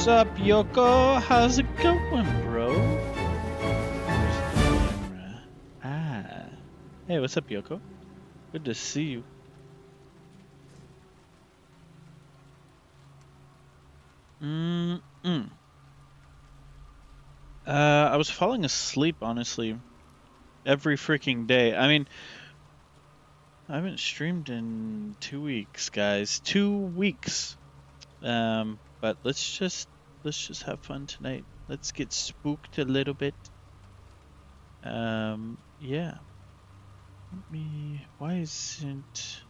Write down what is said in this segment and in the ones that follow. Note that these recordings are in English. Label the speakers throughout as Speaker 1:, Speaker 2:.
Speaker 1: What's up, Yoko? How's it going, bro? Where's the camera? Ah. Hey, what's up, Yoko? Good to see you. Mm-mm. I was falling asleep, honestly, every freaking day. I mean, I haven't streamed in 2 weeks, guys. 2 weeks. But let's just have fun tonight. Let's get spooked a little bit. Yeah. Why isn't...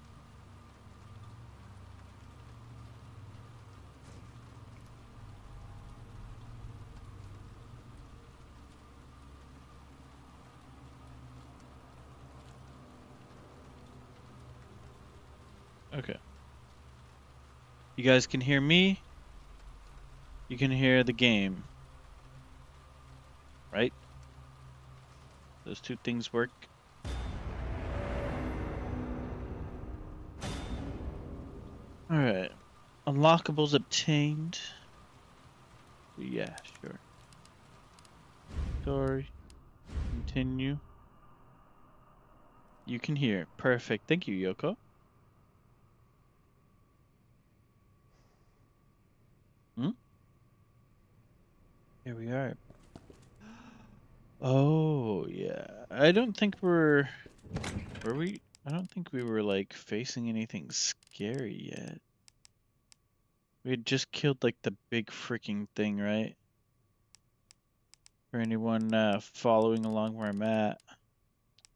Speaker 1: Okay. You guys can hear me. You can hear the game. Right? Those two things work. Alright. Unlockables obtained. Yeah, sure. Story. Continue. You can hear. Perfect. Thank you, Yoko. Hmm? Here we are. Oh, yeah. I don't think we're... Were we? I don't think we were, like, facing anything scary yet. We had just killed, like, the big freaking thing, right? For anyone following along where I'm at.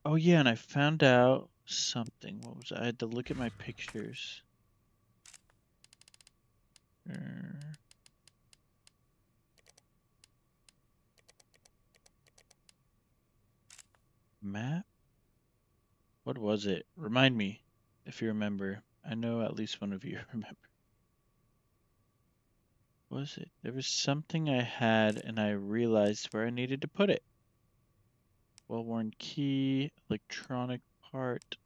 Speaker 1: Oh, yeah, and I found out something. What was it? I had to look at my pictures. Map? What was it? Remind me, if you remember. I know at least one of you remember. What was it? There was something I had, and I realized where I needed to put it. Well-worn key, electronic part.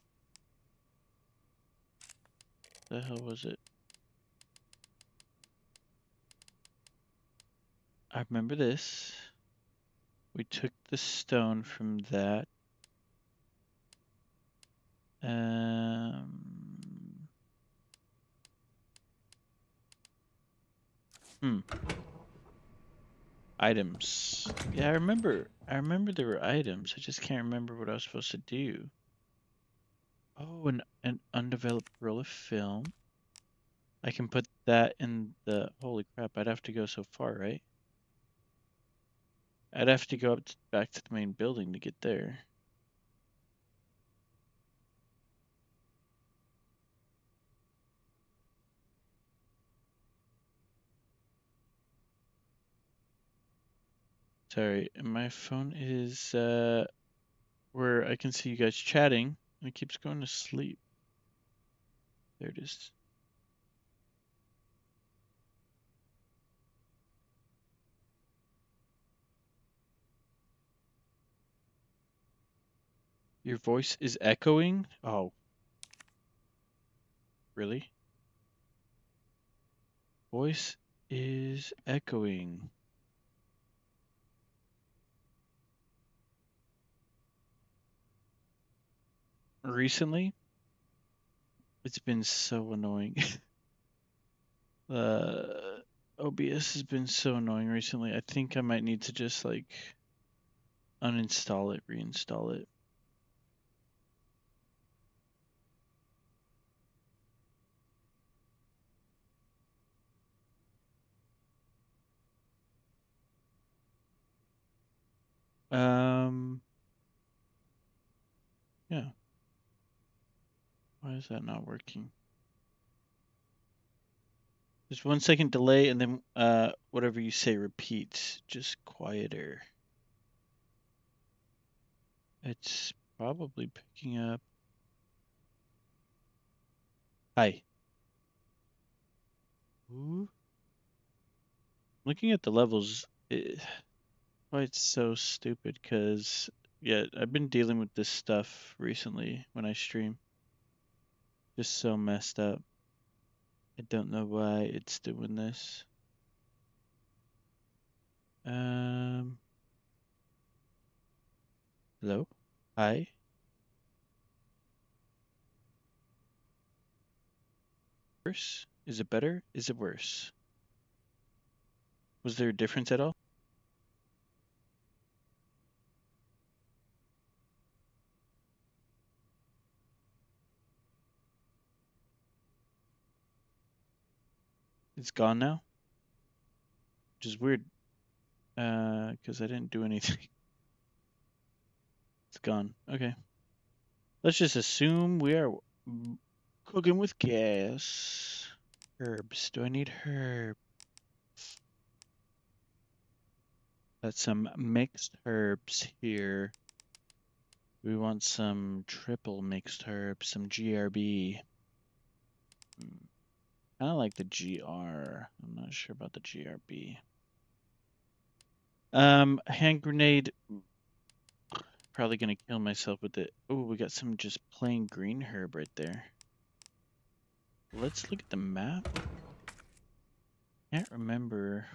Speaker 1: The hell was it? I remember this. We took the stone from that. Hmm. Items. Yeah, I remember. I remember there were items. I just can't remember what I was supposed to do. Oh, an undeveloped roll of film. I can put that in the... Holy crap, I'd have to go so far, right? I'd have to go up back to the main building to get there. Sorry, my phone is where I can see you guys chatting, and it keeps going to sleep. There it is. Your voice is echoing? Oh. Really? Voice is echoing. Recently, it's been so annoying. OBS has been so annoying recently. I think I might need to just like uninstall it, reinstall it. Yeah. Why is that not working? There's 1 second delay and then whatever you say repeats, just quieter. It's probably picking up. Hi. Ooh. Looking at the levels, why it's so stupid, because yeah, I've been dealing with this stuff recently when I stream. Just so messed up. I don't know why it's doing this. Hello? Hi? Worse? Is it better? Is it worse? Was there a difference at all? It's gone now? Which is weird. Because I didn't do anything. It's gone. Okay. Let's just assume we are cooking with gas. Herbs. Do I need herbs? That's some mixed herbs here. We want some triple mixed herbs, some GRB. Kind of like the GR. I'm not sure about the GRB. Hand grenade. Probably gonna kill myself with it. Oh, we got some just plain green herb right there. Let's look at the map. Can't remember.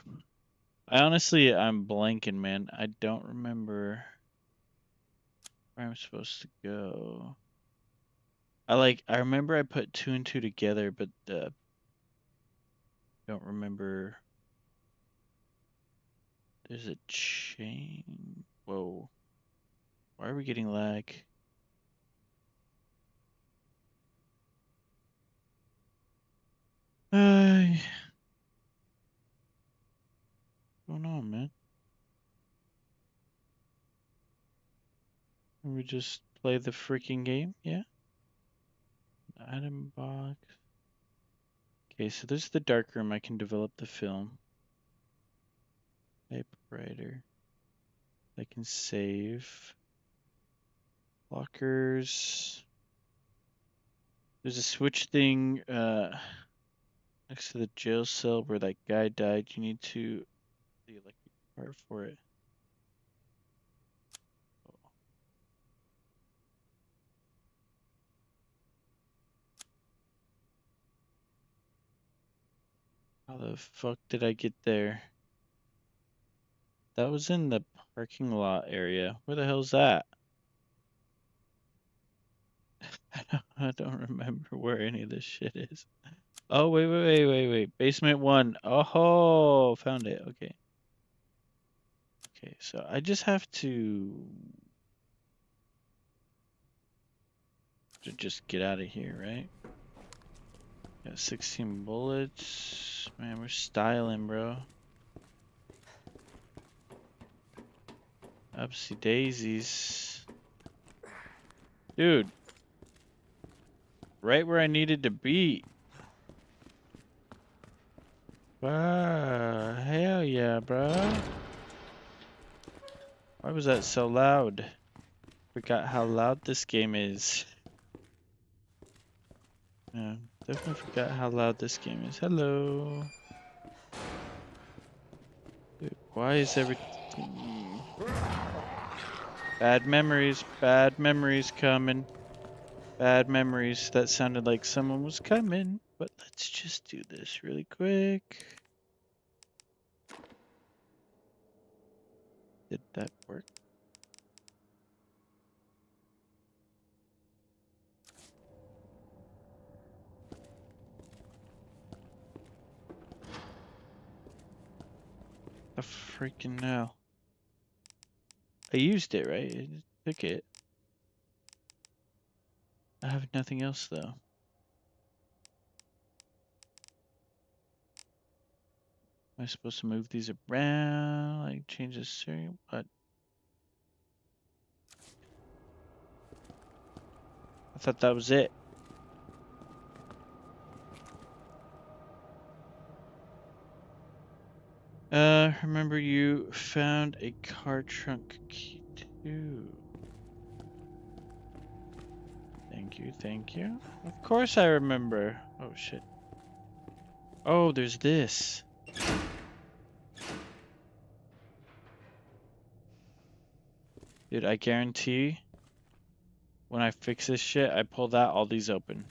Speaker 1: I'm blanking, man. I don't remember where I'm supposed to go. I remember I put 2 and 2 together, but don't remember. There's a chain. Whoa. Why are we getting lag? What's going on, man? Can we just play the freaking game? Yeah. Item box. Okay, so this is the dark room. I can develop the film. Typewriter. I can save. Lockers. There's a switch thing next to the jail cell where that guy died. You need to the electric part for it. How the fuck did I get there? That was in the parking lot area. Where the hell's that? I don't remember where any of this shit is. Oh, wait. Basement 1. Oh, found it. Okay. Okay, so I just have to just get out of here, right? Got 16 bullets. Man, we're styling, bro. Upsy daisies. Dude. Right where I needed to be. Wow, hell yeah, bro. Why was that so loud? Forgot how loud this game is. Yeah, definitely forgot how loud this game is. Hello. Dude, why is everything... Bad memories coming. Bad memories. That sounded like someone was coming. But let's just do this really quick. Did that work? The freaking hell. I used it, right? I took it. I have nothing else though. Am I supposed to move these around? Like change the serial? What? I thought that was it. Remember you found a car trunk key too. Thank you. Of course I remember. Oh shit. Oh, there's this. Dude, I guarantee when I fix this shit, I pull that, all these open.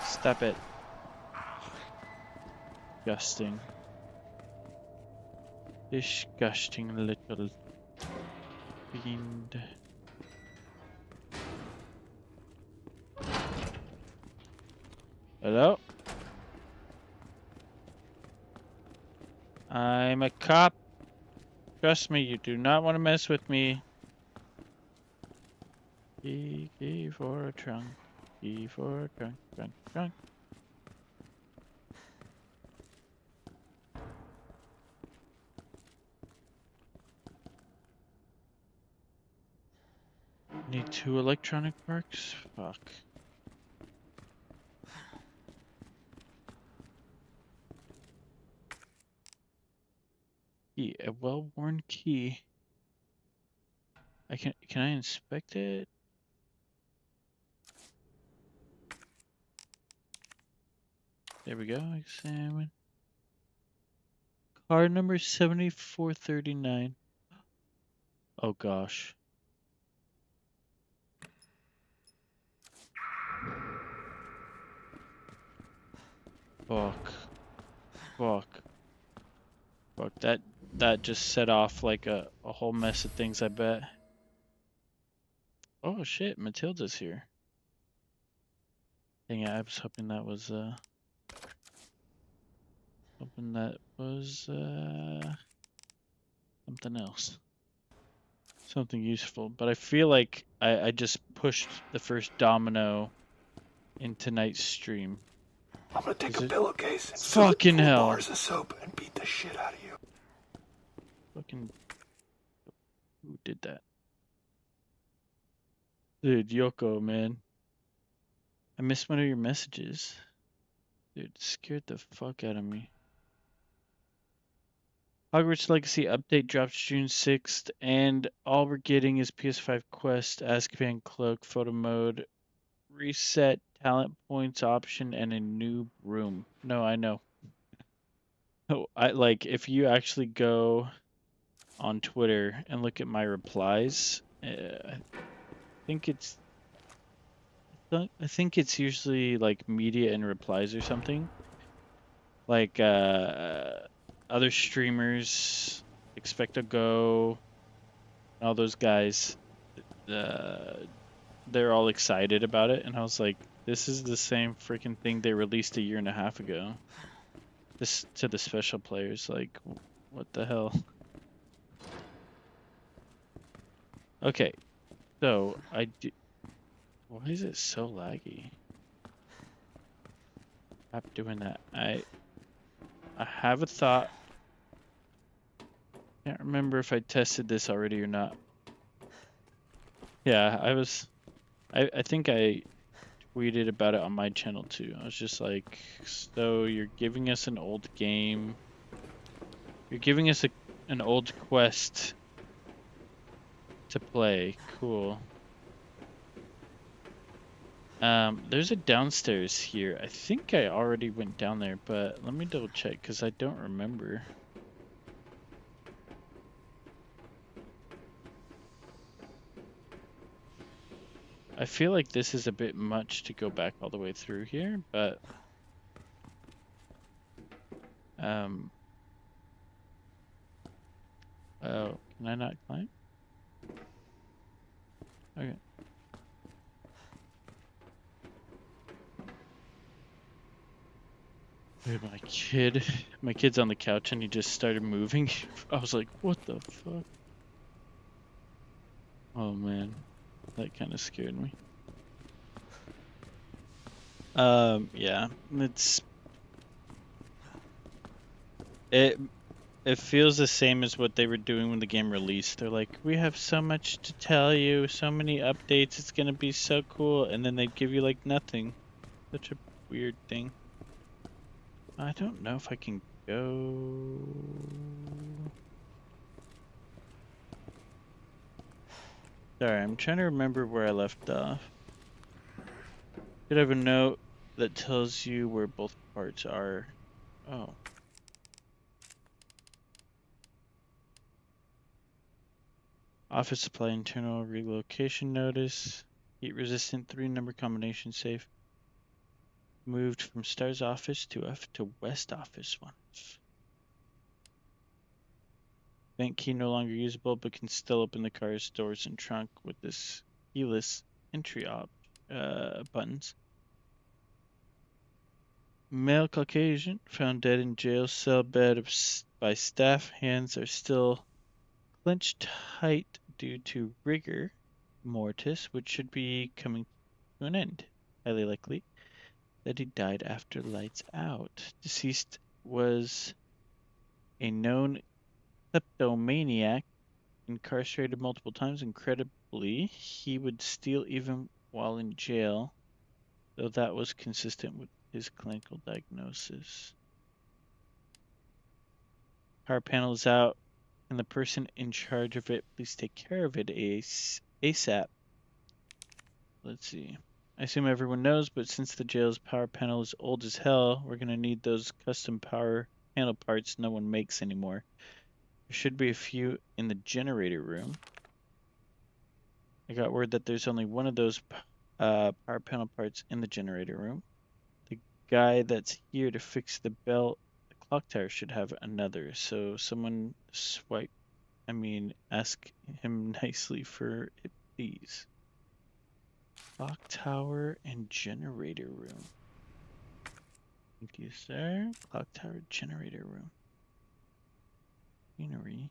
Speaker 1: Stop it. Disgusting. Disgusting little fiend. Hello? I'm a cop. Trust me, you do not want to mess with me. Key for a trunk. Key for a trunk. Need 2 electronic parts? Fuck. Key, a well-worn key. Can I inspect it? There we go. Examine. Card number 7439. Oh gosh. Fuck. Fuck. Fuck. That just set off like a whole mess of things, I bet. Oh shit, Matilda's here. Dang it, I was hoping that was something else. Something useful. But I feel like I just pushed the first domino in tonight's stream.
Speaker 2: I'm gonna take a pillowcase and
Speaker 1: fucking
Speaker 2: fill it full
Speaker 1: hell.
Speaker 2: of bars of soap and beat the shit out of you.
Speaker 1: Fucking who did that? Dude, Yoko, man. I missed one of your messages. Dude, it scared the fuck out of me. Hogwarts Legacy update drops June 6th, and all we're getting is PS5 Quest, Azkaban Cloak, photo mode, reset talent points option, and a new room. No, I know. Oh, if you actually go on Twitter and look at my replies, I think it's usually like media and replies or something. Like other streamers, Expect to Go, all those guys, they're all excited about it, and I was like, this is the same freaking thing they released a year and a half ago. This to the special players, like, what the hell? Okay, so why is it so laggy? Stop doing that. I have a thought. Can't remember if I tested this already or not. Yeah, I think I tweeted about it on my channel too. I was just like, so you're giving us an old game. You're giving us an old quest to play. Cool. There's a downstairs here. I think I already went down there, but let me double check because I don't remember. I feel like this is a bit much to go back all the way through here, but oh, can I not climb? Okay. Dude, my kid's on the couch and he just started moving. I was like, what the fuck? Oh man, that kind of scared me. Yeah, it feels the same as what they were doing when the game released. They're like, we have so much to tell you, so many updates, it's gonna be so cool, and then they give you like nothing. Such a weird thing. I don't know if I can go. Sorry, I'm trying to remember where I left off. Should have a note that tells you where both parts are. Oh. Office supply internal relocation notice. Heat resistant 3 number combination safe. moved from Star's office to West office once. Bank key no longer usable, but can still open the car's doors and trunk with this keyless entry buttons. Male Caucasian found dead in jail cell bed by staff. Hands are still clenched tight due to rigor mortis, which should be coming to an end. Highly likely that he died after lights out. Deceased was a known kleptomaniac, incarcerated multiple times. Incredibly, he would steal even while in jail, though that was consistent with his clinical diagnosis. Power panel is out, and the person in charge of it, please take care of it ASAP. Let's see. I assume everyone knows, but since the jail's power panel is old as hell, we're going to need those custom power panel parts no one makes anymore. There should be a few in the generator room. I got word that there's only one of those power panel parts in the generator room. The guy that's here to fix the clock tower should have another. So someone ask him nicely for it, please. Clock tower and generator room. Thank you, sir. Clock tower, generator room. Machinery.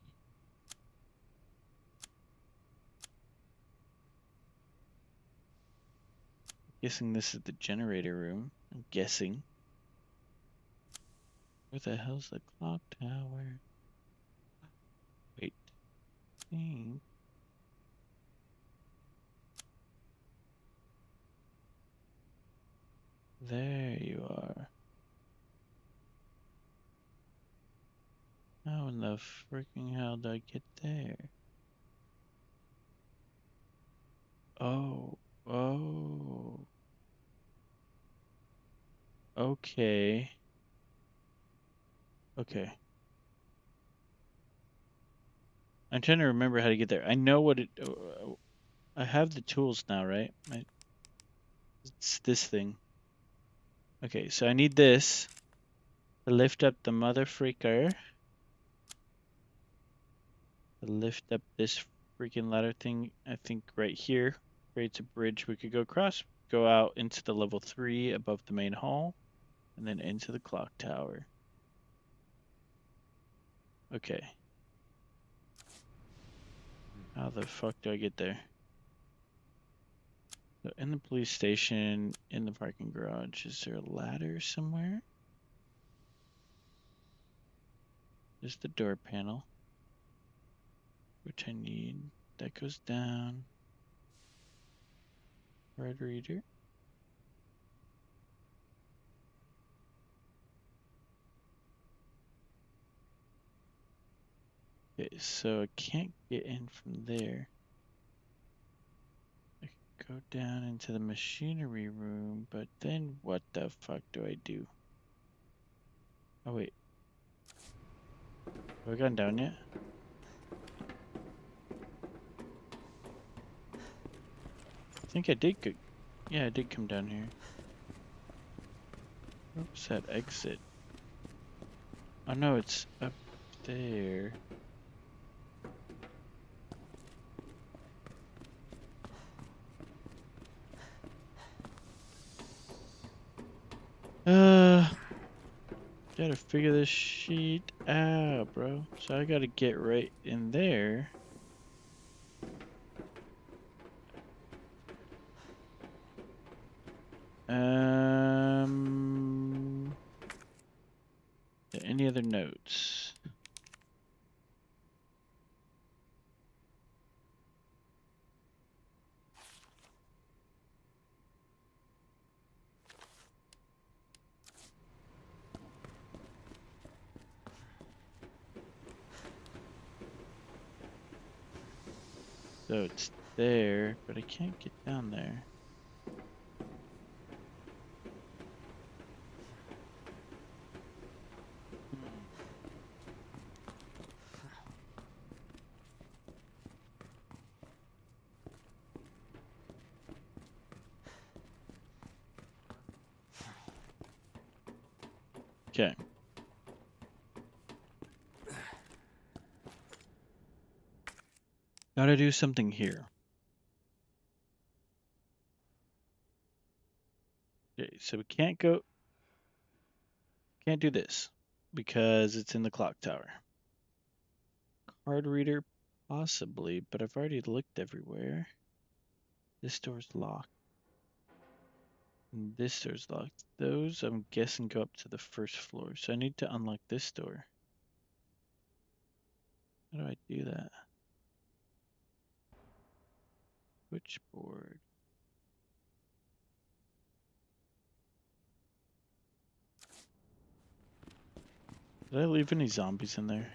Speaker 1: Guessing this is the generator room. I'm guessing. Where the hell's the clock tower? Wait. Think. There you are. How in the freaking hell did I get there? Oh. Oh. Okay. Okay. I'm trying to remember how to get there. I know what it... I have the tools now, right? It's this thing. Okay, so I need this to lift up the mother freaker. To lift up this freaking ladder thing, I think right here creates a bridge we could go across. Go out into the level 3 above the main hall, and then into the clock tower. Okay. How the fuck do I get there? So in the police station, in the parking garage, is there a ladder somewhere? There's the door panel, which I need. That goes down. Card reader. Okay, so I can't get in from there. I can go down into the machinery room, but then what the fuck do I do? Oh wait. Have I gone down yet? I think I did go. Yeah, I did come down here. What's that exit? Oh no, it's up there. Gotta figure this shit out, bro. So I gotta get right in there. Any other notes? So it's there, but I can't get down there. Okay. Gotta do something here. Okay, so we can't do this because it's in the clock tower. Card reader, possibly, but I've already looked everywhere. This door's locked. And this door's locked. Those, I'm guessing, go up to the first floor. So I need to unlock this door. How do I do that? Switchboard. Did I leave any zombies in there?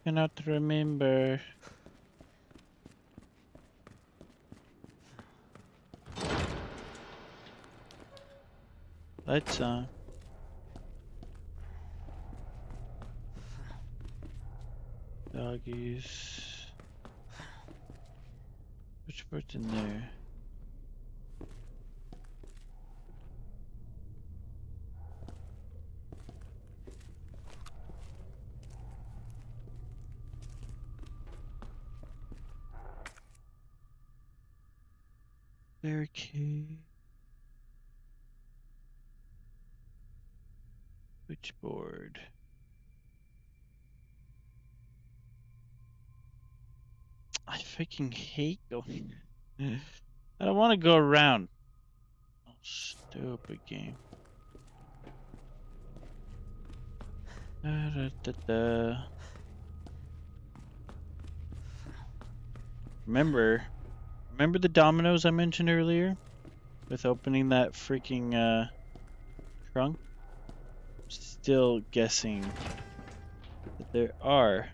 Speaker 1: Cannot remember. Lights on. Doggies. Switchboard's in there. Barricade. Switchboard. I freaking hate going. I don't want to go around. Oh, stupid game. Da, da, da, da. Remember the dominoes I mentioned earlier? With opening that freaking trunk? I'm still guessing that there are.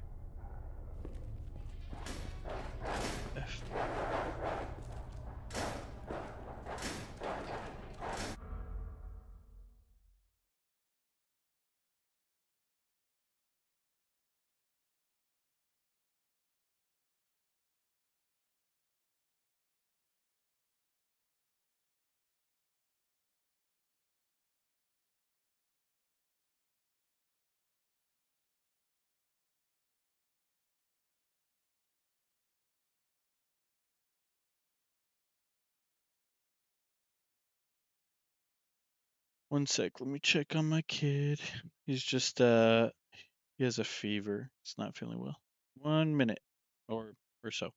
Speaker 1: One sec, let me check on my kid. He's just he has a fever. He's not feeling well. 1 minute or so.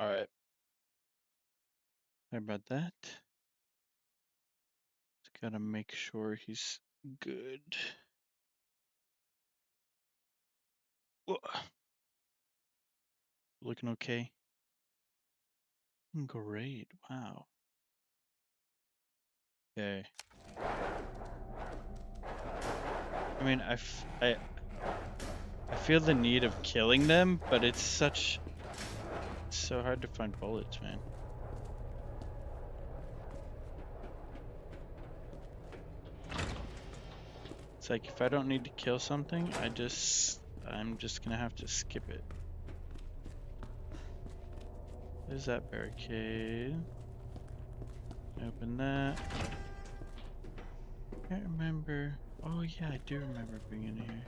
Speaker 1: All right. Sorry about that. Just gotta make sure he's good. Whoa. Looking okay? Great. Wow. Okay. I mean, I feel the need of killing them, but it's so hard to find bullets, man. It's like if I don't need to kill something, I'm just gonna have to skip it. There's that barricade. Open that. Can't remember. Oh yeah, I do remember being in here.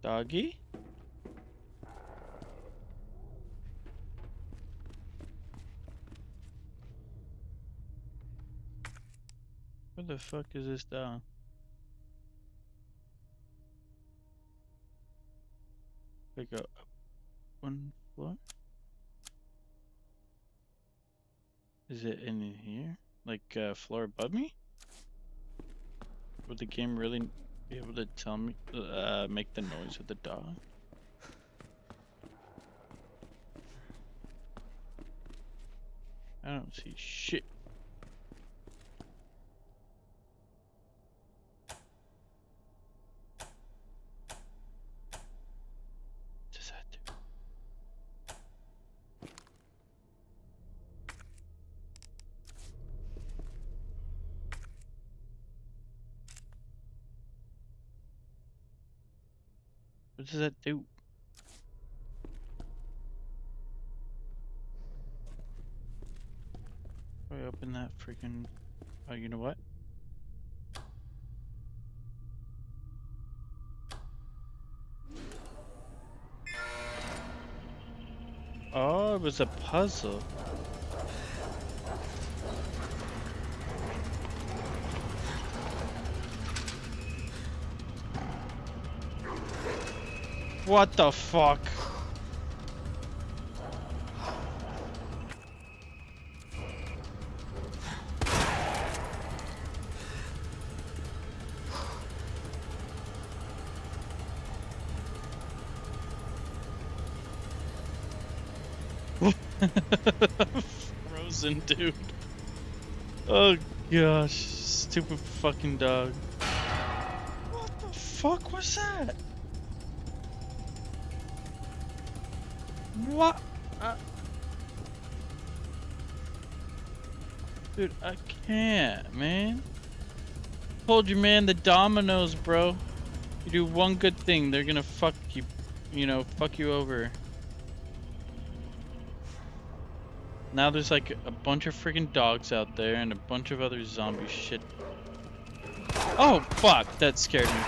Speaker 1: Doggy? Where the fuck is this dog? I go up one floor? Is it in here? Like floor above me? Would the game really be able to tell me, make the noise of the dog? I don't see shit. What does that do? What does that do? I open that freaking. Oh, you know what? Oh, it was a puzzle. What the fuck? Frozen, dude. Oh gosh, stupid fucking dog. What the fuck was that? What? Dude, I can't, man. Told you, man, the dominoes, bro. You do one good thing, they're gonna fuck you, fuck you over. Now there's like a bunch of freaking dogs out there and a bunch of other zombie shit. Oh, fuck, that scared me.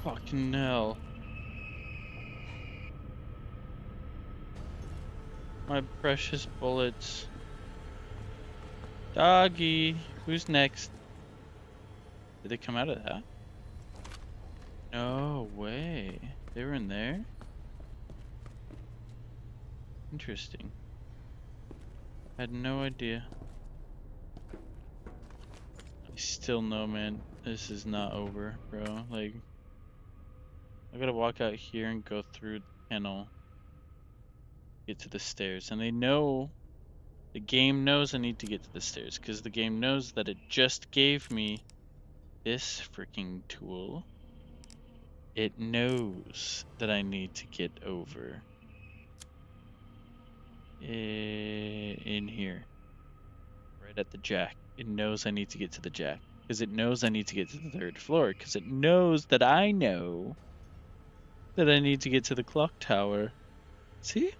Speaker 1: Fucking hell. My precious bullets. Doggy, who's next? Did they come out of that? No way. They were in there? Interesting. I had no idea. I still know, man, this is not over, bro. Like, I gotta walk out here and go through the kennel. Get to the stairs. And they know, the game knows I need to get to the stairs, because the game knows that it just gave me this freaking tool. It knows that I need to get over in here, right at the jack. It knows I need to get to the jack because it knows I need to get to the 3rd floor because it knows that I know that I need to get to the clock tower. See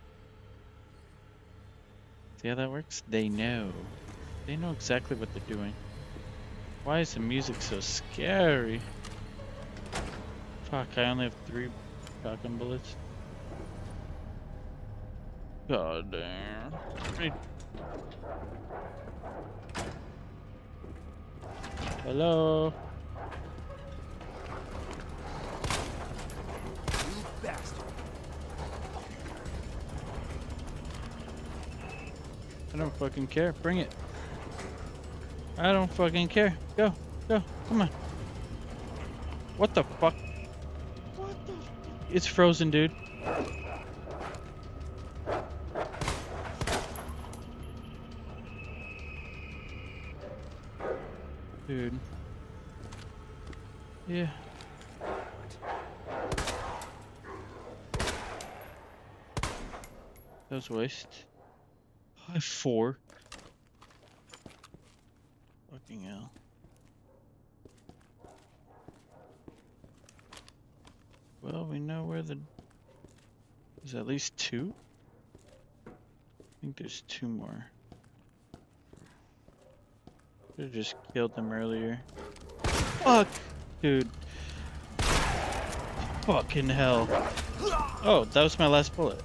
Speaker 1: how that works? They know exactly what they're doing. Why is the music so scary? Fuck, I only have 3 shotgun bullets. God damn. Hello?
Speaker 2: You bastard.
Speaker 1: I don't fucking care. Bring it. I don't fucking care. Go. Go. Come on. What the fuck? What the fuck? It's frozen, dude. Dude. Yeah. That was waste. I have 4. Fucking hell. Well, we know where the... There's at least 2? I think there's 2 more. Could've just killed them earlier. Fuck! Dude. Fucking hell. Oh, that was my last bullet.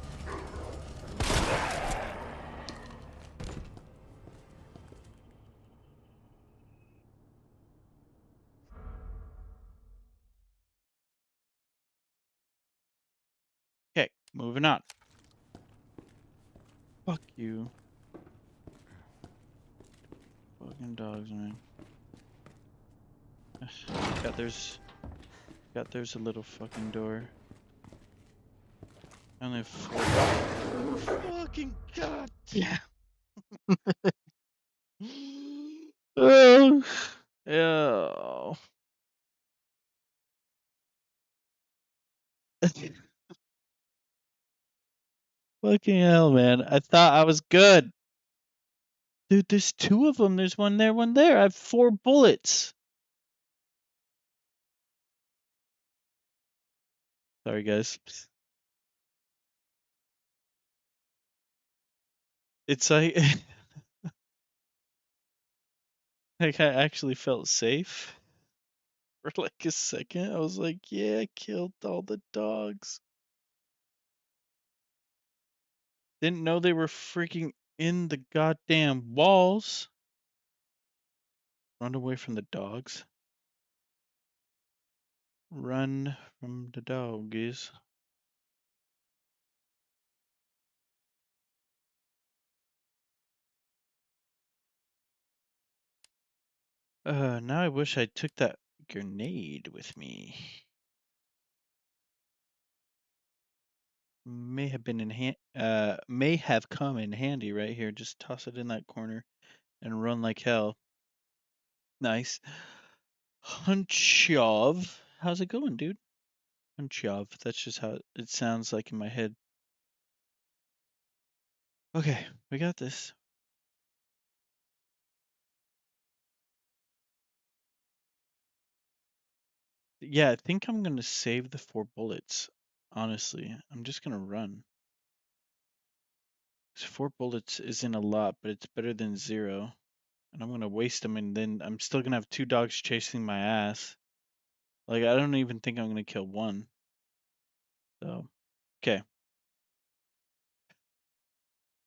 Speaker 1: Okay, moving on. Fuck you. Fucking dogs, man. There's a little fucking door. I only have 4. Fucking goddamn. Oh. Oh. Fucking hell, man. I thought I was good. Dude, there's 2 of them. There's one there, one there. I have 4 bullets. Sorry, guys. It's like, like I actually felt safe for like a second. I was like, yeah, I killed all the dogs. Didn't know they were freaking in the goddamn walls. Run away from the dogs. Run from the doggies. Now I wish I took that grenade with me. May have been may have come in handy right here. Just toss it in that corner and run like hell. Nice. Hunchov. How's it going, dude? Hunchov. That's just how it sounds like in my head. Okay, we got this. Yeah, I think I'm gonna save the 4 bullets. Honestly, I'm just gonna run. 'Cause 4 bullets isn't a lot, but it's better than 0. And I'm gonna waste them, and then I'm still gonna have 2 dogs chasing my ass. Like, I don't even think I'm gonna kill 1. So, okay.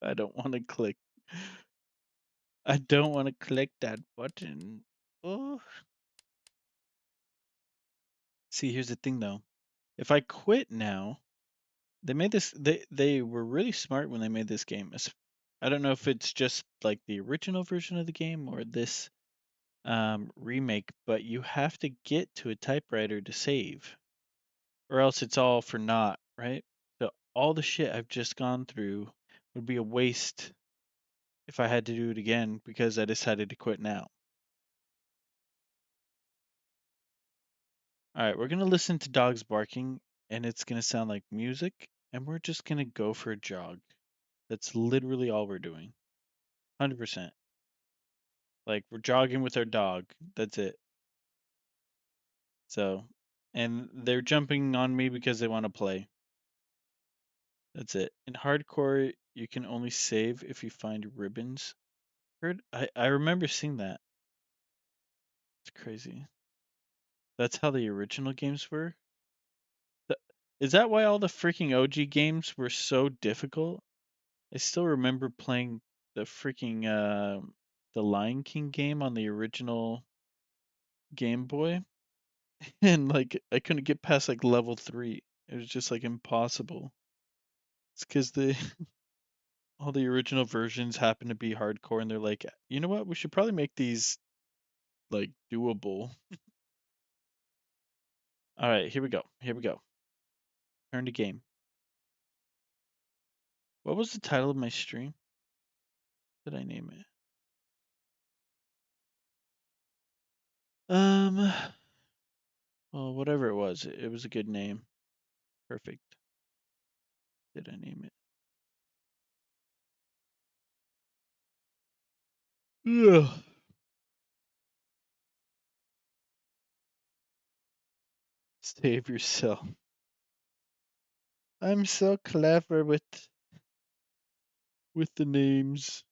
Speaker 1: I don't want to click. I don't want to click that button. Oh. See, here's the thing though. If I quit now, they made this. They were really smart when they made this game. I don't know if it's just like the original version of the game or this remake, but you have to get to a typewriter to save, or else it's all for naught, right? So all the shit I've just gone through would be a waste if I had to do it again because I decided to quit now. All right, we're going to listen to dogs barking, and it's going to sound like music, and we're just going to go for a jog. That's literally all we're doing. 100%. Like, we're jogging with our dog. That's it. So, and they're jumping on me because they want to play. That's it. In hardcore, you can only save if you find ribbons. I remember seeing that. It's crazy. That's how the original games were. Is that why all the freaking OG games were so difficult? I still remember playing the freaking the Lion King game on the original Game Boy, and like I couldn't get past like level 3. It was just like impossible. It's because the all the original versions happen to be hardcore, and they're like, you know what? We should probably make these like doable. All right, here we go. Here we go. Turn to game. What was the title of my stream? Did I name it? Well, whatever it was a good name. Perfect. Did I name it? Yeah. Save yourself. I'm so clever with the names,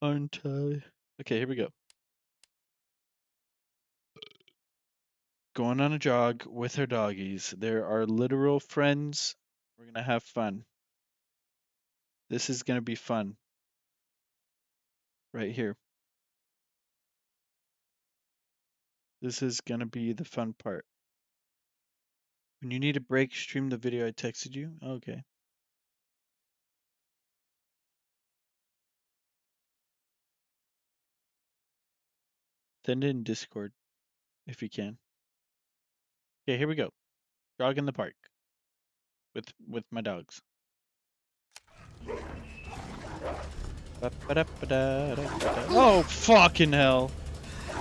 Speaker 1: aren't I? Okay, here we go. Going on a jog with our doggies. They're our literal friends. We're gonna have fun. This is gonna be fun. Right here. This is gonna be the fun part. When you need a break, stream the video I texted you. Okay. Send it in Discord if you can. Okay, here we go. Jog in the park with my dogs. Oh fucking hell!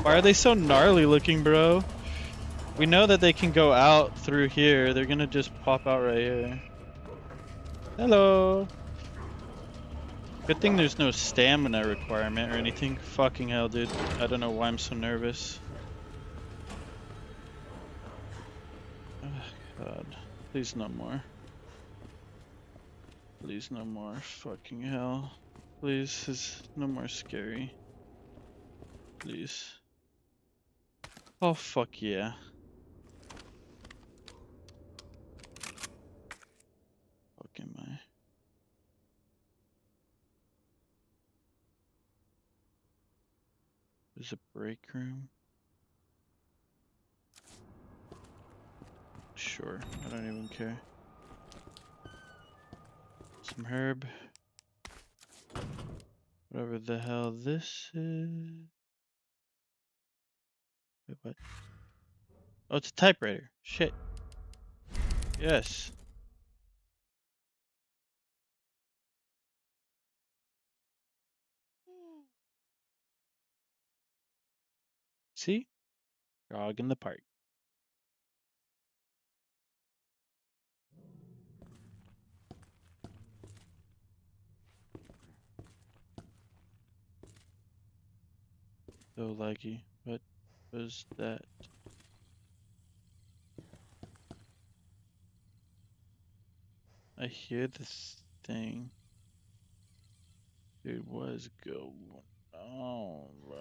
Speaker 1: Why are they so gnarly looking, bro? We know that they can go out through here. They're gonna just pop out right here. Hello. Good thing there's no stamina requirement or anything. Fucking hell, dude. I don't know why I'm so nervous. Oh, God. Please no more. Please no more. Fucking hell. Please, is no more scary. Please. Oh, fuck yeah. Fuck am I? There's a break room. Sure, I don't even care. Some herb. Whatever the hell this is. Wait, what? Oh, it's a typewriter. Shit. Yes. See? Jog in the park. So laggy. What was that? I hear this thing. Dude, what is going on, bro?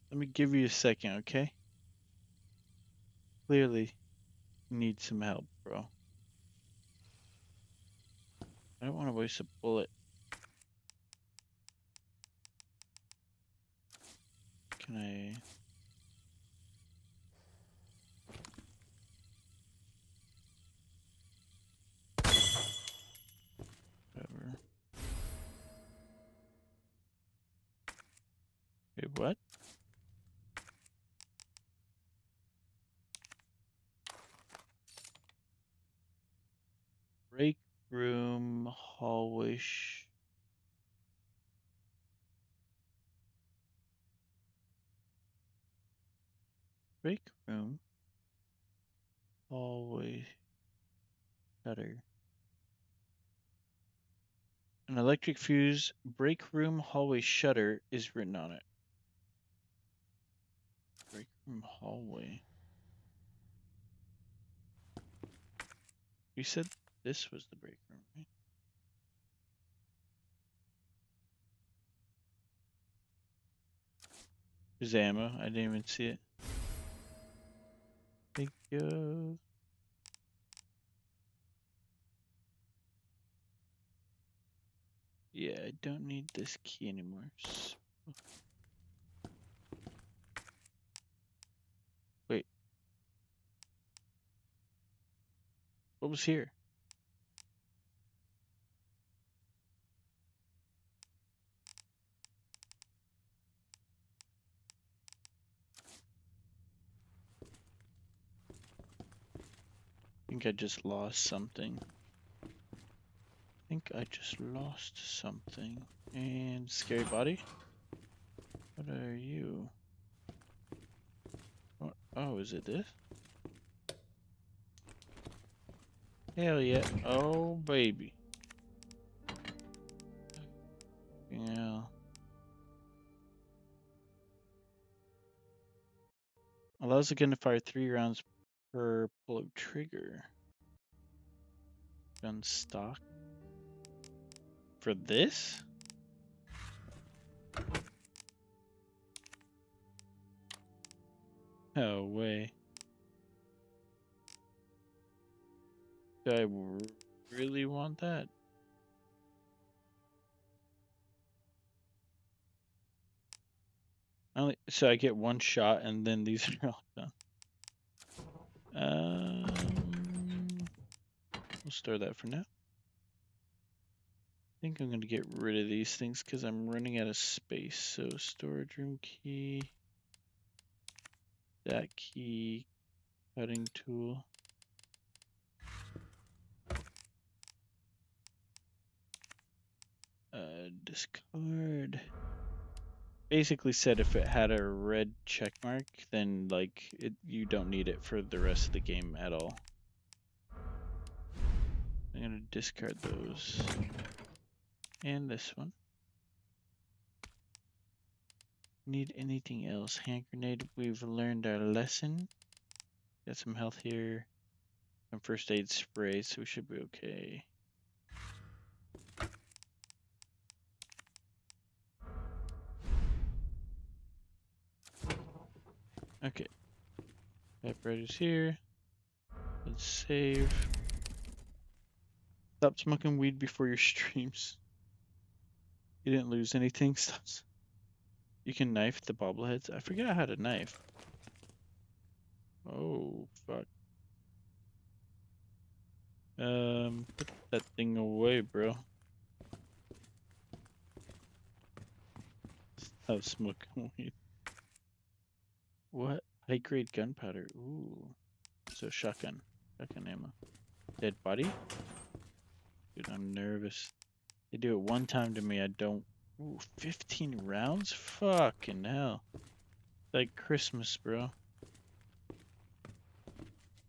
Speaker 1: Let me give you a second, okay? Clearly need some help, bro. I don't want to waste a bullet. Can I... Whatever. Wait, what? Break room, hallway. Break room, hallway shutter. An electric fuse, break room, hallway shutter is written on it. Break room, hallway. You said this was the break room, right? There's ammo. I didn't even see it. Thank you. Yeah, I don't need this key anymore. Wait. What was here? think I just lost something. And scary body? What are you? What? Oh, is it this? Hell yeah. Oh, baby. Yeah. Allows the gun to fire 3 rounds per pull of trigger. Gun stock. For this? No way. Do I really want that? So I get 1 shot and then these are all done. We'll store that for now. I think I'm gonna get rid of these things because I'm running out of space. So storage room key, that key, cutting tool. Discard. Basically said if it had a red check mark, then like you don't need it for the rest of the game at all. I'm gonna discard those. And this one. Need anything else? Hand grenade, we've learned our lesson. Got some health here. Some first aid spray, so we should be okay. Okay. Typewriter's here. Let's save. Stop smoking weed before your streams. You didn't lose anything. Stop. You can knife the bobbleheads. I forgot how to knife. Oh, fuck. Put that thing away, bro. Stop smoking weed. What? High grade gunpowder. Ooh. So shotgun. Shotgun ammo. Dead body? Dude, I'm nervous. They do it 1 time to me, I don't. Ooh, 15 rounds? Fucking hell. Like Christmas, bro.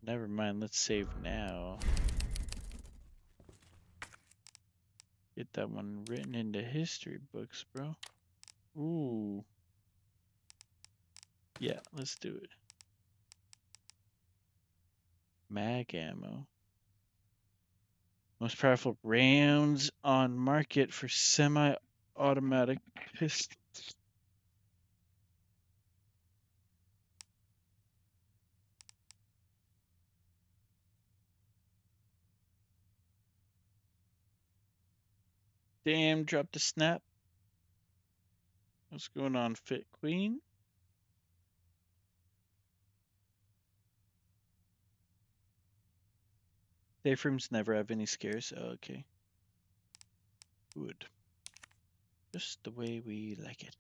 Speaker 1: Never mind, let's save now. Get that one written into history books, bro. Ooh. Yeah, let's do it. Mag ammo. Most powerful rounds on market for semi-automatic pistols. Damn, dropped the snap. What's going on, Fit Queen? Safe rooms never have any scares. Oh, okay. Good. Just the way we like it.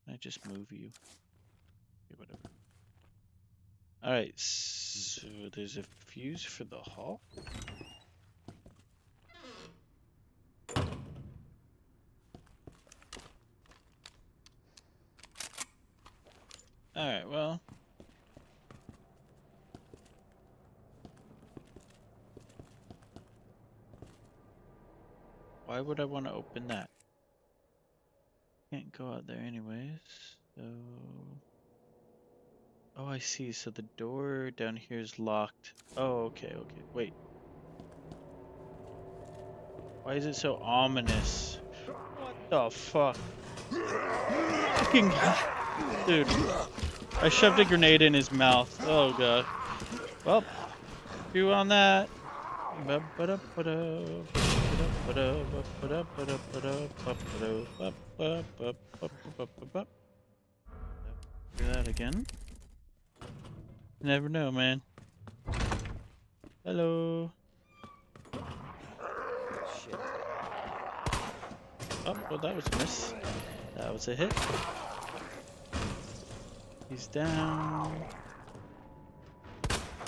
Speaker 1: I just move you. Okay, whatever. Alright, so there's a fuse for the hall. Alright, well. Why would I want to open that? Can't go out there anyways, so... Oh, I see. So the door down here is locked. Oh, okay, okay. Wait. Why is it so ominous? What the fuck? Fucking... Dude. I shoved a grenade in his mouth. Oh, God. Well, chew on that. Do that again. Never know, man. Hello.
Speaker 3: Shit.
Speaker 1: Oh, well, that was a miss. That was a hit. He's down.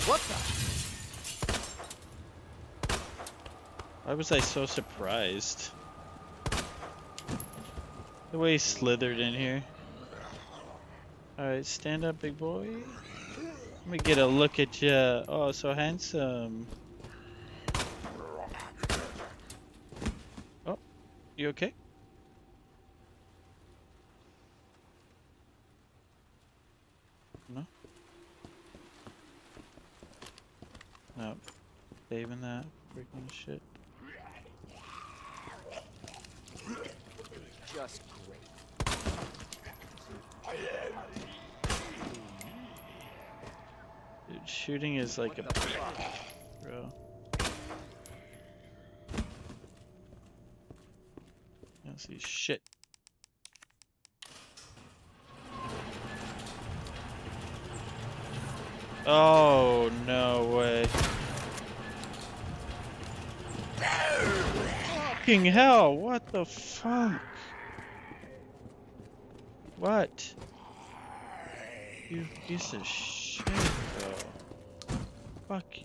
Speaker 3: What the?
Speaker 1: Why was I so surprised? The way he slithered in here. Alright, stand up, big boy. Let me get a look at you. Oh, so handsome. Oh, you okay? No? No. Saving that freaking shit.
Speaker 3: Just great.
Speaker 1: Dude, shooting is like
Speaker 3: What the fuck?
Speaker 1: bro. I don't see shit. Oh, no way. Fucking hell, what the fuck? What? You piece of shit, bro. Fuck you.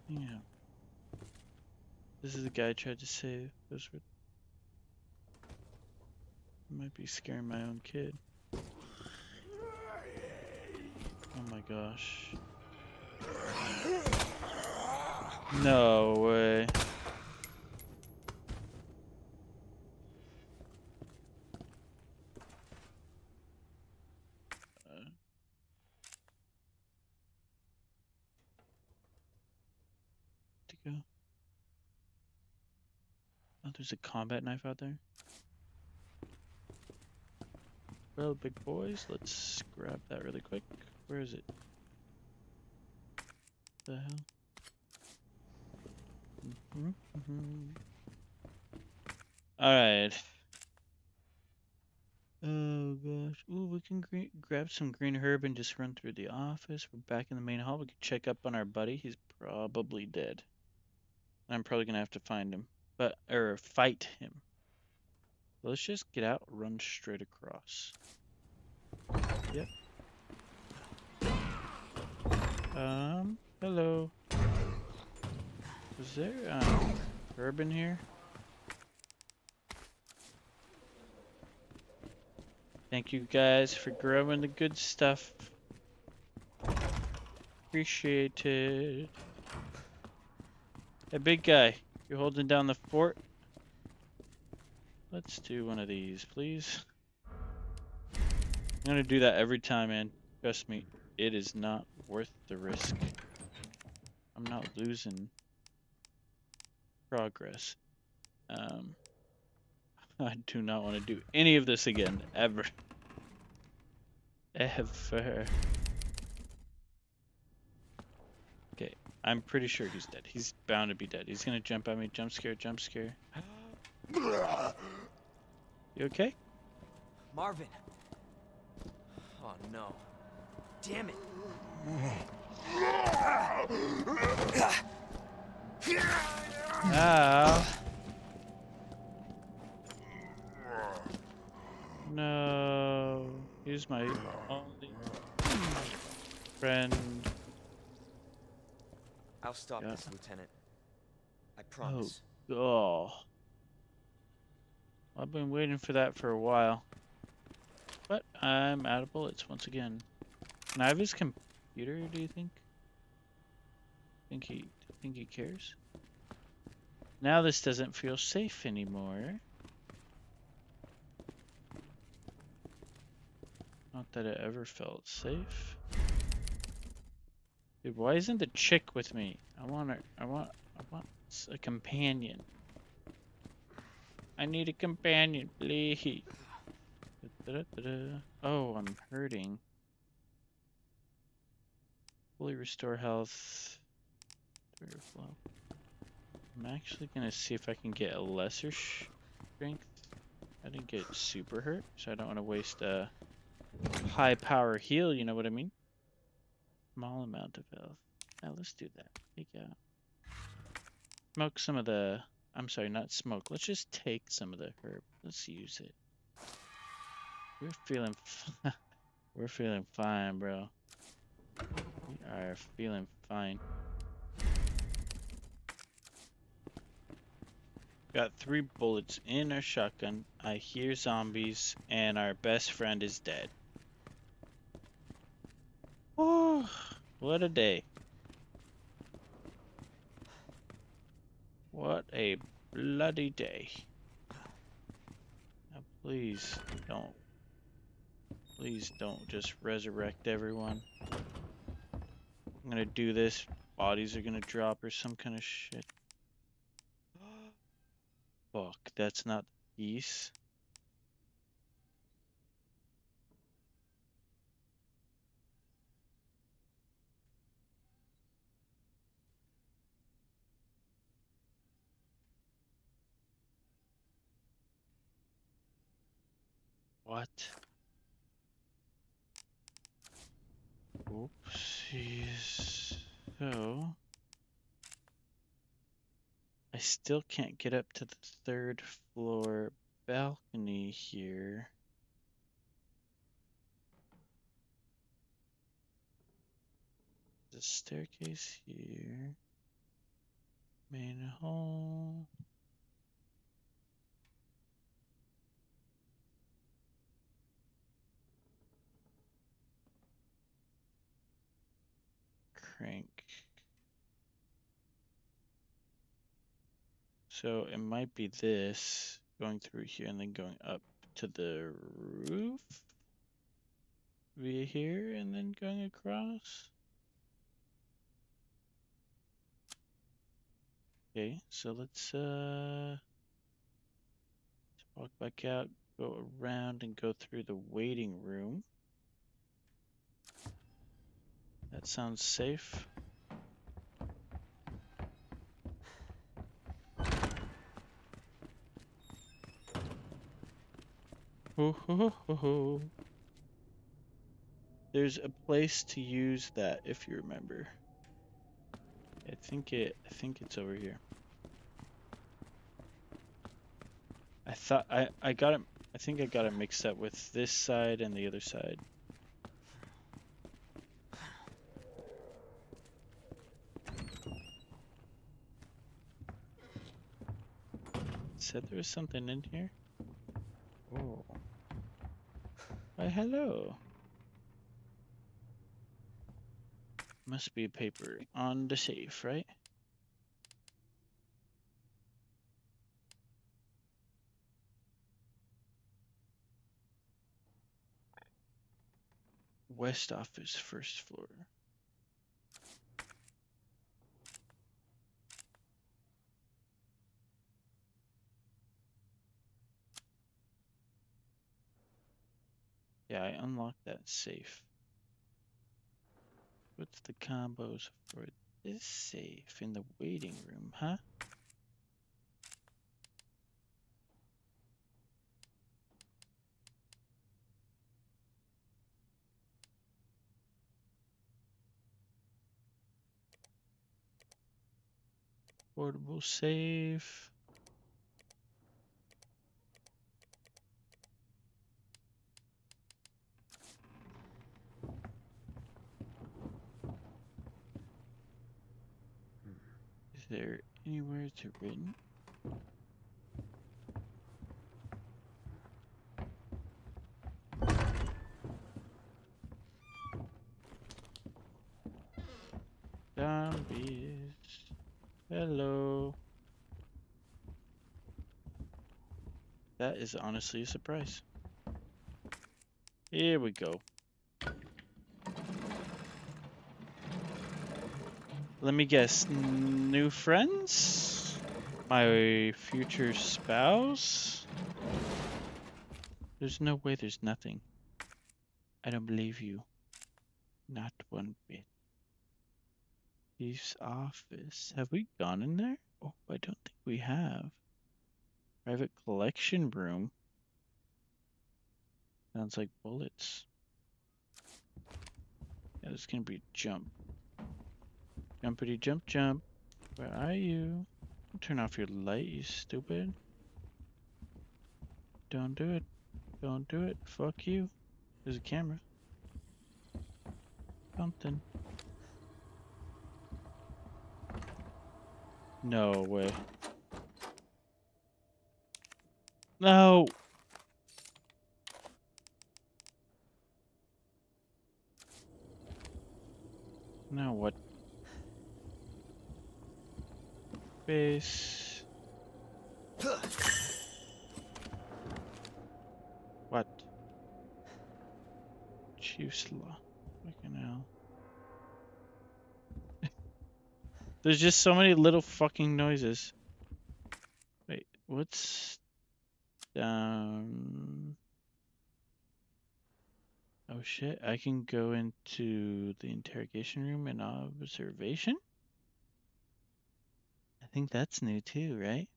Speaker 1: Yeah. This is the guy I tried to save. Those were... Might be scaring my own kid. Oh my gosh. No way. To go. Oh, there's a combat knife out there. Well, big boys, let's grab that really quick. Where is it? The hell? Alright. Oh gosh. Ooh, we can grab some green herb and just run through the office. We're back in the main hall. We can check up on our buddy. He's probably dead. I'm probably gonna have to find him. Or fight him. Let's just get out, run straight across. Yep. Hello. Was there, herb in here? Thank you guys for growing the good stuff. Appreciate it. Hey, big guy, you holding down the fort? Let's do one of these, please. I'm gonna do that every time, man. Trust me, it is not worth the risk. I'm not losing progress. I do not want to do any of this again, ever. Ever. Okay, I'm pretty sure he's dead. He's bound to be dead. He's gonna jump at me. Jump scare, jump scare. You okay?
Speaker 3: Marvin. Oh no. Damn it.
Speaker 1: Ow. No. He's my only friend.
Speaker 3: I'll stop this, Lieutenant. I
Speaker 1: Oh,
Speaker 3: promise.
Speaker 1: oh. I've been waiting for that for a while. But I'm out of bullets once again. Can I have his computer, do you think? Think he cares? Now this doesn't feel safe anymore. Not that it ever felt safe. Dude, why isn't the chick with me? I want her. I want a companion. I need a companion, please. Oh, I'm hurting. Fully restore health. I'm actually gonna see if I can get a lesser strength. I didn't get super hurt, so I don't want to waste a high power heal, you know what I mean? Small amount of health. Now let's do that. Take out. Smoke some of the... I'm sorry, not smoke. Let's just take some of the herb. Let's use it. We're feeling... We're feeling fine, bro. We are feeling fine. Got 3 bullets in our shotgun. I hear zombies, and our best friend is dead. Oh, what a day. What a bloody day. Now, please don't. Please don't just resurrect everyone. I'm gonna do this. Bodies are gonna drop or some kind of shit. Fuck, that's not peace. What? Oopsies. So, I still can't get up to the 3rd floor balcony here. The staircase here. Main hall. Crank. So it might be this going through here and then going up to the roof via here and then going across. Okay, so let's walk back out, go around and go through the waiting room. That sounds safe. Ho ho ho ho. There's a place to use that if you remember. I think it's over here. I got it. I think I got it mixed up with this side and the other side. Said there was something in here. Oh. Why, hello. Must be a paper on the safe, right? West office, 1st floor. Yeah, I unlocked that safe. What's the combos for this safe in the waiting room, huh? Portable safe. Is there anywhere it's written? Zombies. Hello. That is honestly a surprise. Here we go. Let me guess. New friends? My future spouse? There's no way there's nothing. I don't believe you. Not one bit. Chief's office. Have we gone in there? Oh, I don't think we have. Private collection room. Sounds like bullets. Yeah, there's gonna be a jump. Jumpity jump jump. Where are you? Don't turn off your light, you stupid. Don't do it. Don't do it. Fuck you. There's a camera. Something. No way. No! Now what? Base. What? Chief's Law. Fucking hell. There's just so many little fucking noises. Wait, what's down? Oh shit, I can go into the interrogation room and observation? I think that's new too, right?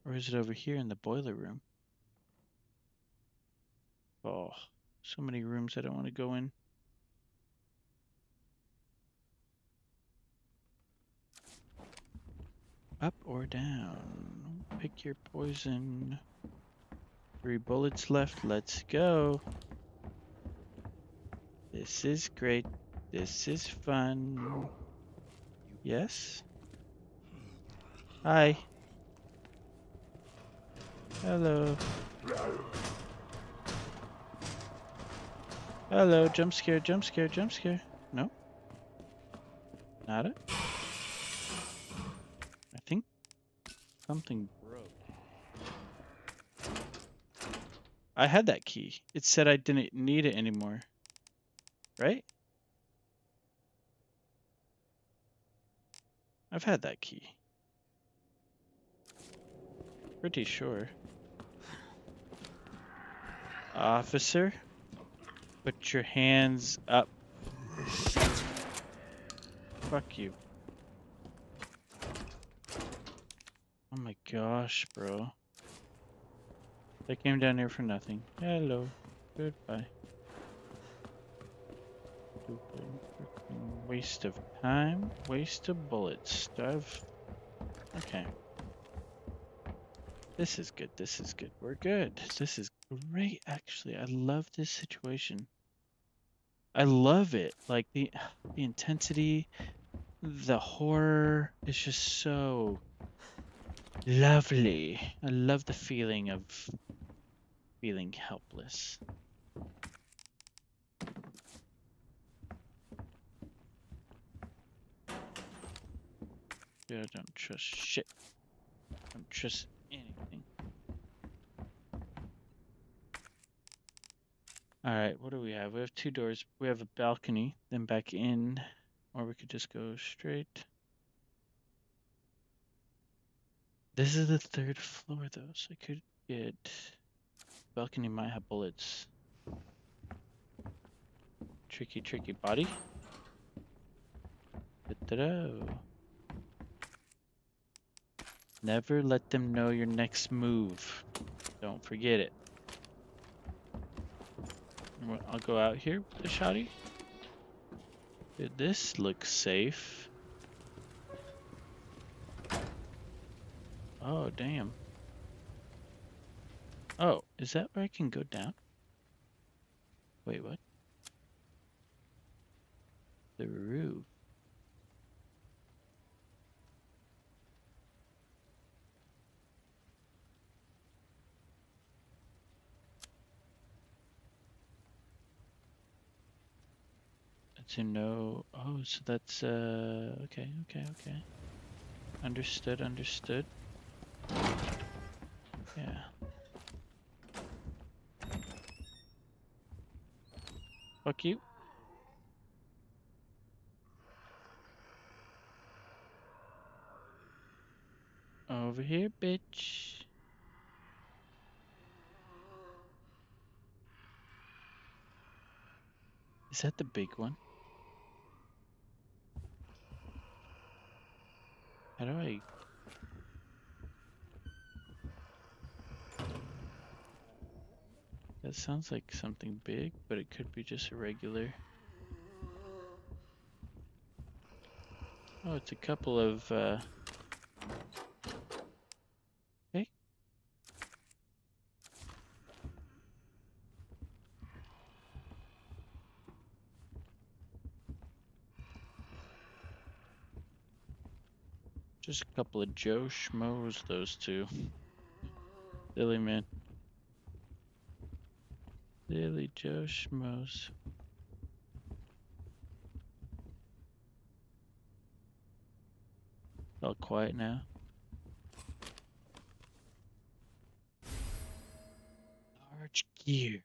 Speaker 1: Or is it over here in the boiler room? Oh, so many rooms I don't want to go in. Up or down? Pick your poison. 3 bullets left. Let's go. This is great. This is fun. Yes? Hi. Hello. Hello. Jump scare, jump scare, jump scare. No? Nada? I think something broke. I had that key. It said I didn't need it anymore. Right? I've had that key. Pretty sure. Officer, put your hands up. Fuck you. Oh my gosh, bro. They came down here for nothing. Hello. Goodbye. Stupid freaking waste of time. Waste of bullets. Okay. This is good. This is good. We're good. This is great, actually. I love this situation. I love it. Like the intensity, the horror is just so lovely. I love the feeling of feeling helpless. Yeah, I don't trust shit. I don't trust anything. Alright, what do we have? We have 2 doors. We have a balcony, then back in, or we could just go straight. This is the 3rd floor though, so I could get... Balcony might have bullets. Tricky, tricky body. Da-da-da. Never let them know your next move. Don't forget it. I'll go out here with the shotty. Dude, this looks safe. Oh, damn. Oh, is that where I can go down? Wait, what? The roof. To know. Oh, so that's okay. Understood. Yeah. Fuck you. Over here, bitch. Is that the big one? How do I... That sounds like something big, but it could be just a regular... Oh, it's a couple of, Hey. Just a couple of Joe Schmoes, those two. Silly man. Silly Joe Schmoes. All quiet now. Large gear.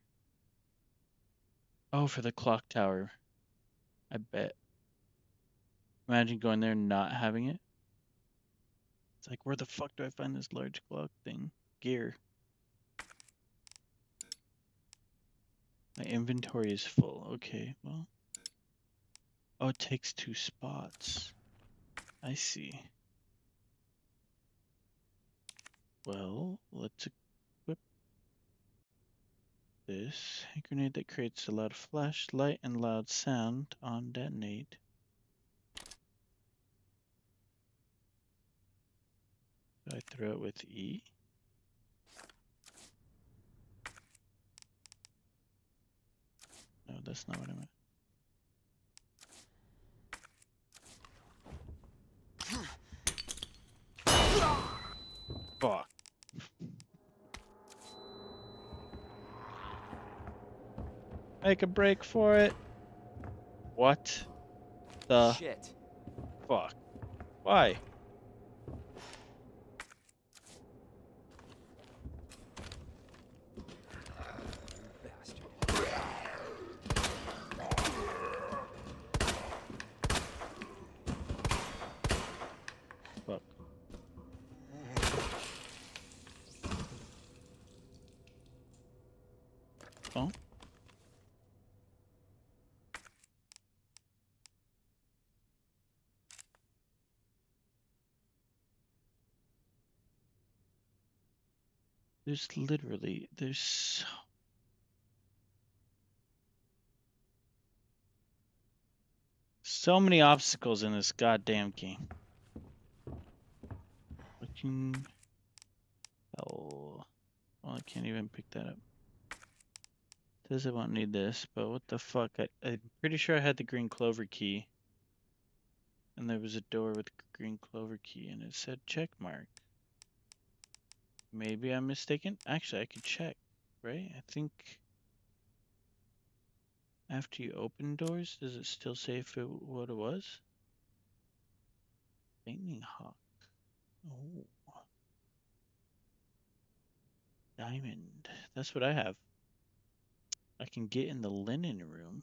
Speaker 1: Oh, for the clock tower. I bet. Imagine going there and not having it. It's like, where the fuck do I find this large clock thing? Gear. My inventory is full. Okay, well. Oh, it takes 2 spots. I see. Well, let's equip this. A grenade that creates a loud flashlight and loud sound on detonate. So I throw it with E. No, that's not what I meant. Fuck. Make a break for it. What the
Speaker 3: Shit.
Speaker 1: fuck? Why?
Speaker 3: Bastard.
Speaker 1: Fuck. Oh? There's so many obstacles in this goddamn game. Looking hell. Well, I can't even pick that up. Says I won't need this, but what the fuck? I'm pretty sure I had the green clover key. And there was a door with green clover key and it said check mark. Maybe I'm mistaken. Actually, I could check, right? I think after you open doors, does it still say what it was? Lightning Hawk. Oh. Diamond. That's what I have. I can get in the linen room.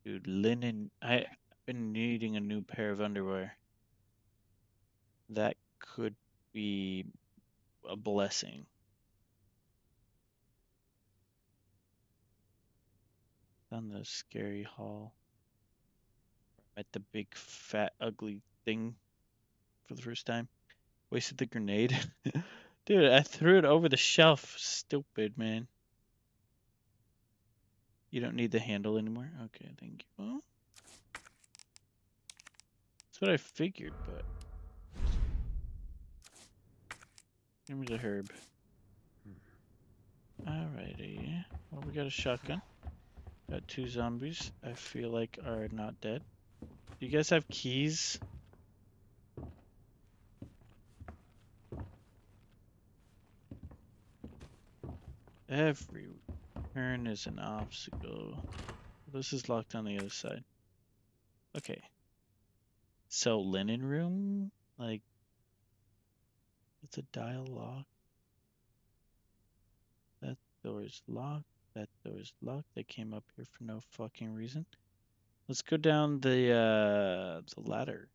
Speaker 1: Dude, linen. I've been needing a new pair of underwear. That could be a blessing. On the scary hall. At the big, fat, ugly thing for the first time. Wasted the grenade. Dude, I threw it over the shelf. Stupid, man. You don't need the handle anymore? Okay, thank you. Well, that's what I figured, but... Give me the herb. Alrighty. Well, we got a shotgun. Got 2 zombies I feel like are not dead. Do you guys have keys? Every turn is an obstacle. This is locked on the other side. Okay. So, linen room? Like, it's a dial lock. That door is locked. That door is locked. They came up here for no fucking reason. Let's go down the ladder.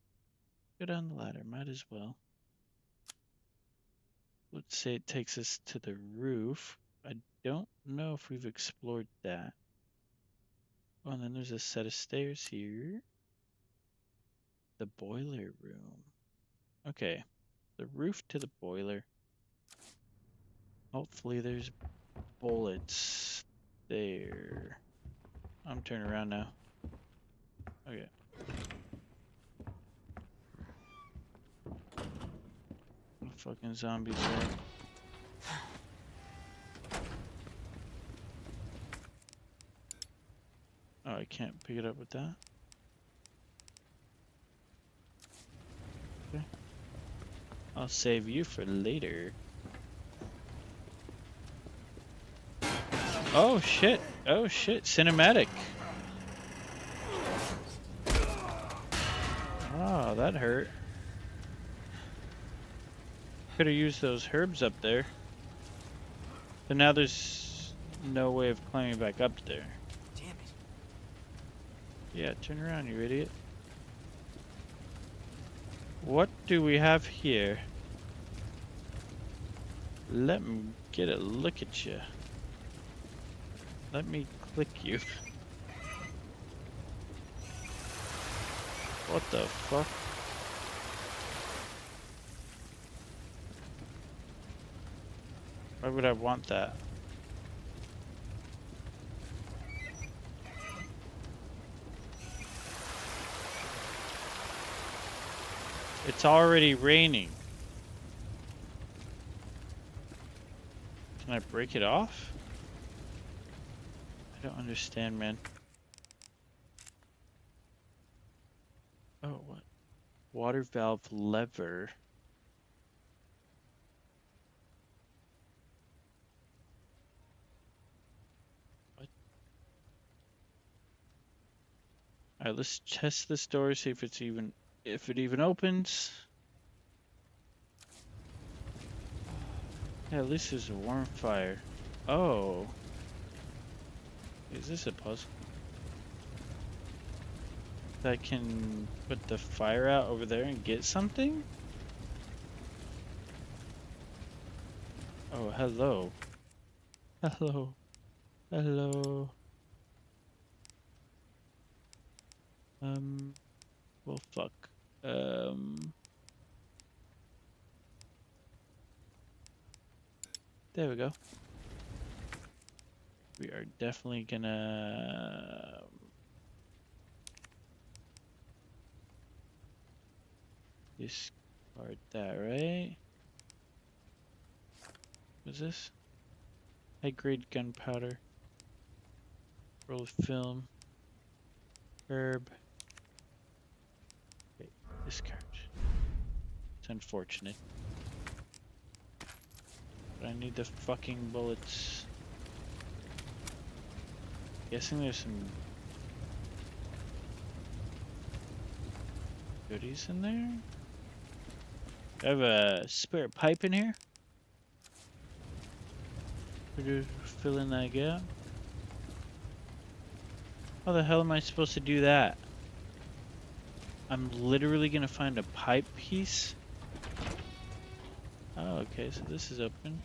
Speaker 1: Go down the ladder, might as well. Let's say it takes us to the roof. I don't know if we've explored that. Oh, and then there's a set of stairs here. The boiler room. Okay, the roof to the boiler. Hopefully there's bullets there. I'm turning around now. Okay. Fucking zombies there. Oh, I can't pick it up with that. Okay. I'll save you for later. Oh shit! Oh shit! Cinematic! Oh, that hurt. Could have used those herbs up there. So now there's no way of climbing back up there.
Speaker 3: Damn it.
Speaker 1: Yeah, turn around, you idiot. What do we have here? Let me get a look at you. Let me click you. What the fuck? Why would I want that? It's already raining. Can I break it off? I don't understand, man. Oh, what? Water valve lever. What? Alright, let's test this door, see if it even opens. Yeah, at least there's a warm fire. Oh. Is this a puzzle? I can put the fire out over there and get something? Oh, hello. Hello. Hello. Well, fuck. There we go. We are definitely gonna discard that, right? What's this? High grade gunpowder. Roll of film. Herb. Okay, discard. It's unfortunate. But I need the fucking bullets. Guessing there's some goodies in there. I have a spare pipe in here. We're just filling that gap. How the hell am I supposed to do that? I'm literally gonna find a pipe piece. Oh, okay, so this is open.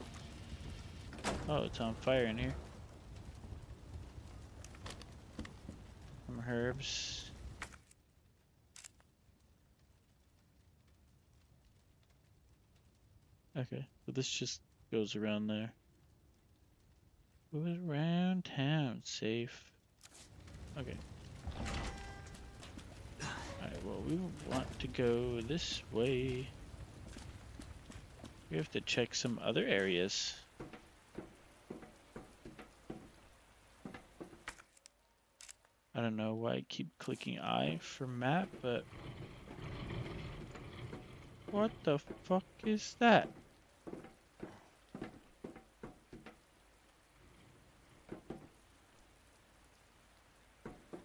Speaker 1: Oh, it's on fire in here. Some herbs. Okay, so this just goes around there. Goes around town, safe. Okay. Alright, well, we want to go this way. We have to check some other areas. I don't know why I keep clicking I for map, but... What the fuck is that?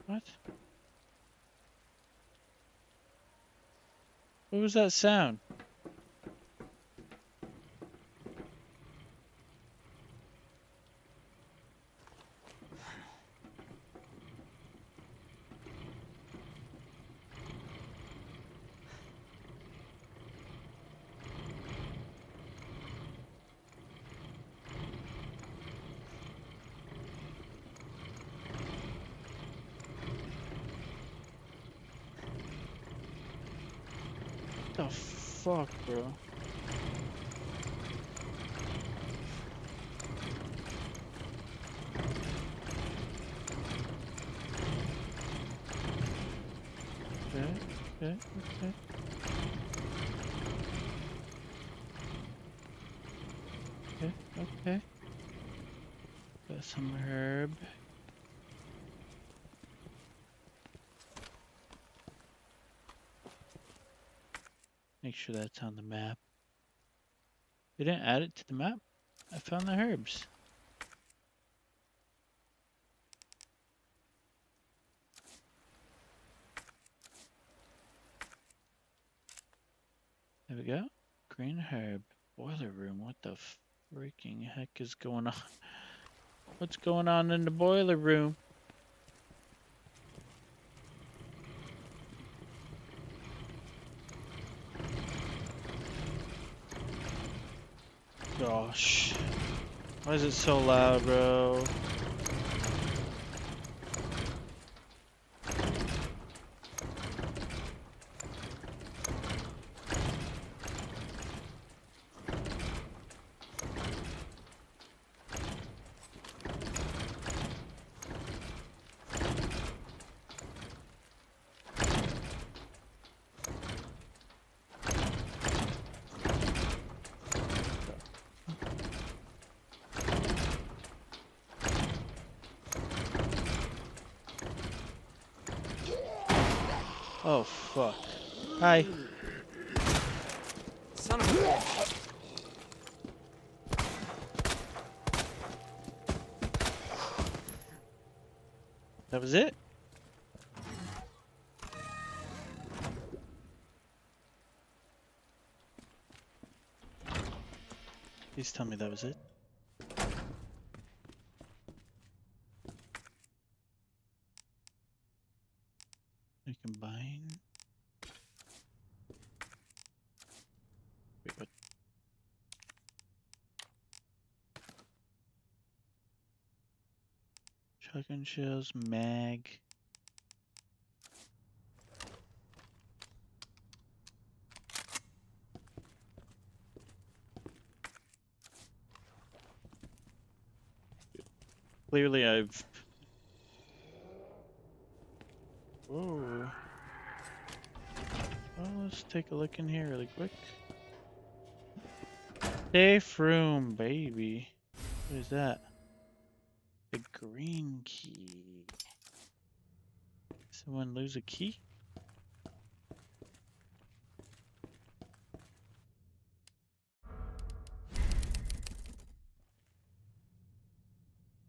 Speaker 1: What? What was that sound? What the fuck, bro? Okay, okay, okay. Okay, okay. Got some herb. Make sure that's on the map. They didn't add it to the map. I found the herbs. There we go. Green herb. Boiler room. What the freaking heck is going on? What's going on in the boiler room? Gosh. Why is it so loud, bro? Oh, fuck. Hi.
Speaker 3: Son of a bitch.
Speaker 1: That was it? Please tell me that was it. We combine. Wait, what? Shotgun shells, mag. Clearly I've... Whoa. Well, let's take a look in here really quick. Safe room, baby. What is that? The green key. Someone lose a key?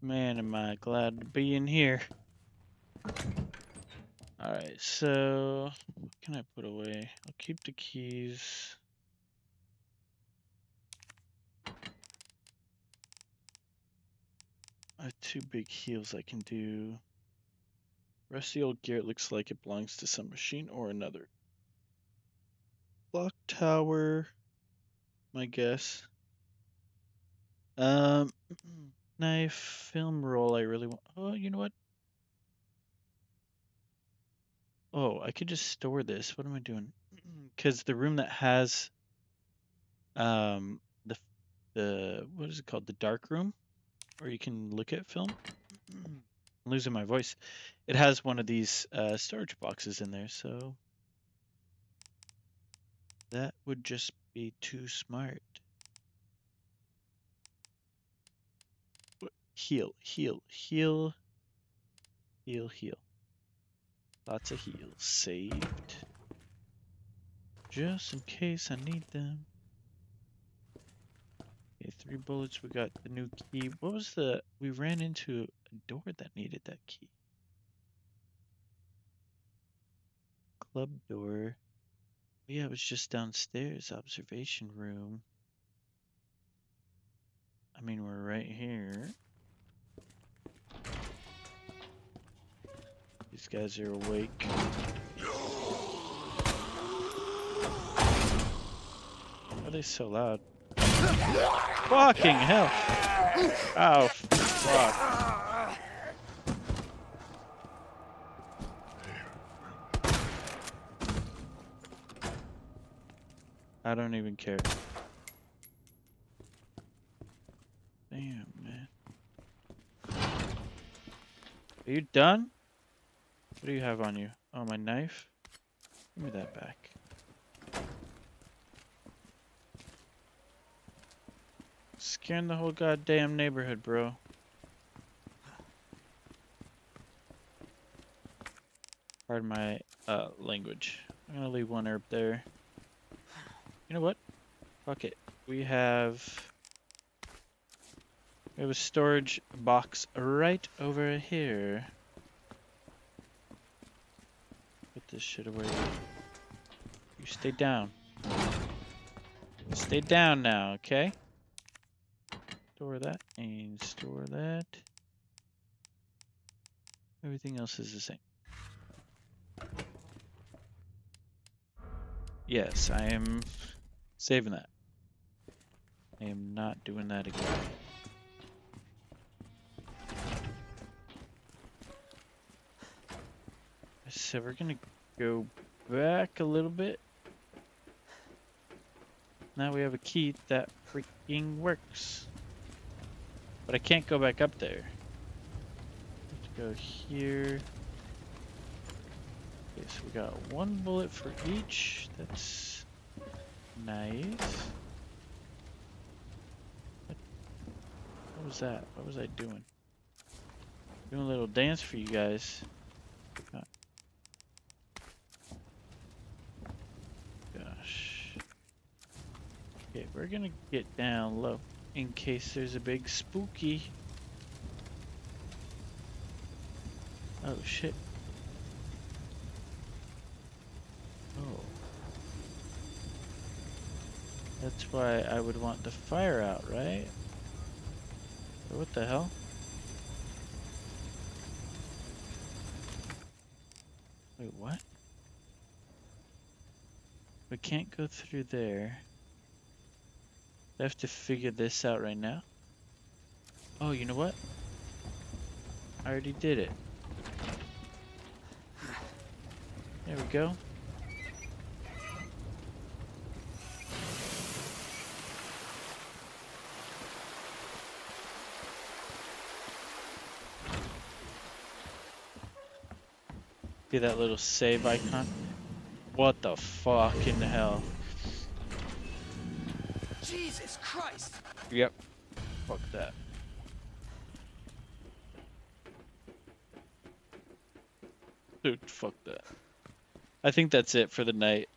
Speaker 1: Man, am I glad to be in here. Alright, so what can I put away? I'll keep the keys. I have 2 big heals I can do. Rusty old gear, it looks like it belongs to some machine or another. Clock tower, my guess. Knife, film roll, I really want. Oh, you know what? Oh, I could just store this. What am I doing? Because the room that has the what is it called? The dark room, where you can look at film. I'm losing my voice. It has one of these storage boxes in there, so that would just be too smart. Heal, heal, heal, heal, heal. Lots of heals saved. Just in case I need them. Okay, 3 bullets. We got the new key. What was the... We ran into a door that needed that key. Club door. Yeah, it was just downstairs. Observation room. I mean, we're right here. These guys are awake. Why are they so loud? Fucking hell! Oh, fuck. I don't even care. Damn, man. Are you done? What do you have on you? Oh, my knife? Give me that back. . Scaring the whole goddamn neighborhood, bro. Pardon my language. I'm gonna leave one herb there. You know what? Fuck it. We have a storage box right over here. Put this shit away. You stay down. Stay down now, okay? Store that and store that. Everything else is the same. Yes, I am saving that. I am not doing that again. So we're gonna go back a little bit. Now we have a key that freaking works. But I can't go back up there. Let's go here. Okay, so we got one bullet for each. That's nice. What was that? What was I doing? Doing a little dance for you guys. Oh. Gosh. Okay, we're gonna get down low in case there's a big spooky. Oh shit. Oh. That's why I would want the fire out, right? What the hell? Wait, what? We can't go through there. I have to figure this out right now. Oh, you know what? I already did it. There we go. See that little save icon? What the fuck in the hell?
Speaker 3: Jesus Christ!
Speaker 1: Yep. Fuck that. Dude, fuck that. I think that's it for the night.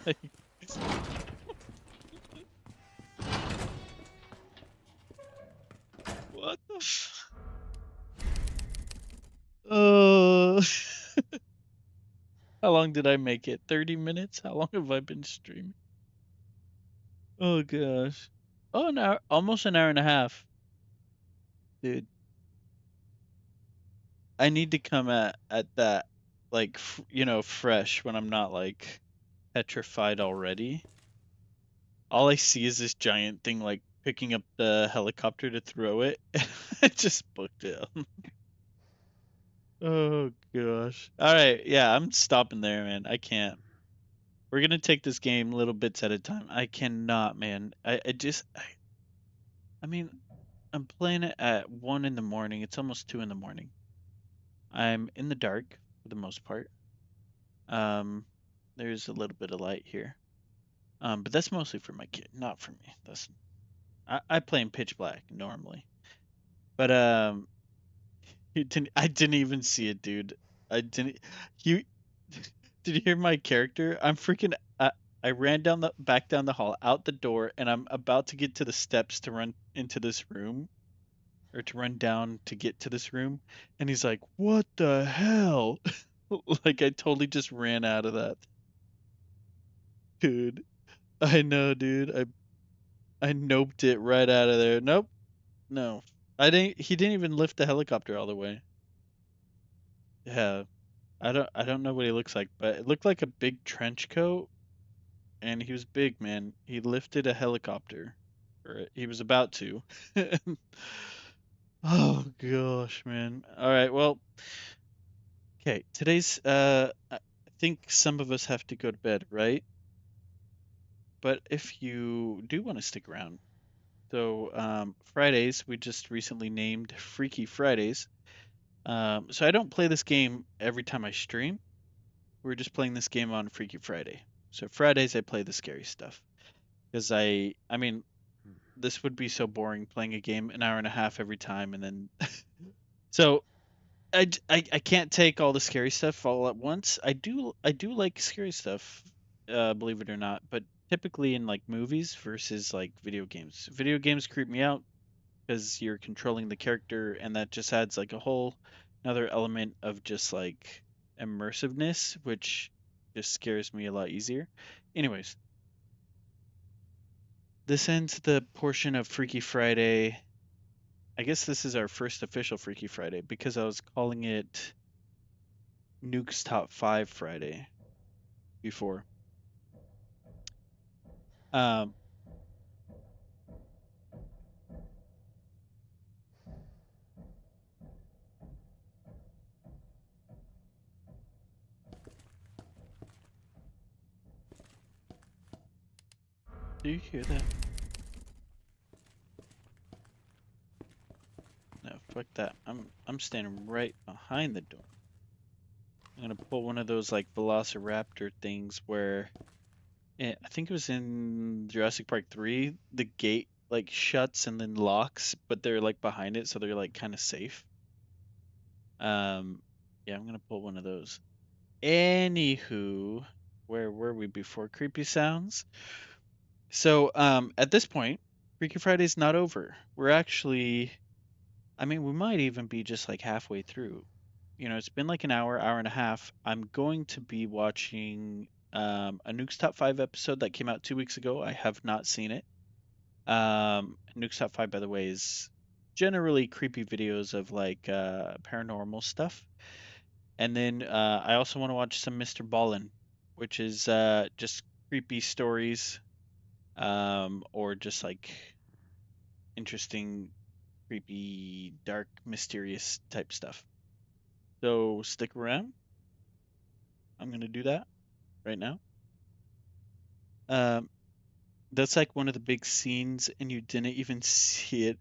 Speaker 1: Like, what the f... Oh. How long did I make it? 30 minutes? How long have I been streaming? Oh gosh. Oh, an hour, almost an hour and a half. Dude. I need to come at that, like, you know, fresh when I'm not, like, petrified already. All I see is this giant thing, like, picking up the helicopter to throw it. I just booked it. Oh gosh. Alright, yeah, I'm stopping there, man. I can't. We're gonna take this game little bits at a time. I cannot, man. I mean, I'm playing it at 1 in the morning. It's almost 2 in the morning. I'm in the dark for the most part. There's a little bit of light here. But that's mostly for my kid, not for me. I play in pitch black normally. But I didn't even see it, dude. I didn't you did you hear my character? I'm freaking I ran back down the hall, out the door, and I'm about to get to the steps to run into this room, or to run down to get to this room, and he's like, "What the hell?" Like I totally just ran out of that. Dude. I know, dude. I noped it right out of there. Nope. No. He didn't even lift the helicopter all the way. Yeah. I don't know what he looks like, but it looked like a big trench coat, and he was big, man. He lifted a helicopter. Or he was about to. Oh gosh, man. All right, well, okay. Today's I think some of us have to go to bed, right? But if you do want to stick around, so Fridays, we just recently named Freaky Fridays. So I don't play this game every time I stream. We're just playing this game on Freaky Friday. So Fridays I play the scary stuff. Because I mean, this would be so boring playing a game an hour and a half every time, and then so I can't take all the scary stuff all at once. I do like scary stuff believe it or not, but typically in like movies versus like video games. Video games creep me out because you're controlling the character, and that just adds like a whole another element of just like immersiveness, which just scares me a lot easier. Anyways, this ends the portion of Freaky Friday. I guess this is our first official Freaky Friday because I was calling it Nuke's Top 5 Friday before. Um, do you hear that? No, fuck that. I'm standing right behind the door. I'm gonna pull one of those like Velociraptor things where I think it was in Jurassic Park 3, the gate like shuts and then locks, but they're like behind it, so they're like kind of safe. Um, yeah, I'm gonna pull one of those. Anywho, where were we before creepy sounds? So, at this point, Freaky Friday's not over. We're actually, I mean, we might even be just like halfway through. It's been like an hour, hour and a half. I'm going to be watching a Nuke's Top 5 episode that came out 2 weeks ago. I have not seen it. Nuke's Top 5, by the way, is generally creepy videos of like paranormal stuff. And then I also want to watch some Mr. Ballin, which is just creepy stories or just like interesting, creepy, dark, mysterious type stuff. So stick around. I'm gonna do that right now. Um, that's like one of the big scenes, and you didn't even see it.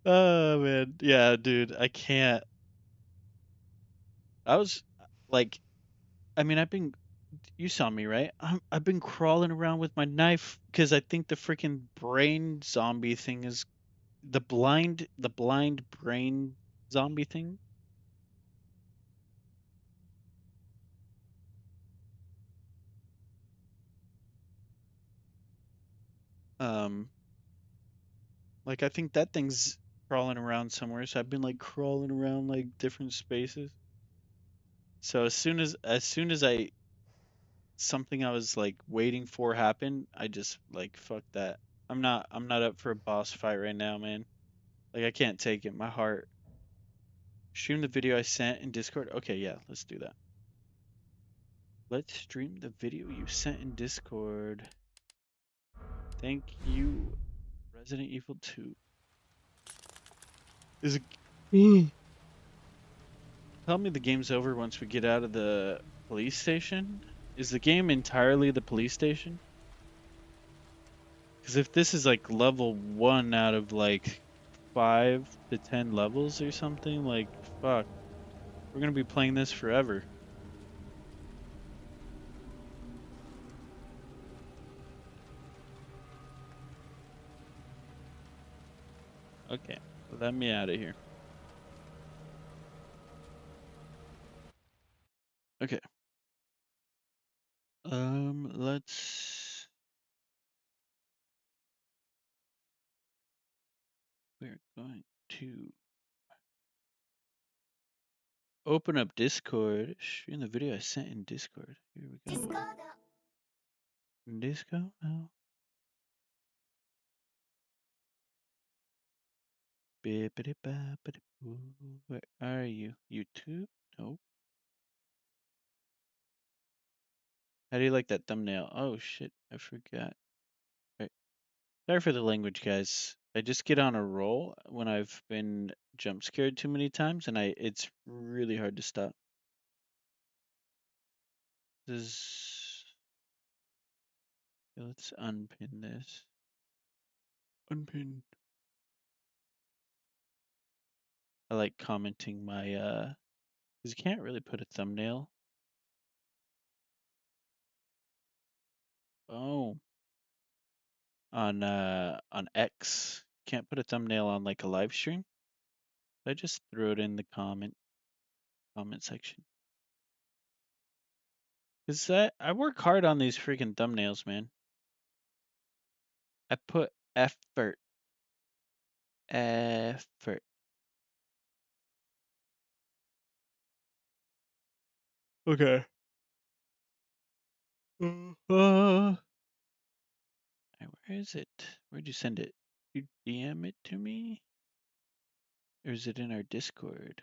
Speaker 1: Oh man, yeah, dude, I can't. I was like, I mean, you saw me, right? I've been crawling around with my knife because I think the freaking brain zombie thing is the blind brain zombie thing. Um, like I think that thing's crawling around somewhere, so I've been like crawling around like different spaces. So as soon as I something I was like waiting for happened, I just like fuck that. I'm not up for a boss fight right now, man. Like I can't take it. My heart. Stream the video I sent in Discord. Okay, yeah, let's do that. Let's stream the video you sent in Discord. Thank you, Resident Evil 2. Is it? Tell me the game's over once we get out of the police station. Is the game entirely the police station? Because if this is like level 1 out of like 5 to 10 levels or something, like fuck, we're gonna be playing this forever. Okay, let me out of here. Okay. Let's. We're going to open up Discord. Stream the video I sent in Discord. Here we go. Disco? Oh. Bippity-boppity-boo. Where are you? YouTube? Nope. How do you like that thumbnail? Oh shit, I forgot. Right. Sorry for the language, guys. I just get on a roll when I've been jump scared too many times, and it's really hard to stop. This. Let's unpin this. Unpin. I like commenting my because you can't really put a thumbnail. Oh, on X. Can't put a thumbnail on like a live stream. I just threw it in the comment section. Cause I work hard on these freaking thumbnails, man. I put effort. Effort. Okay. Where is it? Where'd you send it? You DM it to me? Or is it in our Discord?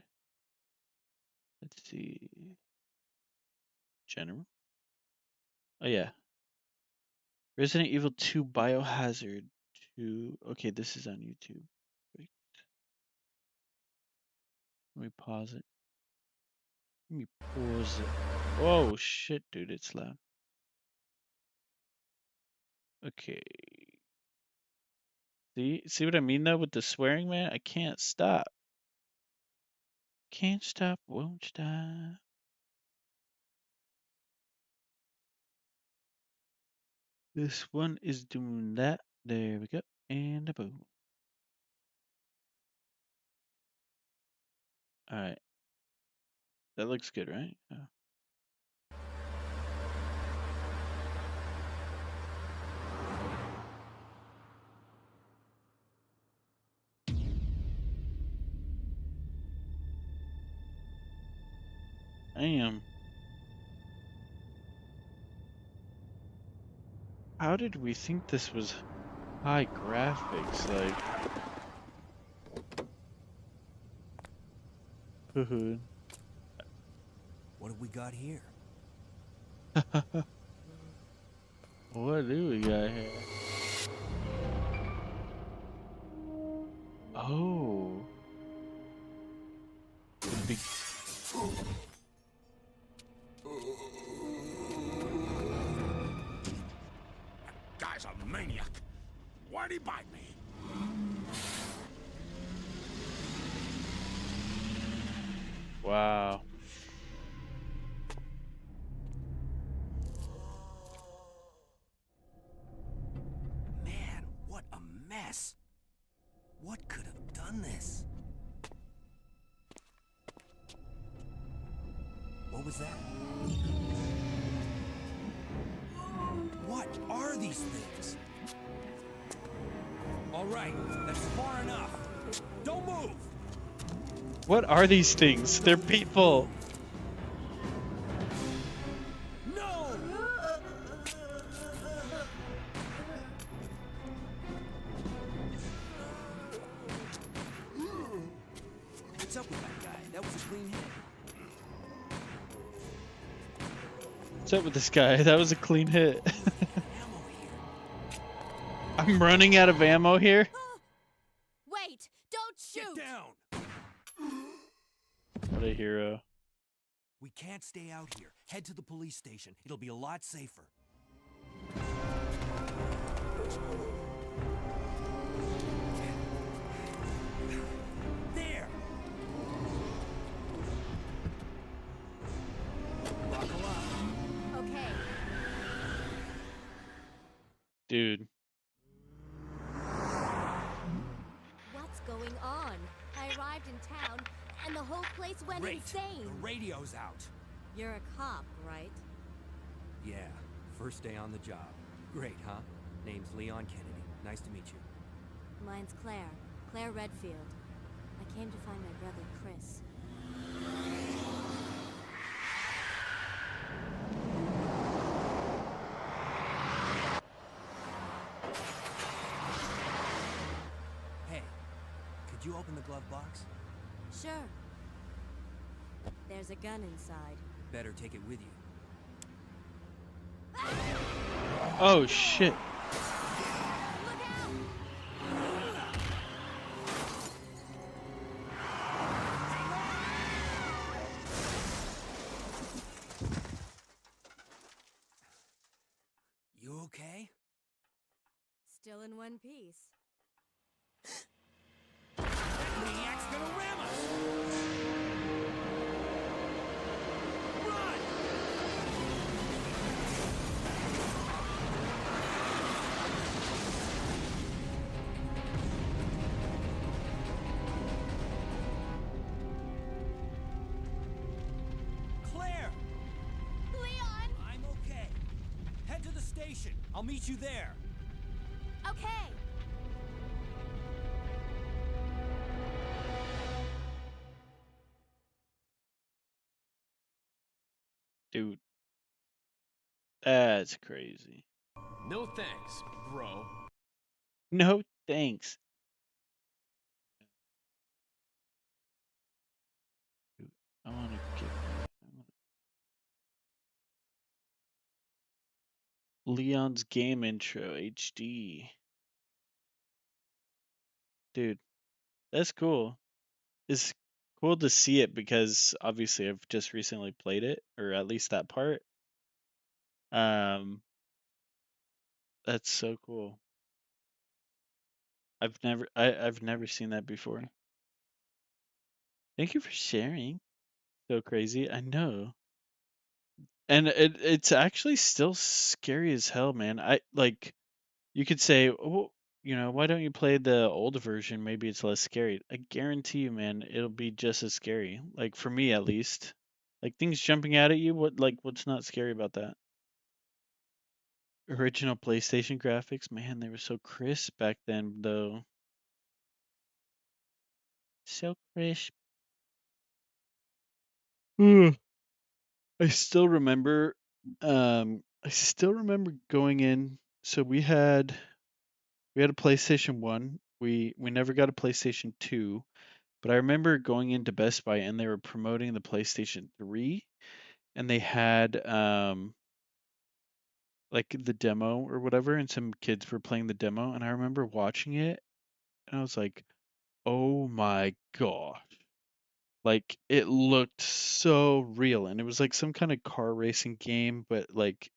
Speaker 1: Let's see. General? Oh yeah. Resident Evil 2 Biohazard 2. Okay, this is on YouTube. Wait, let me pause it. Let me pause it. Oh shit, dude, it's loud. Okay. See what I mean though with the swearing, man? I can't stop. Can't stop, won't stop. This one is doing that. There we go. And a boom. Alright. That looks good, right? Oh. Damn. How did we think this was high graphics? Like.
Speaker 3: What have we got here?
Speaker 1: What do we got here? Oh. The big.
Speaker 3: Guy's a maniac. Why'd he bite me?
Speaker 1: Wow.
Speaker 3: Man, what a mess. What could have done this? What was that? What are these things? All right, that's far enough. Don't move.
Speaker 1: What are these things? They're people.
Speaker 3: No! What's up with that guy? That was a clean hit.
Speaker 1: What's up with this guy? That was a clean hit.
Speaker 3: Ammo here.
Speaker 1: I'm running out of ammo here.
Speaker 4: Wait! Don't shoot!
Speaker 3: Get down!
Speaker 1: What a hero.
Speaker 3: We can't stay out here. Head to the police station. It'll be a lot safer. There! Buckle up.
Speaker 4: Okay.
Speaker 1: Dude.
Speaker 4: What's going on? I arrived in town, and the whole place went
Speaker 3: Great.
Speaker 4: insane.
Speaker 3: The radio's out.
Speaker 4: You're a cop, right?
Speaker 3: Yeah, first day on the job. Great, huh? Name's Leon Kennedy. Nice to meet you.
Speaker 4: Mine's Claire. Claire Redfield. I came to find my brother, Chris.
Speaker 3: Hey, could you open the glove box?
Speaker 4: Sure. There's a gun inside.
Speaker 3: Better take it with you.
Speaker 1: Oh shit.
Speaker 4: Look out!
Speaker 3: You okay?
Speaker 4: Still in one piece.
Speaker 3: That maniac's gonna ram us! Run! Claire!
Speaker 4: Leon!
Speaker 3: I'm I'll meet you there.
Speaker 4: Okay.
Speaker 1: Dude, that's crazy.
Speaker 3: No thanks, bro.
Speaker 1: No thanks. Dude, I want to get Leon's game intro HD. Dude, that's cool. It's cool to see it because obviously I've just recently played it, or at least that part. Um, that's so cool. I've never seen that before. Thank you for sharing. So crazy. I know. And it's actually still scary as hell, man. I like you could say, "Oh, why don't you play the old version? Maybe it's less scary." I guarantee you, man, it'll be just as scary. Like for me at least. Like things jumping out at you, what's not scary about that? Original PlayStation graphics, man, they were so crisp back then though. So crisp. I still remember going in. So we had a PlayStation 1. We never got a PlayStation 2, but I remember going into Best Buy and they were promoting the PlayStation 3 and they had like the demo or whatever and some kids were playing the demo and I remember watching it and I was like, "Oh my gosh." Like it looked so real and it was like some kind of car racing game but like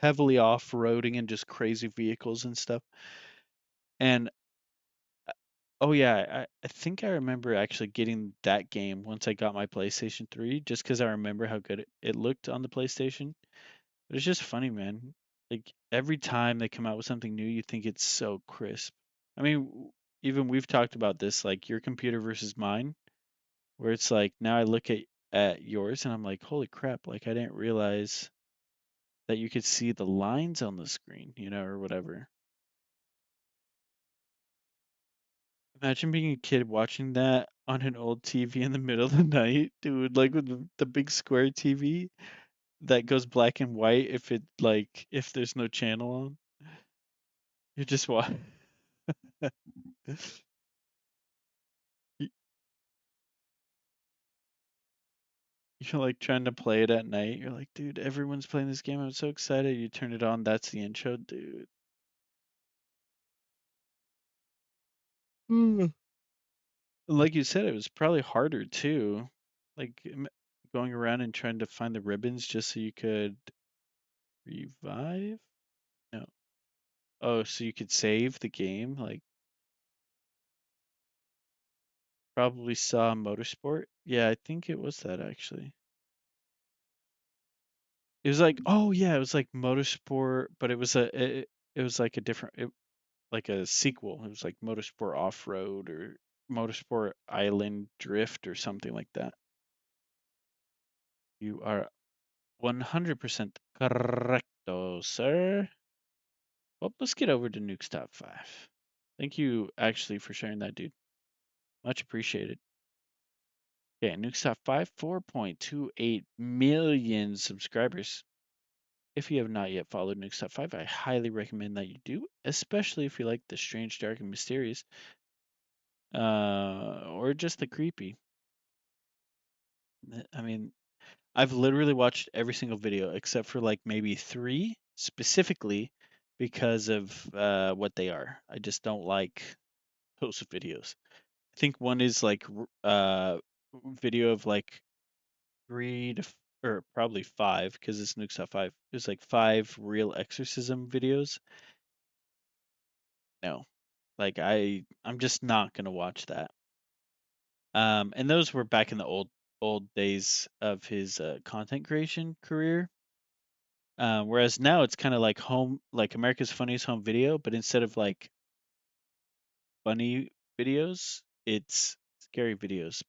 Speaker 1: heavily off-roading and just crazy vehicles and stuff. And oh yeah, I think I remember actually getting that game once I got my PlayStation 3, just because I remember how good it looked on the PlayStation. But it's just funny, man. Like every time they come out with something new, you think it's so crisp. I mean, even we've talked about this, like your computer versus mine, where it's like now I look at yours and I'm like, holy crap, like I didn't realize that you could see the lines on the screen, or whatever. Imagine being a kid watching that on an old TV in the middle of the night, dude, like with the big square TV that goes black and white if there's no channel on. You just watch. You're like trying to play it at night. You're like, dude, everyone's playing this game. I'm so excited. You turn it on. That's the intro, dude. Mm. And like you said, it was probably harder too. Like going around and trying to find the ribbons just so you could revive. No. Oh, so you could save the game? Like, probably saw Motorsport. Yeah, I think it was that actually. It was like, oh yeah, it was like Motorsport, but it was like a different, like a sequel. It was like Motorsport Off-Road or Motorsport Island Drift or something like that. You are 100% correcto, sir. Well, let's get over to Nuke's Top 5. Thank you actually for sharing that, dude. Much appreciated. Yeah, Nuke's Top 5, 4.28 million subscribers. If you have not yet followed Nuke's Top 5, I highly recommend that you do, especially if you like the strange, dark, and mysterious, or just the creepy. I mean, I've literally watched every single video except for like maybe 3 specifically because of what they are. I just don't like those videos. I think one is like video of like or probably 5 because it's Nuke's Top 5. It was like 5 real exorcism videos. No, like I'm just not gonna watch that. And those were back in the old days of his content creation career. Whereas now it's kind of like America's Funniest Home Video, but instead of like funny videos, it's scary videos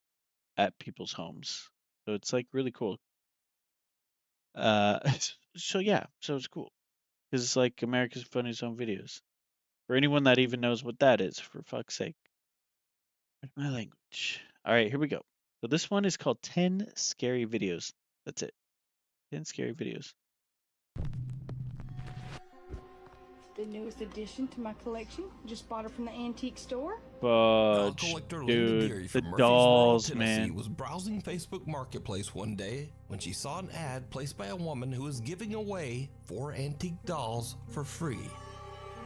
Speaker 1: at people's homes. So it's like really cool. Uh, so yeah, so it's cool. Because it's like America's Funniest Home Videos. For anyone that even knows what that is, for fuck's sake. My language. All right, here we go. So this one is called 10 Scary Videos. That's it. 10 Scary Videos.
Speaker 5: The newest addition to my collection. Just bought it from the antique store.
Speaker 1: But dude, the dolls, man.
Speaker 6: Was browsing Facebook Marketplace one day when she saw an ad placed by a woman who was giving away 4 antique dolls for free.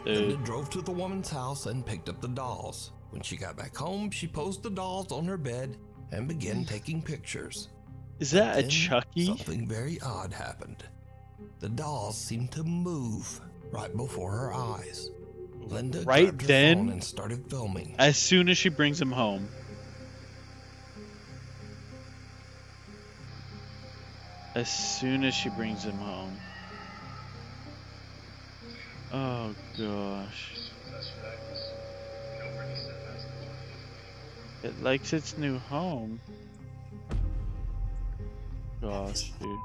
Speaker 6: Linda drove to the woman's house and picked up the dolls. When she got back home, she posed the dolls on her bed and began taking pictures.
Speaker 1: Is that a Chucky?
Speaker 6: Something very odd happened. The dolls seemed to move right before her eyes. Linda grabbed her phone and started filming.
Speaker 1: As soon as she brings him home. As soon as she brings him home. Oh gosh. It likes its new home. Gosh, dude.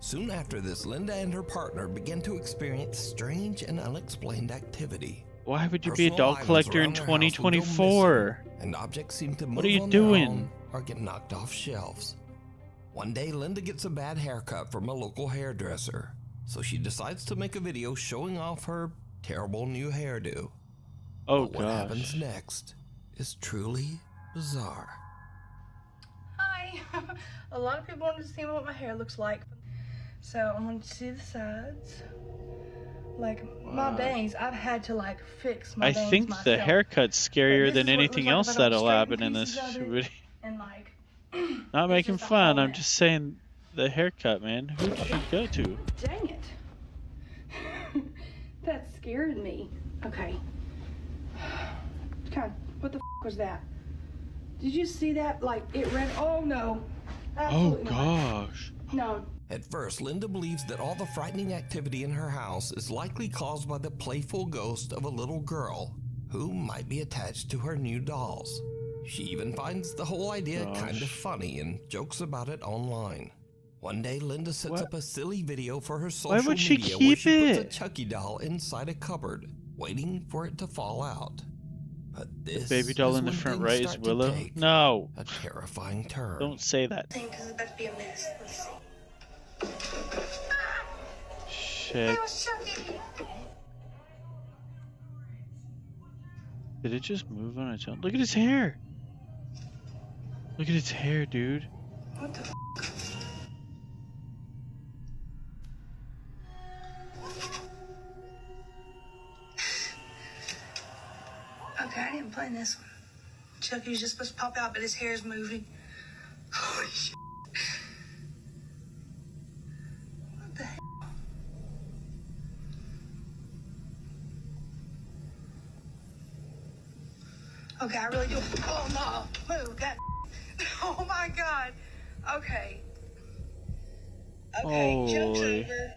Speaker 6: Soon after this, Linda and her partner began to experience strange and unexplained activity.
Speaker 1: Why would you be a doll collector in 2024?
Speaker 6: And objects seem to move
Speaker 1: what are you doing?
Speaker 6: Or get knocked off shelves. One day, Linda gets a bad haircut from a local hairdresser, so she decides to make a video showing off her terrible new hairdo.
Speaker 1: Oh,
Speaker 6: but what happens next is truly bizarre.
Speaker 5: Hi. A lot of people wanted to see what my hair looks like, so I wanted to see the sides. Like my bangs, I've had to like fix my bangs
Speaker 1: I think
Speaker 5: myself.
Speaker 1: the haircut's scarier than anything
Speaker 5: like
Speaker 1: else that'll happen in this video.
Speaker 5: And like,
Speaker 1: not making fun, I'm just saying the haircut, man. Who did you go to?
Speaker 5: Dang it. That scared me. Okay. God, what the was that? Did you see that? Like, it ran. Oh no. Absolutely
Speaker 1: gosh.
Speaker 5: No.
Speaker 6: At first, Linda believes that all the frightening activity in her house is likely caused by the playful ghost of a little girl who might be attached to her new dolls. She even finds the whole idea kind of funny and jokes about it online. One day, Linda sets up a silly video for her social
Speaker 1: media
Speaker 6: where she puts a Chucky doll inside a cupboard, waiting for it to fall out. But this
Speaker 1: the baby doll in the front right is Willow? No.
Speaker 6: A terrifying turn.
Speaker 1: Don't say that.
Speaker 5: I think it's about to be a mess. Let's see.
Speaker 1: Shit. Did it just move on its own? Look at his hair. Look at its hair, dude.
Speaker 5: What the f? Okay, I didn't plan this one. Chucky's just supposed to pop out, but his hair's moving. Holy shit. What the hell? Okay, I really do. Oh no, move that. Oh my god. Okay. Okay, joke's over.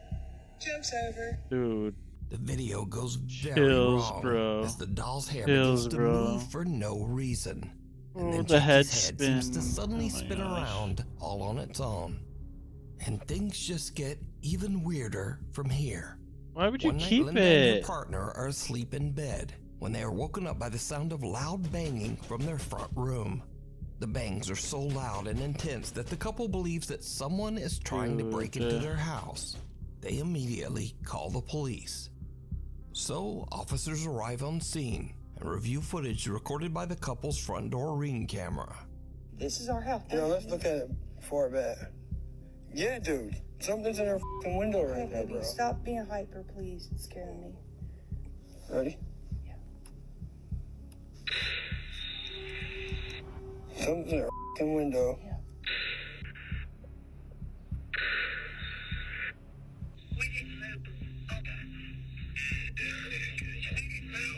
Speaker 5: Joke's over.
Speaker 1: Dude.
Speaker 6: The video goes very wrong
Speaker 1: bro.
Speaker 6: as the doll's hair begins to move for no reason. And then
Speaker 1: the head
Speaker 6: seems to suddenly spin around all on its own. And things just get even weirder from here.
Speaker 1: Why would you
Speaker 6: One night,
Speaker 1: keep
Speaker 6: Linda and
Speaker 1: it?
Speaker 6: her partner are asleep in bed when they are woken up by the sound of loud banging from their front room. The bangs are so loud and intense that the couple believes that someone is trying to break into their house. They immediately call the police. So, officers arrive on scene and review footage recorded by the couple's front door Ring camera.
Speaker 5: This is our house.
Speaker 7: Yo, let's look at it before bed. Yeah, dude. Something's in our f***ing window right now, bro.
Speaker 5: Stop being hyper, please. It's scaring me.
Speaker 7: Ready?
Speaker 5: Yeah.
Speaker 7: Something's in our f***ing window.
Speaker 5: Yeah.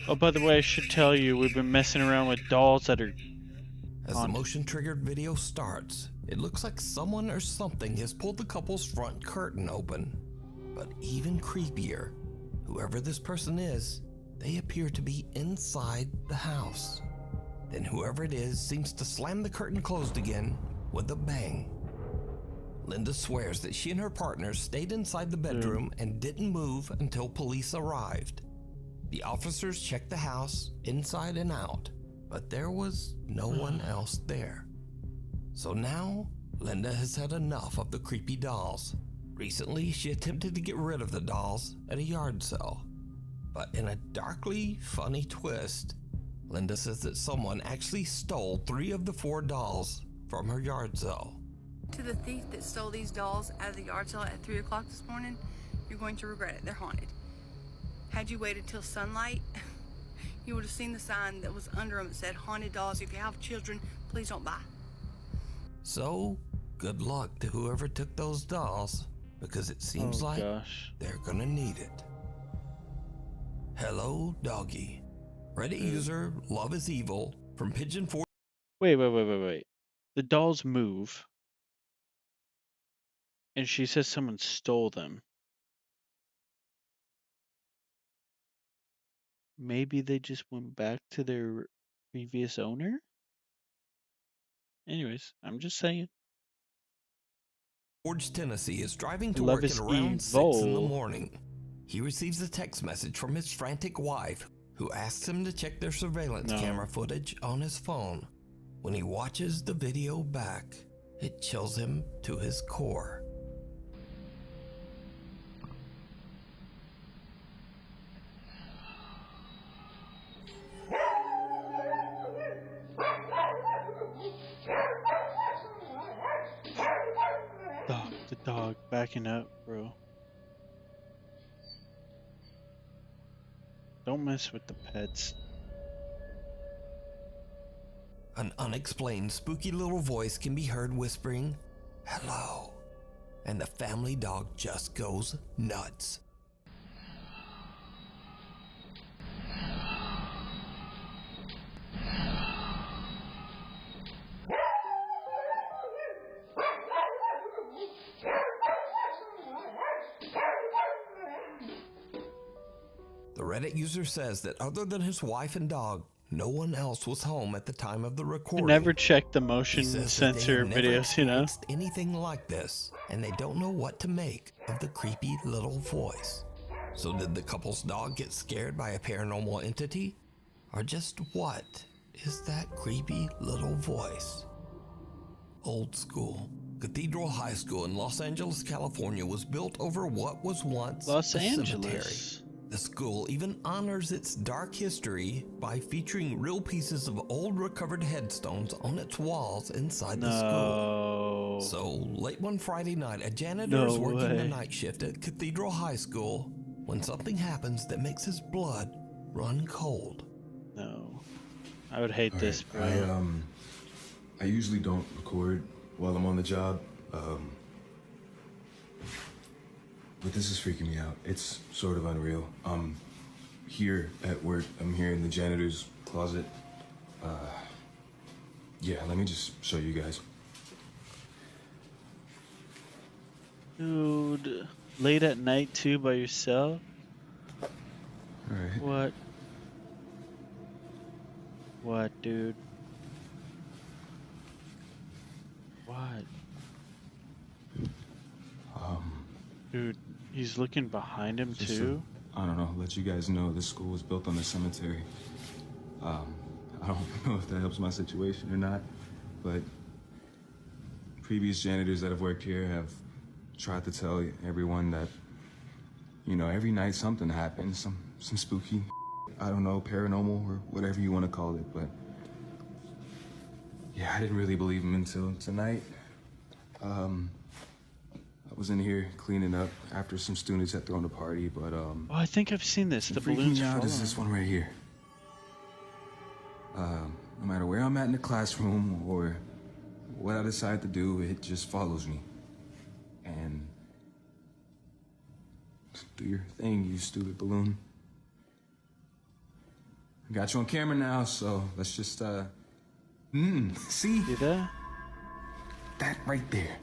Speaker 1: Oh, by the way, I should tell you, we've been messing around with dolls that are...
Speaker 6: As the motion-triggered video starts, it looks like someone or something has pulled the couple's front curtain open. But even creepier, whoever this person is, they appear to be inside the house. Then whoever it is seems to slam the curtain closed again with a bang. Linda swears that she and her partner stayed inside the bedroom and didn't move until police arrived. The officers checked the house inside and out, but there was no one else there. So now, Linda has had enough of the creepy dolls. Recently, she attempted to get rid of the dolls at a yard sale. But in a darkly funny twist, Linda says that someone actually stole 3 of the 4 dolls from her yard sale.
Speaker 8: To the thief that stole these dolls out of the yard sale at 3 o'clock this morning, you're going to regret it. They're haunted. Had you waited till sunlight, you would have seen the sign that was under them that said, "Haunted dolls. If you have children, please don't buy."
Speaker 6: So, good luck to whoever took those dolls, because it seems they're gonna need it. Hello, doggy. Reddit user Love is Evil from Pigeon 4.
Speaker 1: Wait. The dolls move. And she says someone stole them. Maybe they just went back to their previous owner? Anyways, I'm just saying.
Speaker 6: George, Tennessee is driving to
Speaker 1: Love
Speaker 6: work
Speaker 1: is
Speaker 6: at around 6 in the
Speaker 1: evil.
Speaker 6: morning. He receives a text message from his frantic wife, who asks him to check their surveillance camera footage on his phone. When he watches the video back, it chills him to his core.
Speaker 1: The dog backing up, bro. Don't mess with the pets.
Speaker 6: An unexplained spooky little voice can be heard whispering, "Hello," and the family dog just goes nuts. The Reddit user says that other than his wife and dog, no one else was home at the time of the
Speaker 1: I
Speaker 6: recording.
Speaker 1: never checked the motion
Speaker 6: He says that
Speaker 1: sensor
Speaker 6: they have never
Speaker 1: videos, you know?
Speaker 6: experienced anything like this, and they don't know what to make of the creepy little voice. So did the couple's dog get scared by a paranormal entity? Or just what is that creepy little voice? Old school. Cathedral High School in Los Angeles, California was built over what was once
Speaker 1: Los
Speaker 6: a
Speaker 1: Angeles.
Speaker 6: cemetery. The school even honors its dark history by featuring real pieces of old recovered headstones on its walls inside the school. So, late one Friday night, a janitor is working the night shift at Cathedral High School when something happens that makes his blood run cold.
Speaker 1: No. I would hate this, bro.
Speaker 2: I usually don't record while I'm on the job, but this is freaking me out. It's sort of unreal. I'm here at work. I'm here in the janitor's closet. Yeah, let me just show you guys.
Speaker 1: Dude, late at night too by yourself?
Speaker 2: Alright.
Speaker 1: What? What, dude? What? Dude, he's looking behind him
Speaker 2: Just
Speaker 1: too?
Speaker 2: I don't know, let you guys know this school was built on a cemetery. I don't know if that helps my situation or not, but previous janitors that have worked here have tried to tell everyone that, you know, every night something happens, some spooky, I don't know, paranormal or whatever you want to call it, but yeah, I didn't really believe him until tonight. I was in here cleaning up after some students had thrown a party, but
Speaker 1: Oh, I think I've seen this. The
Speaker 2: freaking
Speaker 1: balloons
Speaker 2: me out is
Speaker 1: falling.
Speaker 2: this one right here. No matter where I'm at in the classroom or what I decide to do, it just follows me. And do your thing, you stupid balloon. I got you on camera now, so let's just see
Speaker 1: that?
Speaker 2: That right there.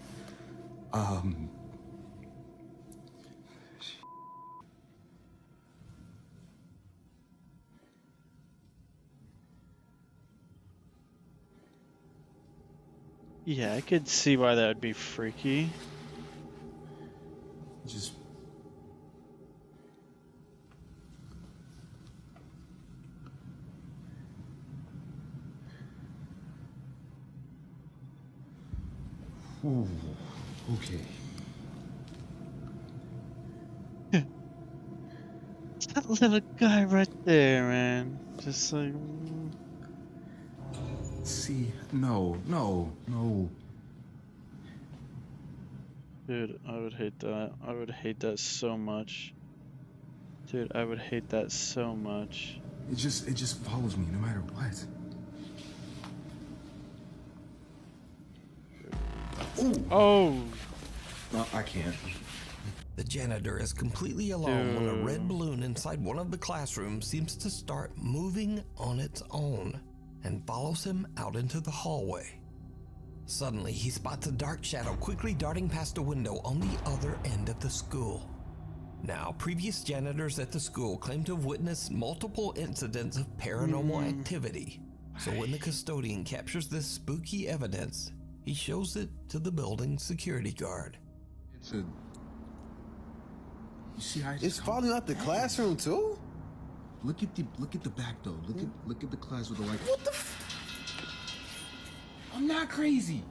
Speaker 1: Yeah, I could see why that would be freaky.
Speaker 2: Just... Ooh, okay.
Speaker 1: That little guy right there, man. Just like...
Speaker 2: See, no.
Speaker 1: Dude, I would hate that. I would hate that so much. Dude, I would hate that so much.
Speaker 2: It just follows me no matter what. Ooh.
Speaker 1: Oh!
Speaker 2: No, I can't.
Speaker 6: The janitor is completely alone when a red balloon inside one of the classrooms seems to start moving on its own and follows him out into the hallway. Suddenly, he spots a dark shadow quickly darting past a window on the other end of the school. Now, previous janitors at the school claim to have witnessed multiple incidents of paranormal activity. So when the custodian captures this spooky evidence, he shows it to the building's security guard.
Speaker 2: It's a... You see how
Speaker 9: it's falling out the classroom too?
Speaker 2: Look at the back though. Look at the class with the white.
Speaker 9: What the
Speaker 2: I'm not crazy.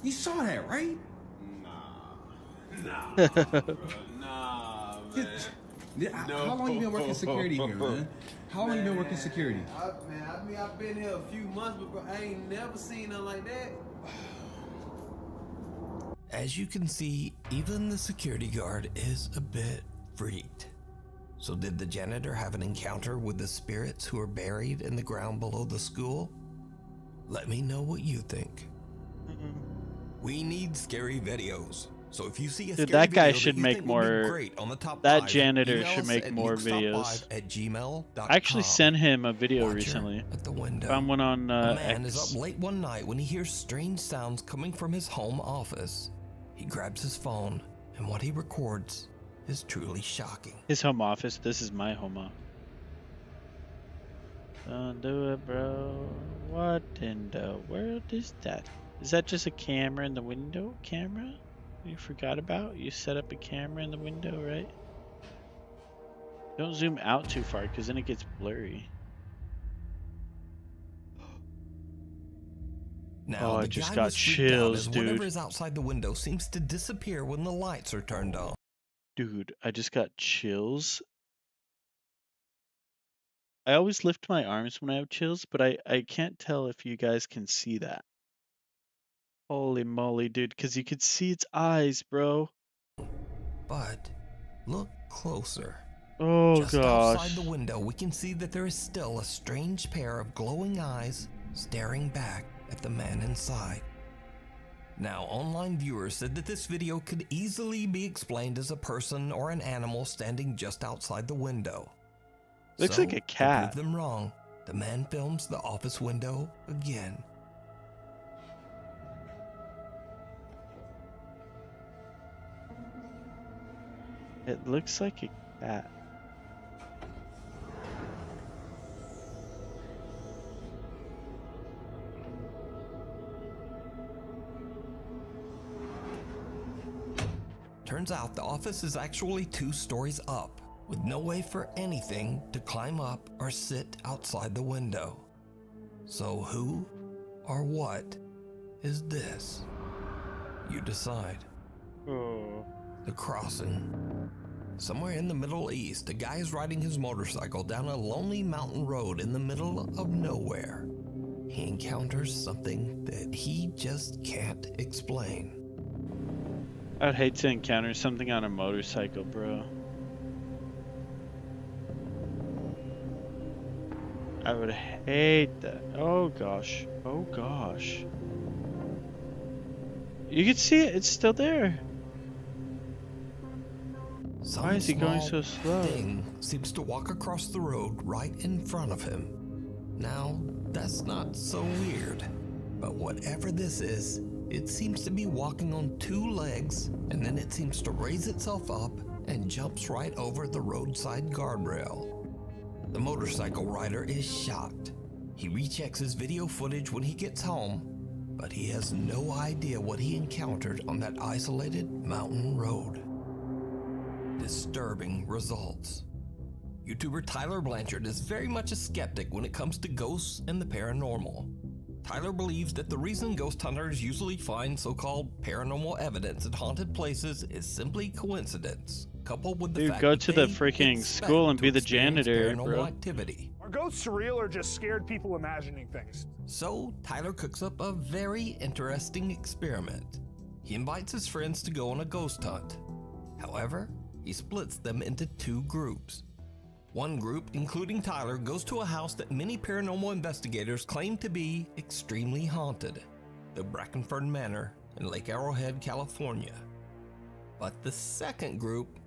Speaker 2: You saw that, right?
Speaker 9: Nah, man.
Speaker 2: How long you been working security here, man? How long you been working security?
Speaker 9: I've been here a few months, but bro, I ain't never seen nothing like that.
Speaker 6: As you can see, even the security guard is a bit freaked. So did the janitor have an encounter with the spirits who are buried in the ground below the school? Let me know what you think. We need scary videos. So if you see a
Speaker 1: Dude,
Speaker 6: scary
Speaker 1: that guy
Speaker 6: video
Speaker 1: should
Speaker 6: you
Speaker 1: make
Speaker 6: think would be
Speaker 1: more.
Speaker 6: great on the top
Speaker 1: That
Speaker 6: 5,
Speaker 1: janitor
Speaker 6: email
Speaker 1: should
Speaker 6: us
Speaker 1: make
Speaker 6: at
Speaker 1: more
Speaker 6: nukestop5
Speaker 1: videos.
Speaker 6: at gmail.com.
Speaker 1: I actually sent him a video
Speaker 6: Watcher
Speaker 1: recently.
Speaker 6: at the window.
Speaker 1: Found one on
Speaker 6: A man
Speaker 1: X.
Speaker 6: is up late one night when he hears strange sounds coming from his home office. He grabs his phone, and what he records is truly shocking.
Speaker 1: His home office. This is my home office. Don't do it, bro. What in the world is that? Is that just a camera in the window? Camera? You forgot about? You set up a camera in the window, right? Don't zoom out too far, because then it gets blurry.
Speaker 6: Now,
Speaker 1: I
Speaker 6: the
Speaker 1: just
Speaker 6: guy
Speaker 1: got
Speaker 6: was freaked out
Speaker 1: chills,
Speaker 6: as
Speaker 1: dude.
Speaker 6: whatever is outside the window seems to disappear when the lights are turned on.
Speaker 1: Dude, I just got chills. I always lift my arms when I have chills, but I can't tell if you guys can see that. Holy moly, dude, because you could see its eyes, bro.
Speaker 6: But look closer.
Speaker 1: Oh,
Speaker 6: Just
Speaker 1: gosh.
Speaker 6: outside the window, we can see that there is still a strange pair of glowing eyes staring back at the man inside. Now, online viewers said that this video could easily be explained as a person or an animal standing just outside the window.
Speaker 1: Looks like a cat.
Speaker 6: To prove them wrong, the man films the office window again.
Speaker 1: It looks like a cat.
Speaker 6: Turns out the office is actually 2 stories up, with no way for anything to climb up or sit outside the window. So who or what is this? You decide.
Speaker 1: Oh.
Speaker 6: The Crossing. Somewhere in the Middle East, a guy is riding his motorcycle down a lonely mountain road in the middle of nowhere. He encounters something that he just can't explain.
Speaker 1: I'd hate to encounter something on a motorcycle, bro. I would hate that. Oh gosh. Oh gosh. You can see it. It's still there. Why is he going so slow?
Speaker 6: Thing seems to walk across the road right in front of him. Now, that's not so weird. But whatever this is, it seems to be walking on 2 legs, and then it seems to raise itself up and jumps right over the roadside guardrail. The motorcycle rider is shocked. He rechecks his video footage when he gets home, but he has no idea what he encountered on that isolated mountain road. Disturbing results. YouTuber Tyler Blanchard is very much a skeptic when it comes to ghosts and the paranormal. Tyler believes that the reason ghost hunters usually find so-called paranormal evidence at haunted places is simply coincidence, coupled with the fact
Speaker 1: go
Speaker 6: that
Speaker 1: to the
Speaker 6: they
Speaker 1: freaking
Speaker 6: expect
Speaker 1: school and
Speaker 6: to
Speaker 1: be the
Speaker 6: experience
Speaker 1: janitor,
Speaker 6: paranormal
Speaker 1: bro.
Speaker 6: activity.
Speaker 10: Are ghosts real or just scared people imagining things?
Speaker 6: So Tyler cooks up a very interesting experiment. He invites his friends to go on a ghost hunt. However, he splits them into two groups. One group, including Tyler, goes to a house that many paranormal investigators claim to be extremely haunted, the Brackenford Manor in Lake Arrowhead, California. But the second group,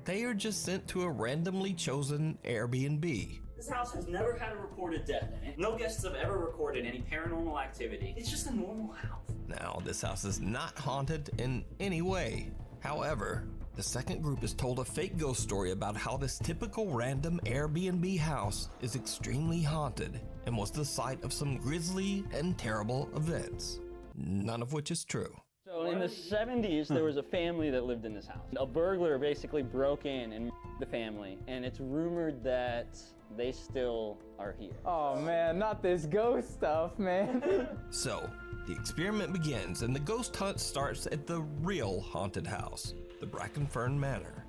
Speaker 6: they are just sent to a randomly chosen Airbnb.
Speaker 11: This house has never had a reported death in it. No guests have ever recorded any paranormal activity. It's just a normal house.
Speaker 6: Now, this house is not haunted in any way. However, the second group is told a fake ghost story about how this typical random Airbnb house is extremely haunted and was the site of some grisly and terrible events, none of which is true.
Speaker 12: So in the 70s, there was a family that lived in this house. A burglar basically broke in and the family, and it's rumored that they still are here.
Speaker 13: Oh man, not this ghost stuff, man.
Speaker 6: So, the experiment begins and the ghost hunt starts at the real haunted house, the Brackenfern Manor.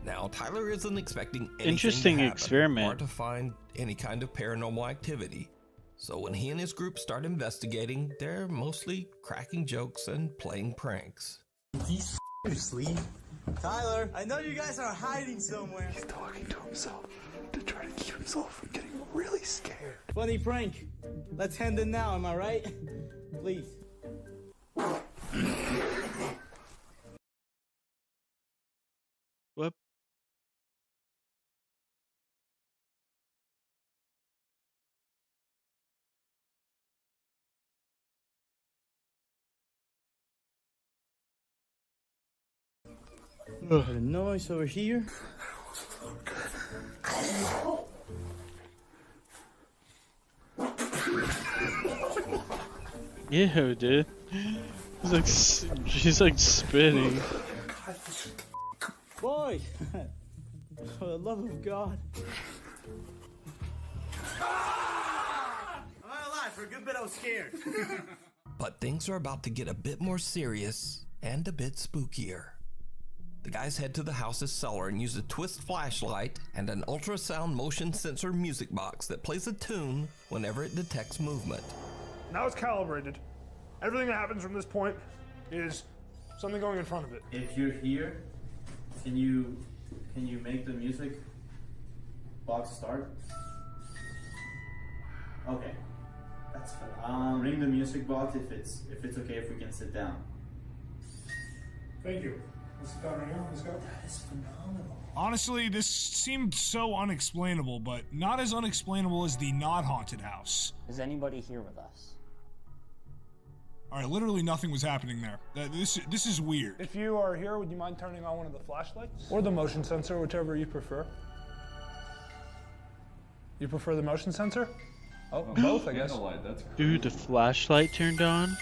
Speaker 6: Now, Tyler isn't expecting anything
Speaker 1: Interesting
Speaker 6: to happen
Speaker 1: experiment.
Speaker 6: or to find any kind of paranormal activity. So when he and his group start investigating, they're mostly cracking jokes and playing pranks.
Speaker 14: Seriously? Tyler, I know you guys are hiding somewhere. He's talking to himself to try to keep himself from getting really scared. Funny prank. Let's end it now, am I right? Please.
Speaker 1: Whoop.
Speaker 14: A noise over here.
Speaker 1: Ew, dude. She's like spitting.
Speaker 14: Boy! For the love of God. I'm not alive. For a good bit I was scared.
Speaker 6: But things are about to get a bit more serious and a bit spookier. The guys head to the house's cellar and use a twist flashlight and an ultrasound motion sensor music box that plays a tune whenever it detects movement.
Speaker 10: Now it's calibrated. Everything that happens from this point is something going in front of it.
Speaker 15: If you're here, can you make the music box start? Okay, that's fine. Ring the music box if it's okay if we can sit down.
Speaker 10: Thank you. Let's sit down right here. Let's go.
Speaker 15: That is phenomenal.
Speaker 10: Honestly, this seemed so unexplainable, but not as unexplainable as the not haunted house.
Speaker 12: Is anybody here with us?
Speaker 10: All right, literally nothing was happening there. This is weird. If you are here, would you mind turning on one of the flashlights? Or the motion sensor, whichever you prefer. You prefer the motion sensor? Oh, both, I guess.
Speaker 1: Dude, the flashlight turned on?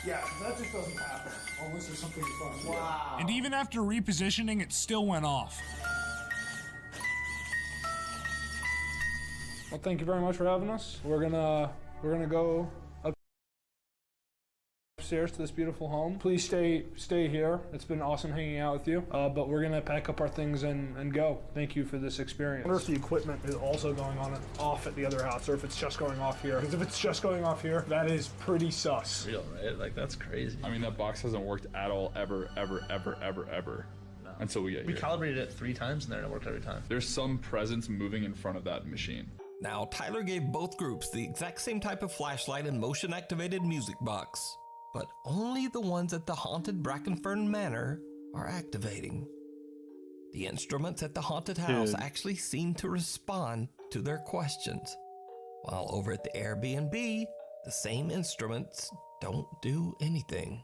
Speaker 10: Yeah, that just doesn't happen. Unless there's something fun. Wow. And even after repositioning, it still went off. Well, thank you very much for having us. We're gonna go upstairs to this beautiful home. Please stay here. It's been awesome hanging out with you. But we're gonna pack up our things and go. Thank you for this experience. I wonder if the equipment is also going on off at the other house, or if it's just going off here. Because if it's just going off here, that is pretty sus.
Speaker 16: Real, right? Like, that's crazy.
Speaker 17: I mean, that box hasn't worked at all, ever. No. Until we get here.
Speaker 16: We calibrated it 3 times and then it worked every time.
Speaker 17: There's some presence moving in front of that machine.
Speaker 6: Now, Tyler gave both groups the exact same type of flashlight and motion-activated music box, but only the ones at the haunted Brackenfern Manor are activating. The instruments at the haunted house actually seem to respond to their questions, while over at the Airbnb, the same instruments don't do anything.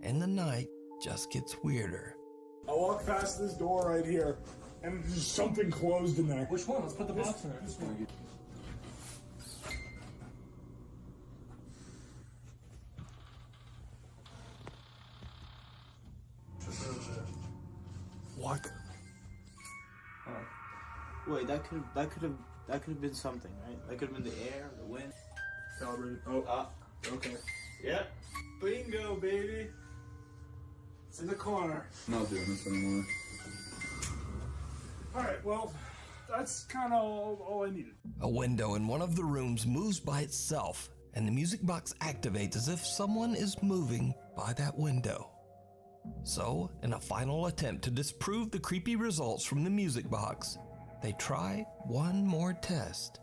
Speaker 6: And the night just gets weirder.
Speaker 10: I walk past this door right here, and there's something closed in there. Which one? Let's put the box in there. This one. What?
Speaker 14: Oh. Wait, that could have been something, right? That could have been the air, the wind.
Speaker 10: Calibrated. Oh. Okay.
Speaker 14: Yep. Bingo, baby.
Speaker 10: It's in the corner.
Speaker 17: I'm not doing this anymore.
Speaker 10: Alright, well, that's kind of all I needed.
Speaker 6: A window in one of the rooms moves by itself, and the music box activates as if someone is moving by that window. So, in a final attempt to disprove the creepy results from the music box, they try one more test.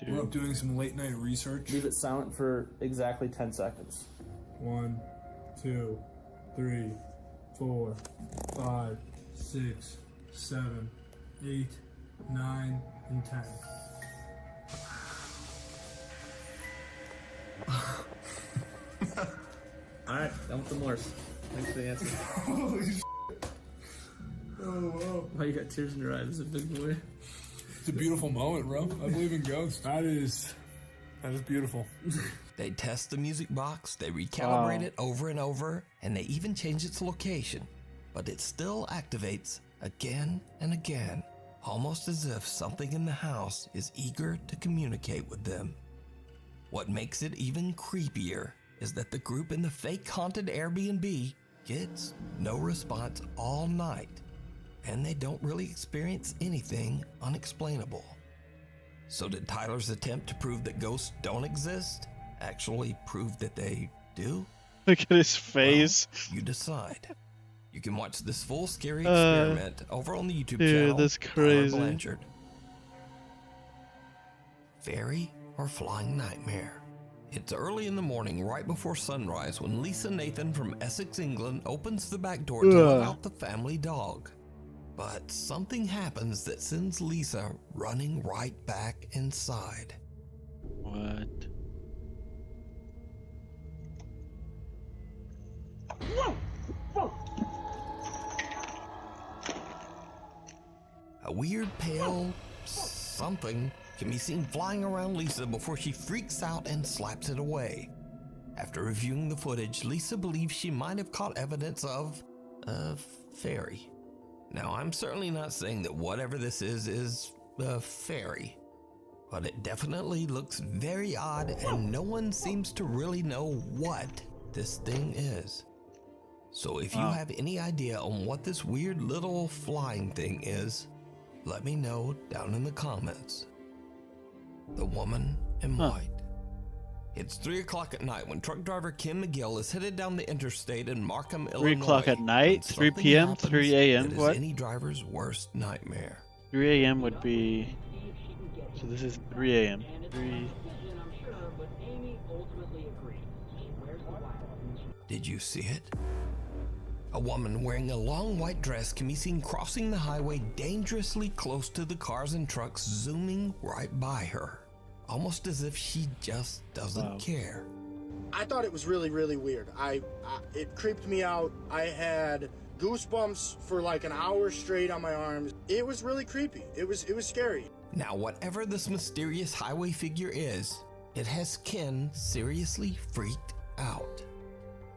Speaker 10: We're up doing some late night research.
Speaker 13: Leave it silent for exactly 10 seconds.
Speaker 10: 1, 2, 3, 4, 5, 6, 7, 8, 9, and 10.
Speaker 16: Alright, done with the Morse. Thanks for the answer.
Speaker 10: Holy shit. Oh, wow.
Speaker 16: Why you got tears in your eyes? This is a big boy.
Speaker 10: It's a beautiful moment, bro. I believe in ghosts. That is beautiful.
Speaker 6: They test the music box, they recalibrate it over and over, and they even change its location. But it still activates again and again, almost as if something in the house is eager to communicate with them. What makes it even creepier is that the group in the fake haunted Airbnb gets no response all night, and they don't really experience anything unexplainable. So did Tyler's attempt to prove that ghosts don't exist actually prove that they do?
Speaker 1: Look at his face.
Speaker 6: Well, you decide. You can watch this full scary experiment over on the YouTube channel.
Speaker 1: That's crazy.
Speaker 6: Tyler Blanchard. Fairy or flying nightmare? It's early in the morning, right before sunrise, when Lisa Nathan from Essex, England, opens the back door to let out the family dog. But something happens that sends Lisa running right back inside.
Speaker 1: What?
Speaker 6: A weird pale something can be seen flying around Lisa before she freaks out and slaps it away. After reviewing the footage, Lisa believes she might have caught evidence of a fairy. Now, I'm certainly not saying that whatever this is a fairy, but it definitely looks very odd and no one seems to really know what this thing is. So if you have any idea on what this weird little flying thing is, let me know down in the comments. The woman in white. It's 3 o'clock at night when truck driver Kim McGill is headed down the interstate in Markham,
Speaker 1: 3
Speaker 6: Illinois.
Speaker 1: o'clock at night? 3 p.m.? 3 a.m.? What?
Speaker 6: Any driver's worst nightmare.
Speaker 1: 3 a.m. would be... So this is 3 a.m. 3...
Speaker 6: Did you see it? A woman wearing a long white dress can be seen crossing the highway dangerously close to the cars and trucks zooming right by her. Almost as if she just doesn't care.
Speaker 18: I thought it was really, really weird. It creeped me out. I had goosebumps for like an hour straight on my arms. It was really creepy. It was scary.
Speaker 6: Now, whatever this mysterious highway figure is, it has Ken seriously freaked out.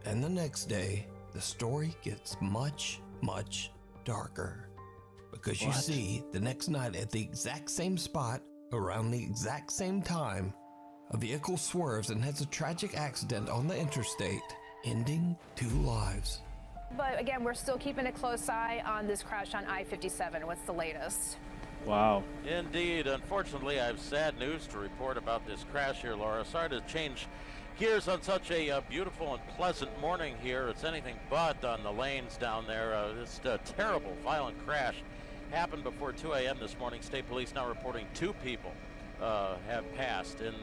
Speaker 6: And the next day, the story gets much, much darker. Because you see, the next night at the exact same spot, around the exact same time, a vehicle swerves and has a tragic accident on the interstate, ending 2 lives.
Speaker 19: But again, we're still keeping a close eye on this crash on I-57. What's the latest?
Speaker 1: Wow.
Speaker 20: Indeed. Unfortunately, I have sad news to report about this crash here, Laura. Sorry to change gears on such a beautiful and pleasant morning here. It's anything but on the lanes down there. This terrible, violent crash happened before 2 a.m. this morning. State police now reporting 2 people have passed in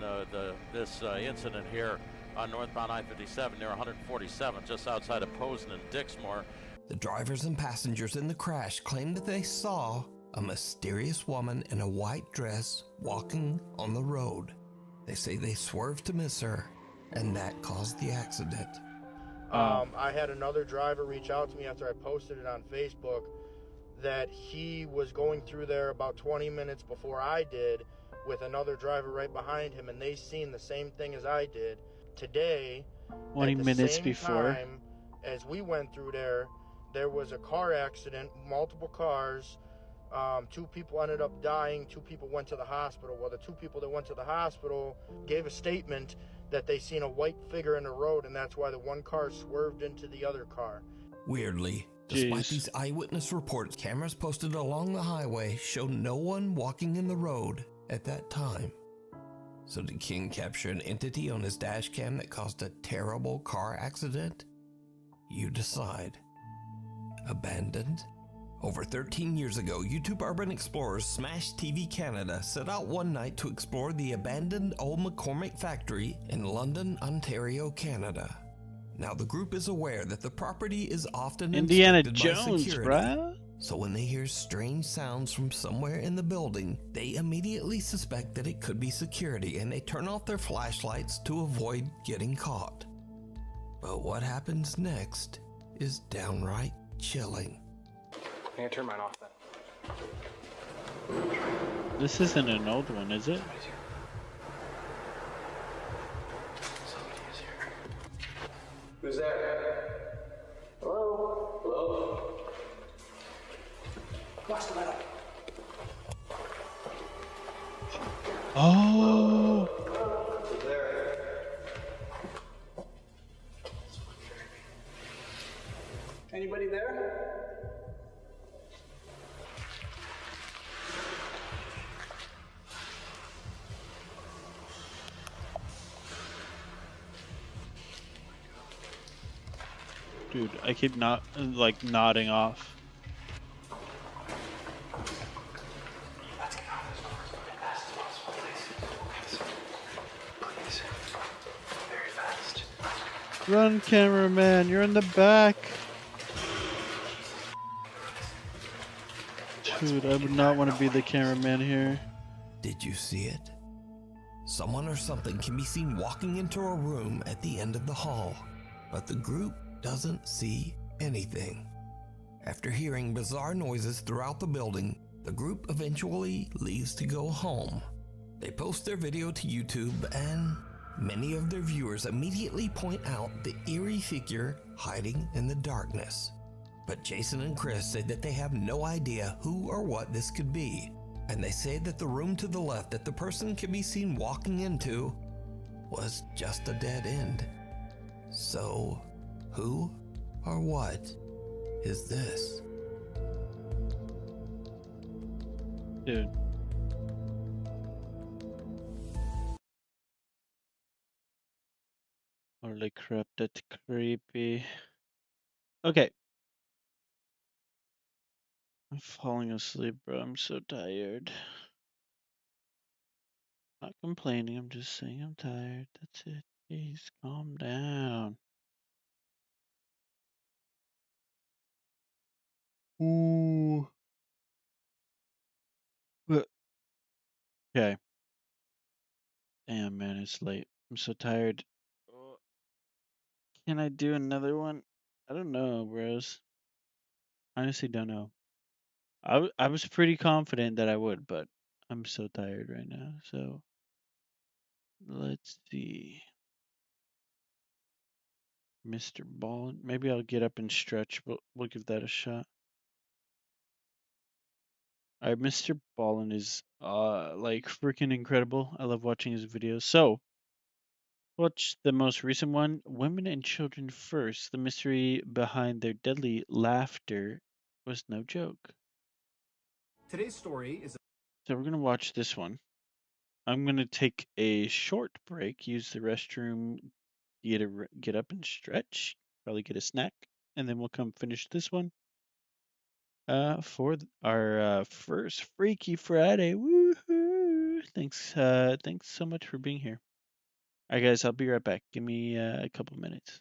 Speaker 20: this incident here on northbound I-57 near 147, just outside of Posen and Dixmoor.
Speaker 6: The drivers and passengers in the crash claimed that they saw a mysterious woman in a white dress walking on the road. They say they swerved to miss her, and that caused the accident.
Speaker 18: I had another driver reach out to me after I posted it on Facebook that he was going through there about 20 minutes before I did with another driver right behind him, and they seen the same thing as I did. Today,
Speaker 1: 20
Speaker 18: at the
Speaker 1: minutes
Speaker 18: same
Speaker 1: before.
Speaker 18: time as we went through there, there was a car accident, multiple cars. 2 people ended up dying. 2 people went to the hospital. Well, the 2 people that went to the hospital gave a statement that they seen a white figure in the road, and that's why the one car swerved into the other car.
Speaker 6: Weirdly, despite these eyewitness reports, cameras posted along the highway showed no one walking in the road at that time. So did King capture an entity on his dash cam that caused a terrible car accident? You decide. Abandoned? Over 13 years ago, YouTube urban explorers Smash TV Canada set out one night to explore the abandoned old McCormick factory in London, Ontario, Canada. Now the group is aware that the property is often
Speaker 1: Indiana
Speaker 6: inspected by
Speaker 1: Jones,
Speaker 6: security.
Speaker 1: bruh.
Speaker 6: So when they hear strange sounds from somewhere in the building, they immediately suspect that it could be security and they turn off their flashlights to avoid getting caught. But what happens next is downright chilling.
Speaker 10: Can you turn mine off then?
Speaker 1: This isn't an old one, is it?
Speaker 10: Who's there? Hello? Hello? Watch the metal.
Speaker 1: Oh.
Speaker 10: Who's there? Anybody there?
Speaker 1: Dude, I keep nodding off.
Speaker 10: Let's get out of this door as fast as possible, please. Please. Very fast.
Speaker 1: Run, cameraman, you're in the back. Dude, I would not want to be the cameraman here.
Speaker 6: Did you see it? Someone or something can be seen walking into a room at the end of the hall, but the group doesn't see anything. After hearing bizarre noises throughout the building, the group eventually leaves to go home. They post their video to YouTube and many of their viewers immediately point out the eerie figure hiding in the darkness. But Jason and Chris say that they have no idea who or what this could be, and they say that the room to the left that the person can be seen walking into was just a dead end. So, who or what is this?
Speaker 1: Dude. Holy crap, that's creepy. Okay. I'm falling asleep, bro. I'm so tired. Not complaining, I'm just saying I'm tired. That's it. Jeez, calm down. Ooh. Okay. Damn, man, it's late. I'm so tired. Can I do another one? I don't know, bros. Honestly, don't know. I was pretty confident that I would, but I'm so tired right now. So let's see. Mr. Ballin. Maybe I'll get up and stretch, but we'll give that a shot. Alright, Mr. Ballin is like freaking incredible. I love watching his videos. So watch the most recent one, Women and Children First. The mystery behind their deadly laughter was no joke.
Speaker 21: Today's story is.
Speaker 1: So we're gonna watch this one. I'm gonna take a short break, use the restroom, get up and stretch, probably get a snack, and then we'll come finish this one. For our first Freaky Friday. Woohoo! Thanks so much for being here. All right, guys, I'll be right back. Give me a couple minutes.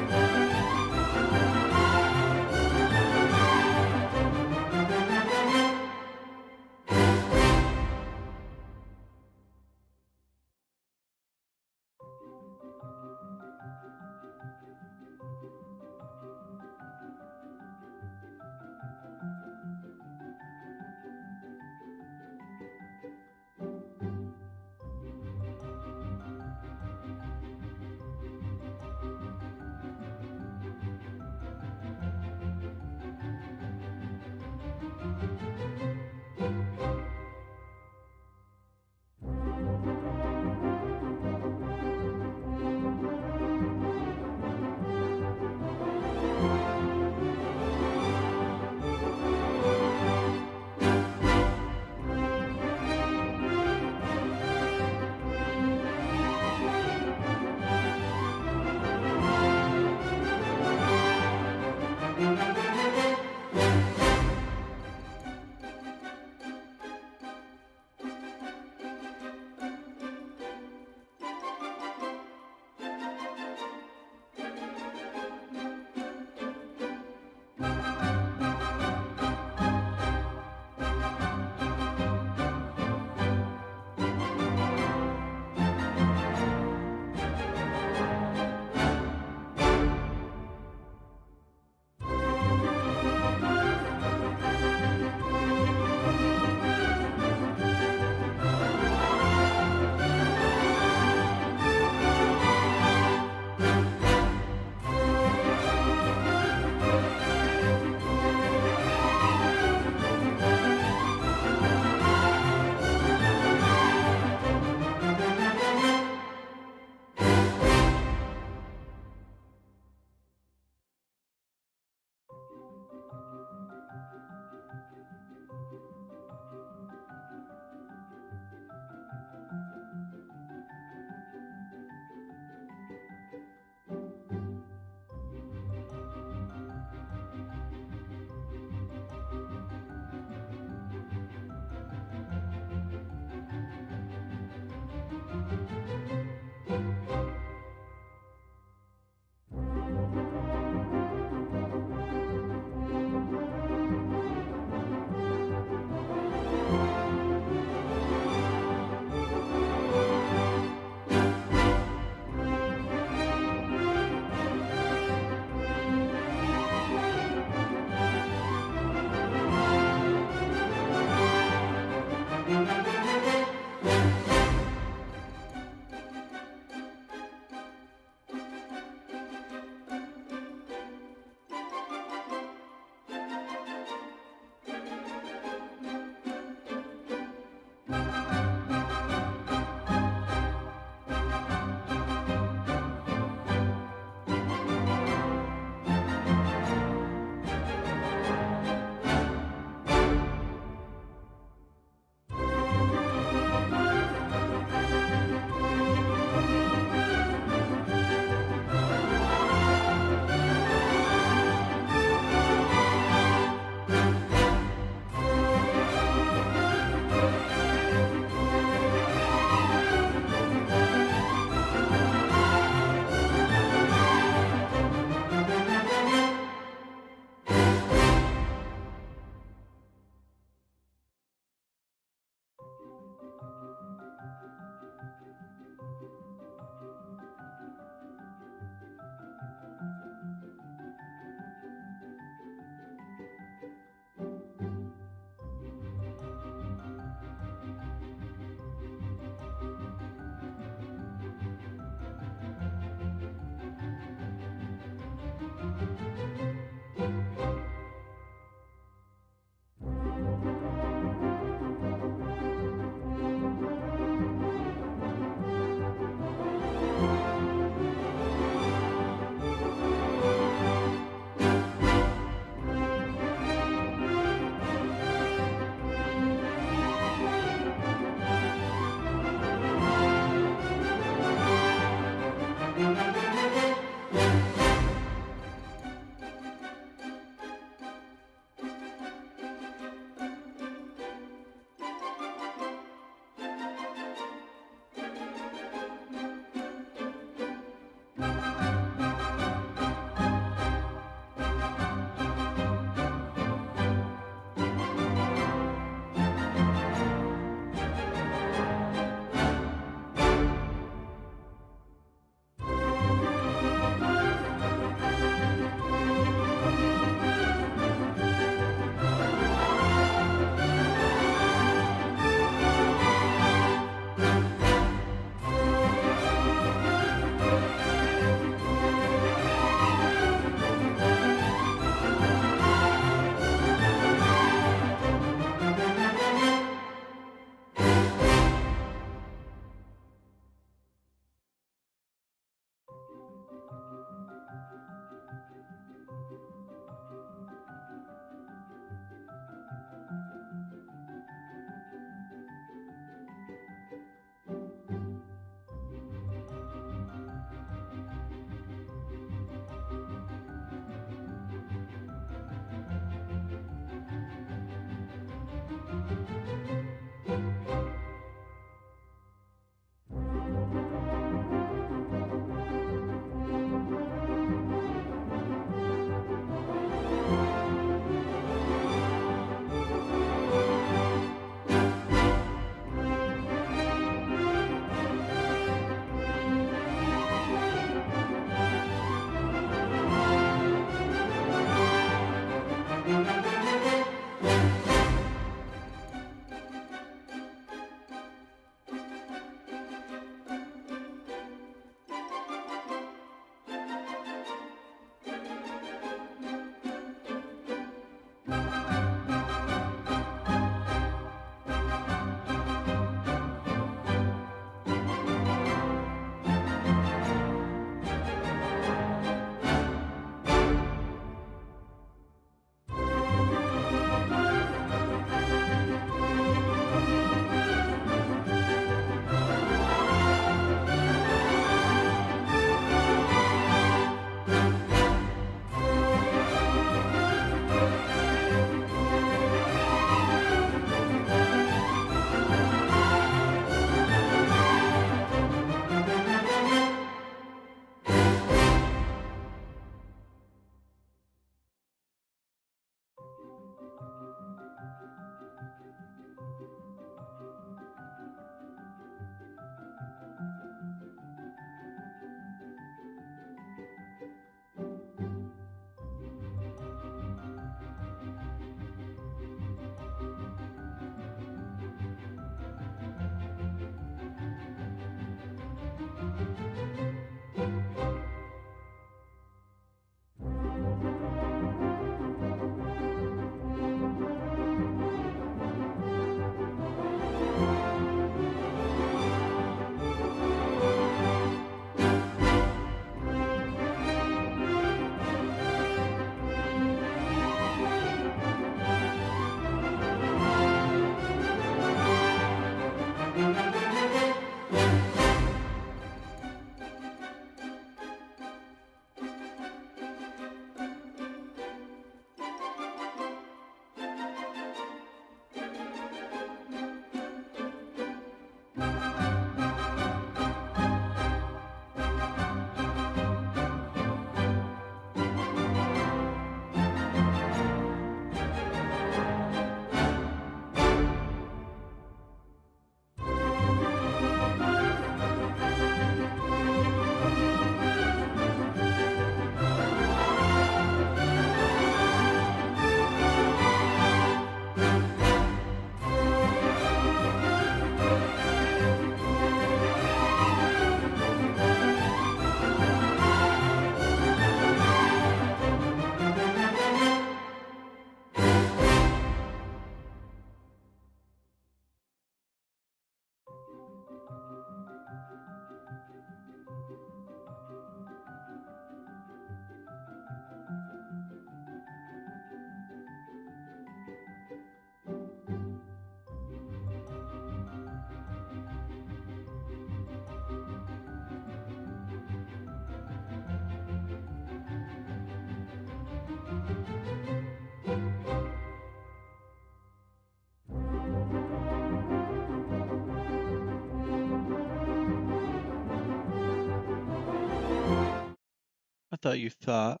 Speaker 1: I thought you thought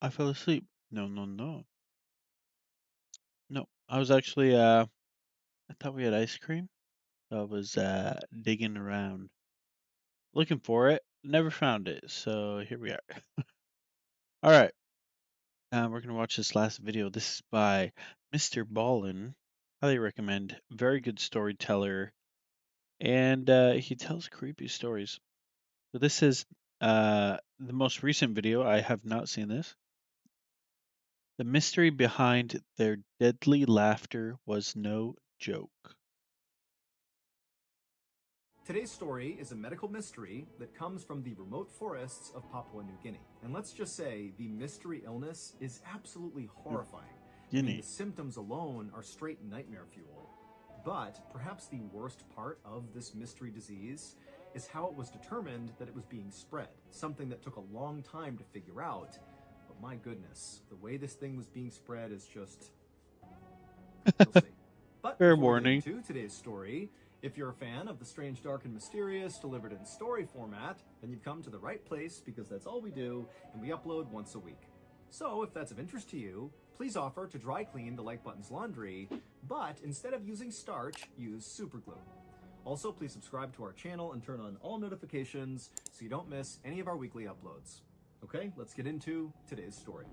Speaker 1: I fell asleep. No, no, no. No, I was actually, I thought we had ice cream. So I was, digging around. Looking for it. Never found it. So here we are. Alright. We're going to watch this last video. This is by Mr. Ballin. Highly recommend. Very good storyteller. And he tells creepy stories. So this is the most recent video. I have not seen this. The mystery behind their deadly laughter was no joke.
Speaker 21: Today's story is a medical mystery that comes from the remote forests of Papua New Guinea. And let's just say the mystery illness is absolutely horrifying. I mean, the symptoms alone are straight nightmare fuel. But perhaps the worst part of this mystery disease is how it was determined that it was being spread, something that took a long time to figure out. But my goodness, the way this thing was being spread is just... You'll see. But
Speaker 1: fair
Speaker 21: before we get
Speaker 1: warning.
Speaker 21: into today's story, if you're a fan of the strange, dark, and mysterious delivered in story format, then you've come to the right place because that's all we do, and we upload once a week. So if that's of interest to you, please offer to dry clean the like button's laundry, but instead of using starch, use super glue. Also, please subscribe to our channel and turn on all notifications so you don't miss any of our weekly uploads. Okay, let's get into today's story.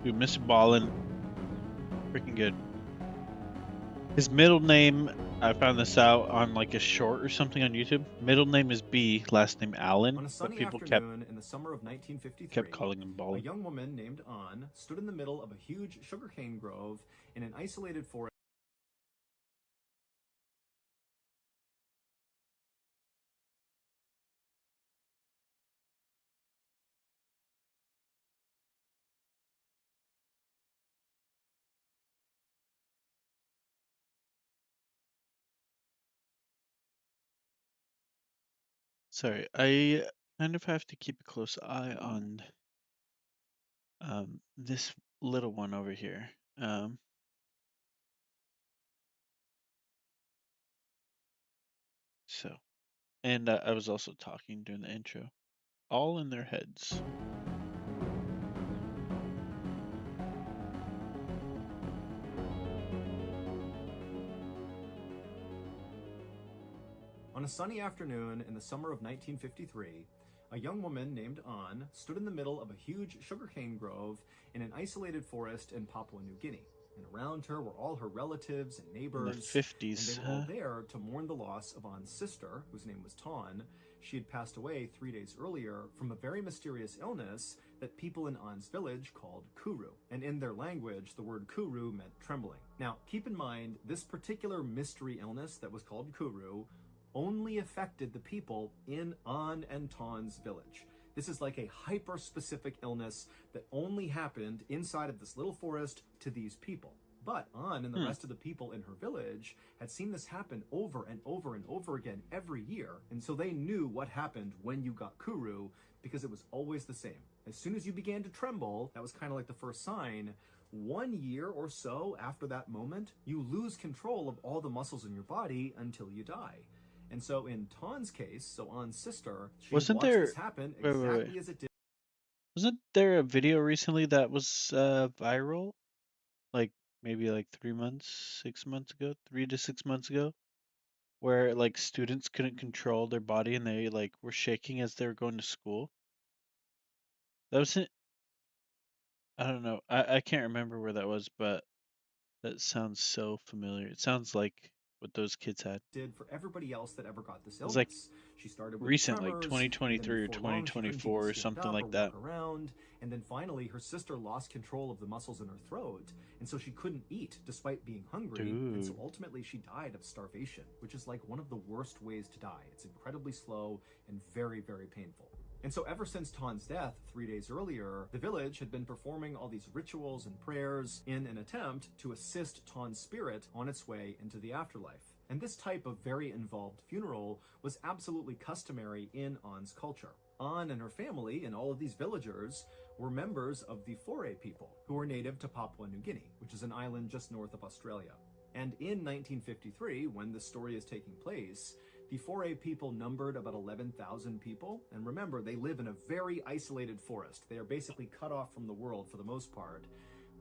Speaker 1: Dude, Mr. Ballin, freaking good. His middle name, I found this out on like a short or something on YouTube. Middle name is B, last name Allen,
Speaker 21: On a
Speaker 1: but
Speaker 21: sunny
Speaker 1: people
Speaker 21: afternoon in the summer of 1953,
Speaker 1: kept calling him
Speaker 21: a
Speaker 1: Ballin.
Speaker 21: young woman named An stood in the middle of a huge sugarcane grove in an isolated forest.
Speaker 1: Sorry, I kind of have to keep a close eye on this little one over here. So, and I was also talking during the intro. All in their heads.
Speaker 21: On a sunny afternoon in the summer of 1953, a young woman named An stood in the middle of a huge sugarcane grove in an isolated forest in Papua New Guinea. And around her were all her relatives and neighbors.
Speaker 1: In the 50s,
Speaker 21: and they were all there to mourn the loss of An's sister, whose name was Ton. She had passed away 3 days earlier from a very mysterious illness that people in An's village called kuru. And in their language, the word kuru meant trembling. Now, keep in mind, this particular mystery illness that was called kuru only affected the people in An and Ton's village. This is like a hyper-specific illness that only happened inside of this little forest to these people. But An and the rest of the people in her village had seen this happen over and over and over again every year, and so they knew what happened when you got kuru because it was always the same. As soon as you began to tremble, that was kind of like the first sign. 1 year or so after that moment, you lose control of all the muscles in your body until you die. And so in Ton's case, so An's sister, she watched this happen exactly as it did.
Speaker 1: Wasn't there a video recently that was viral? Like maybe like 3 months, 6 months ago, 3 to 6 months ago, where like students couldn't control their body and they like were shaking as they were going to school. That wasn't. I don't know. I can't remember where that was, but that sounds so familiar. It sounds like what those kids had.
Speaker 21: Did for everybody else that ever got this illness.
Speaker 1: It was like
Speaker 21: she started with
Speaker 1: recent, like
Speaker 21: tremors,
Speaker 1: 2023 or 2024 or something like that.
Speaker 21: Around, and then finally her sister lost control of the muscles in her throat, and so she couldn't eat despite being hungry. And so ultimately she died of starvation, which is like one of the worst ways to die. It's incredibly slow and very, very painful. And so ever since Ton's death 3 days earlier, the village had been performing all these rituals and prayers in an attempt to assist Ton's spirit on its way into the afterlife. And this type of very involved funeral was absolutely customary in An's culture. Anne and her family and all of these villagers were members of the Foray people, who were native to Papua New Guinea, which is an island just north of Australia. And in 1953, when the story is taking place, the Foray people numbered about 11,000 people. And remember, they live in a very isolated forest. They are basically cut off from the world for the most part.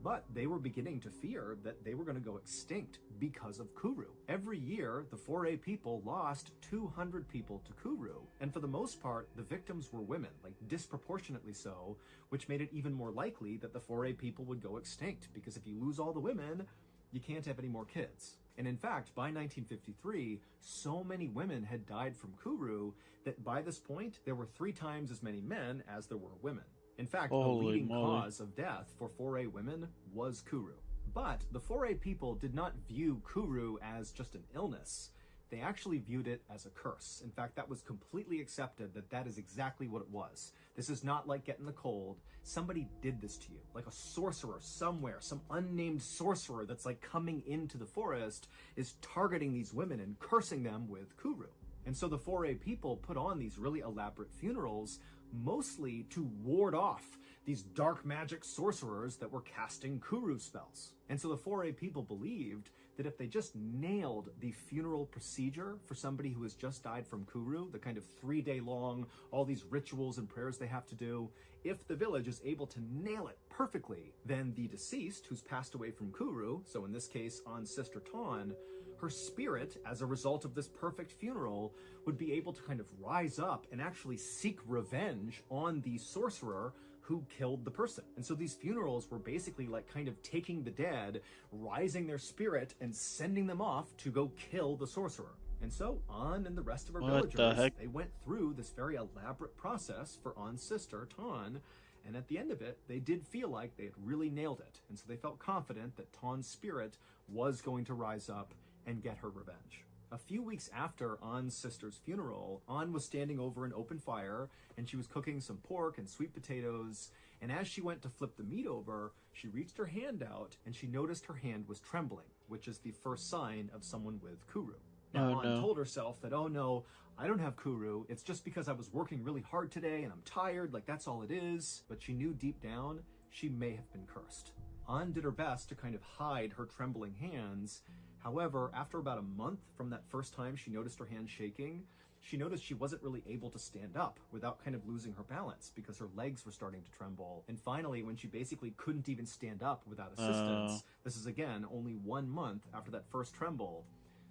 Speaker 21: But they were beginning to fear that they were going to go extinct because of Kuru. Every year, the Foray people lost 200 people to Kuru. And for the most part, the victims were women, like disproportionately so, which made it even more likely that the Foray people would go extinct, because if you lose all the women, you can't have any more kids. And in fact, by 1953, so many women had died from Kuru that by this point, there were 3 times as many men as there were women. In fact,
Speaker 1: Holy
Speaker 21: the leading
Speaker 1: moly.
Speaker 21: cause of death for Foray women was Kuru. But the Foray people did not view Kuru as just an illness. They actually viewed it as a curse. In fact, that was completely accepted, that that is exactly what it was. This is not like getting the cold. Somebody did this to you, like a sorcerer somewhere, some unnamed sorcerer that's like coming into the forest is targeting these women and cursing them with Kuru. And so the Foray people put on these really elaborate funerals, mostly to ward off these dark magic sorcerers that were casting Kuru spells. And so the Foray people believed that if they just nailed the funeral procedure for somebody who has just died from Kuru, the kind of 3-day long, all these rituals and prayers they have to do, if the village is able to nail it perfectly, then the deceased who's passed away from Kuru, so in this case Anne's sister Tawn, her spirit, as a result of this perfect funeral, would be able to kind of rise up and actually seek revenge on the sorcerer who killed the person. And so these funerals were basically like kind of taking the dead, rising their spirit, and sending them off to go kill the sorcerer. And so Anne and the rest of her villagers, they went through this very elaborate process for Anne's sister, Tawn, and at the end of it, they did feel like they had really nailed it. And so they felt confident that Tawn's spirit was going to rise up and get her revenge. A few weeks after Anne's sister's funeral, Anne was standing over an open fire and she was cooking some pork and sweet potatoes. And as she went to flip the meat over, she reached her hand out and she noticed her hand was trembling, which is the first sign of someone with Kuru. Now, Anne told herself that, oh no, I don't have Kuru. It's just because I was working really hard today and I'm tired, like that's all it is. But she knew deep down she may have been cursed. Anne did her best to kind of hide her trembling hands. However, after about a month from that first time she noticed her hand shaking, she noticed she wasn't really able to stand up without kind of losing her balance because her legs were starting to tremble. And finally, when she basically couldn't even stand up without assistance, this is again only 1 month after that first tremble,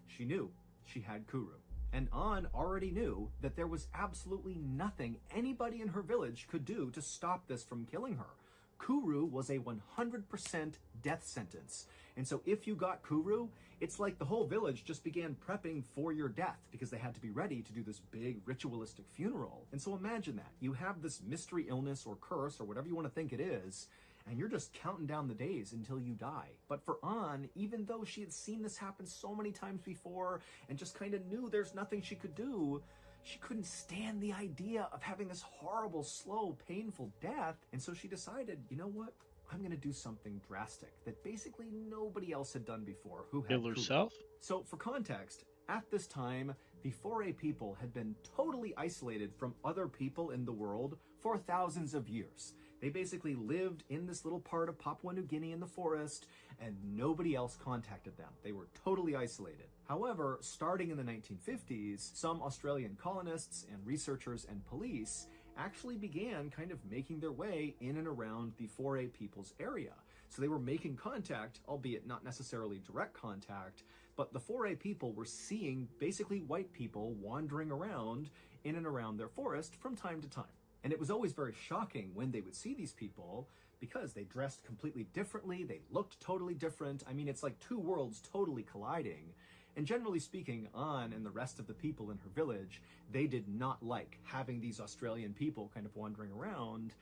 Speaker 21: she knew she had Kuru. And Anne already knew that there was absolutely nothing anybody in her village could do to stop this from killing her. Kuru was a 100% death sentence. And so if you got Kuru, it's like the whole village just began prepping for your death because they had to be ready to do this big ritualistic funeral. And so imagine that. You have this mystery illness or curse or whatever you want to think it is, and you're just counting down the days until you die. But for Anne, even though she had seen this happen so many times before and just kind of knew there's nothing she could do, she couldn't stand the idea of having this horrible, slow, painful death. And so she decided, you know what? I'm going to do something drastic that basically nobody else had done before who had
Speaker 1: Kill herself?
Speaker 21: So for context, at this time, the Foray people had been totally isolated from other people in the world for thousands of years. They basically lived in this little part of Papua New Guinea in the forest, and nobody else contacted them. They were totally isolated. However, starting in the 1950s, some Australian colonists and researchers and police actually began kind of making their way in and around the Foray people's area. So they were making contact, albeit not necessarily direct contact, but the Foray people were seeing basically white people wandering around in and around their forest from time to time. And it was always very shocking when they would see these people because they dressed completely differently, they looked totally different. I mean, it's like two worlds totally colliding. And generally speaking, Anne and the rest of the people in her village, they did not like having these Australian people kind of wandering around.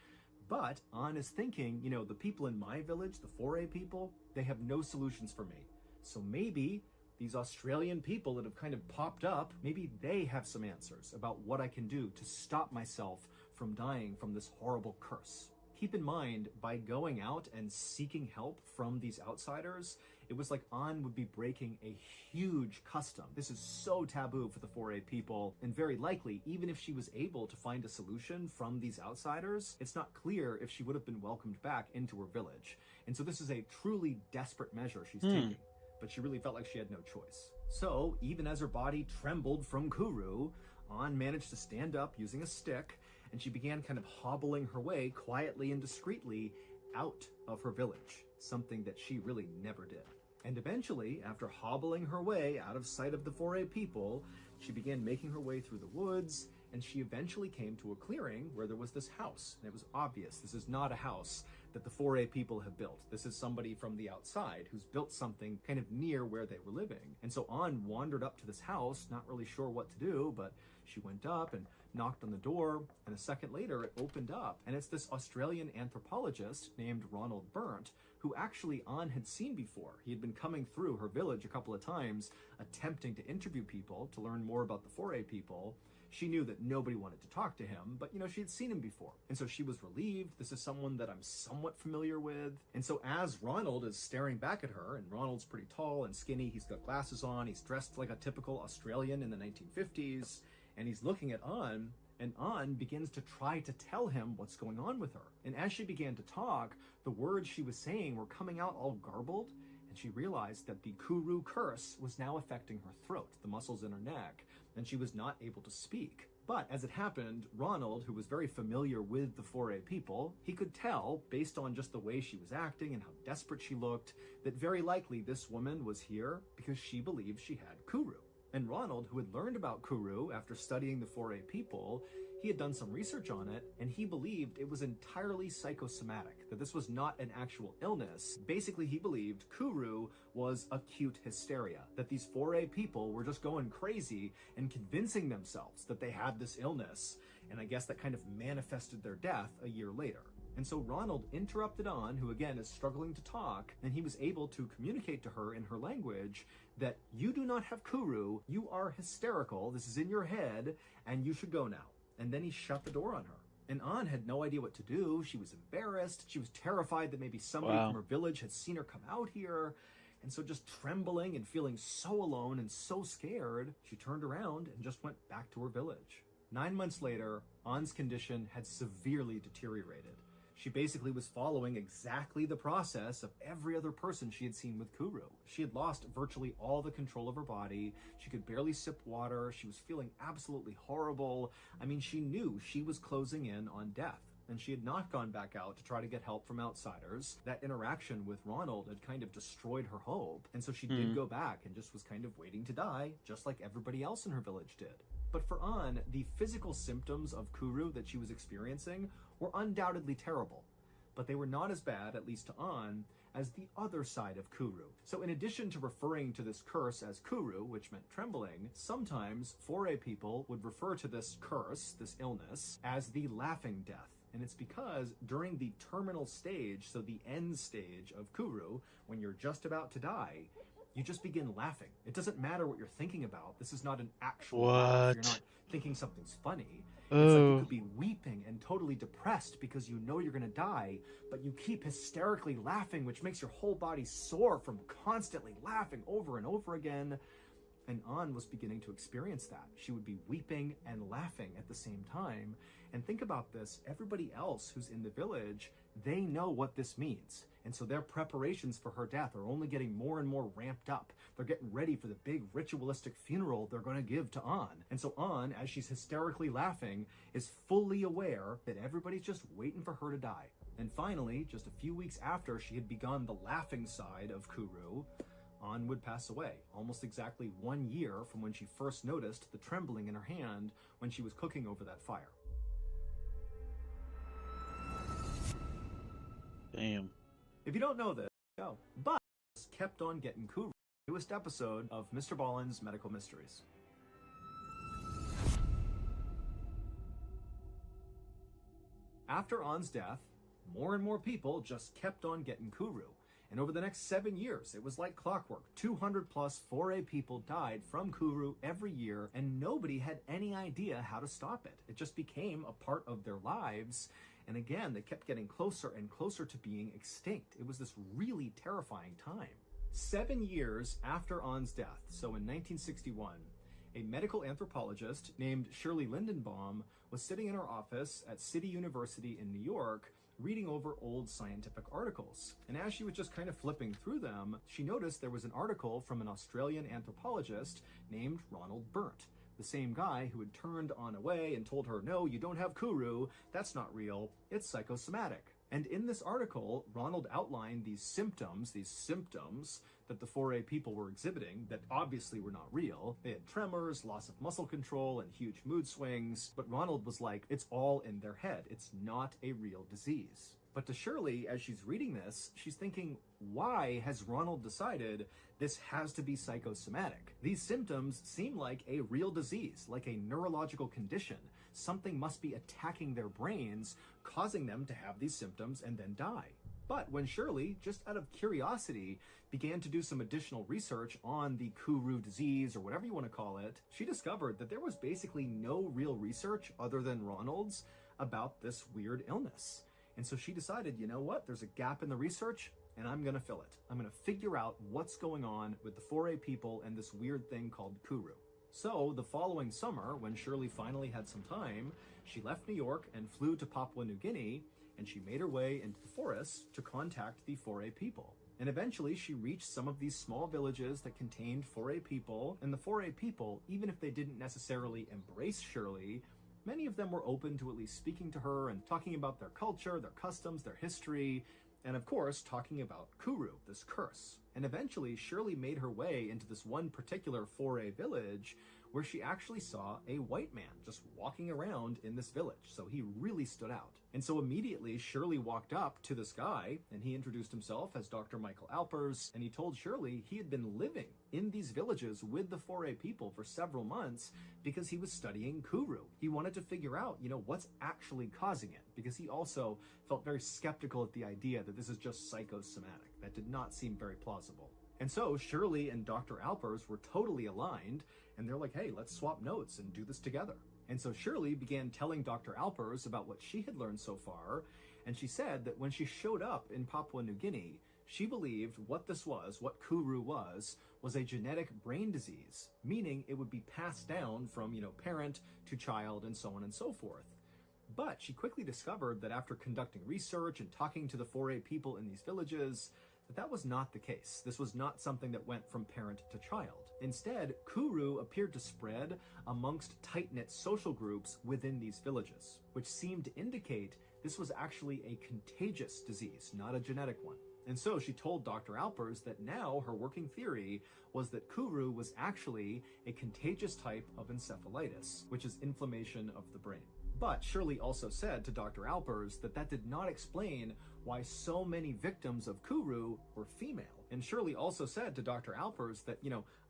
Speaker 21: But Anne is thinking, you know, the people in my village, the Foray people, they have no solutions for me. So maybe these Australian people that have kind of popped up, maybe they have some answers about what I can do to stop myself from dying from this horrible curse. Keep in mind, by going out and seeking help from these outsiders, it was like An would be breaking a huge custom. This is so taboo for the 4A people, and very likely, even if she was able to find a solution from these outsiders, it's not clear if she would have been welcomed back into her village. And so this is a truly desperate measure she's taking, but she really felt like she had no choice. So, even as her body trembled from Kuru, An managed to stand up using a stick, and she began kind of hobbling her way quietly and discreetly out of her village, something that she really never did. And eventually, after hobbling her way out of sight of the 4A people, she began making her way through the woods, and she eventually came to a clearing where there was this house. And it was obvious this is not a house that the 4A people have built. This is somebody from the outside who's built something kind of near where they were living. And so An wandered up to this house, not really sure what to do, but she went up and knocked on the door, and a second later it opened up, and it's this Australian anthropologist named Ronald Burnt, who actually An had seen before. He had been coming through her village a couple of times, attempting to interview people to learn more about the 4A people. She knew that nobody wanted to talk to him, but she had seen him before. And so she was relieved. This is someone that I'm somewhat familiar with. And so as Ronald is staring back at her, and Ronald's pretty tall and skinny, he's got glasses on, he's dressed like a typical Australian in the 1950s, and he's looking at An, and An begins to try to tell him what's going on with her. And as she began to talk, the words she was saying were coming out all garbled, and she realized that the Kuru curse was now affecting her throat, the muscles in her neck, and she was not able to speak. But as it happened, Ronald, who was very familiar with the 4A people, he could tell, based on just the way she was acting and how desperate she looked, that very likely this woman was here because she believed she had Kuru. And Ronald, who had learned about Kuru after studying the 4A people, he had done some research on it, and he believed it was entirely psychosomatic, that this was not an actual illness. Basically, he believed Kuru was acute hysteria, that these 4A people were just going crazy and convincing themselves that they had this illness, and I guess that kind of manifested their death a year later. And so Ronald interrupted An, who again is struggling to talk, and he was able to communicate to her in her language that you do not have Kuru, you are hysterical, this is in your head, and you should go now. And then he shut the door on her. And An had no idea what to do. She was embarrassed. She was terrified that maybe somebody from her village had seen her come out here. And so just trembling and feeling so alone and so scared, she turned around and just went back to her village. 9 months later, An's condition had severely deteriorated. She basically was following exactly the process of every other person she had seen with Kuru. She had lost virtually all the control of her body. She could barely sip water. She was feeling absolutely horrible. I mean, she knew she was closing in on death, and she had not gone back out to try to get help from outsiders. That interaction with Ronald had kind of destroyed her hope, and so she did go back and just was kind of waiting to die, just like everybody else in her village did. But for An, the physical symptoms of Kuru that she was experiencing were undoubtedly terrible, but they were not as bad, at least to An, as the other side of Kuru. So in addition to referring to this curse as Kuru, which meant trembling, sometimes 4A people would refer to this curse, this illness, as the laughing death. And it's because during the terminal stage, so the end stage of Kuru, when you're just about to die, you just begin laughing. It doesn't matter what you're thinking about. This is not an actual laugh. You're not thinking something's funny. It's like you could be weeping and totally depressed because you know you're gonna die, but you keep hysterically laughing, which makes your whole body sore from constantly laughing over and over again. And An was beginning to experience that. She would be weeping and laughing at the same time. And think about this, everybody else who's in the village, they know what this means. And so their preparations for her death are only getting more and more ramped up. They're getting ready for the big ritualistic funeral they're going to give to An. And so An, as she's hysterically laughing, is fully aware that everybody's just waiting for her to die. And finally, just a few weeks after she had begun the laughing side of Kuru, An would pass away, almost exactly 1 year from when she first noticed the trembling in her hand when she was cooking over that fire.
Speaker 1: Damn.
Speaker 21: If you don't know this, go. But kept on getting Kuru. Newest episode of Mr. Ballen's Medical Mysteries. After An's death, more and more people just kept on getting Kuru. And over the next 7 years, it was like clockwork. 200 plus 4A people died from Kuru every year, and nobody had any idea how to stop it. It just became a part of their lives. And again, they kept getting closer and closer to being extinct. It was this really terrifying time. 7 years after On's death, so in 1961, a medical anthropologist named Shirley Lindenbaum was sitting in her office at City University in New York reading over old scientific articles. And as she was just kind of flipping through them, she noticed there was an article from an Australian anthropologist named Ronald Burt, the same guy who had turned On away and told her, no, you don't have Kuru, that's not real, it's psychosomatic. And in this article, Ronald outlined these symptoms that the 4A people were exhibiting that obviously were not real. They had tremors, loss of muscle control, and huge mood swings. But Ronald was like, it's all in their head. It's not a real disease. But to Shirley, as she's reading this, she's thinking, why has Ronald decided this has to be psychosomatic? These symptoms seem like a real disease, like a neurological condition. Something must be attacking their brains, causing them to have these symptoms and then die. But when Shirley, just out of curiosity, began to do some additional research on the Kuru disease, or whatever you want to call it, she discovered that there was basically no real research other than Ronald's about this weird illness. And so she decided, you know what, there's a gap in the research, and I'm going to fill it. I'm going to figure out what's going on with the 4A people and this weird thing called Kuru. So the following summer, when Shirley finally had some time, she left New York and flew to Papua New Guinea, and she made her way into the forests to contact the 4A people. And eventually she reached some of these small villages that contained 4A people, and the 4A people, even if they didn't necessarily embrace Shirley, many of them were open to at least speaking to her and talking about their culture, their customs, their history, and of course talking about Kuru, this curse. And eventually Shirley made her way into this one particular 4A village where she actually saw a white man just walking around in this village. So he really stood out. And so immediately Shirley walked up to this guy, and he introduced himself as Dr. Michael Alpers, and he told Shirley he had been living in these villages with the 4A people for several months because he was studying Kuru. He wanted to figure out, what's actually causing it, because he also felt very skeptical at the idea that this is just psychosomatic. That did not seem very plausible. And so Shirley and Dr. Alpers were totally aligned, and they're like, hey, let's swap notes and do this together. And so Shirley began telling Dr. Alpers about what she had learned so far, and she said that when she showed up in Papua New Guinea, she believed what this was, what Kuru was a genetic brain disease, meaning it would be passed down from, parent to child and so on and so forth. But she quickly discovered that after conducting research and talking to the 4A people in these villages, that was not the case. This was not something that went from parent to child. Instead, Kuru appeared to spread amongst tight-knit social groups within these villages, which seemed to indicate this was actually a contagious disease, not a genetic one. And so she told Dr. Alpers that now her working theory was that Kuru was actually a contagious type of encephalitis, which is inflammation of the brain. But Shirley also said to Dr. Alpers that did not explain why so many victims of Kuru were female. And Shirley also said to Dr. Alpers that,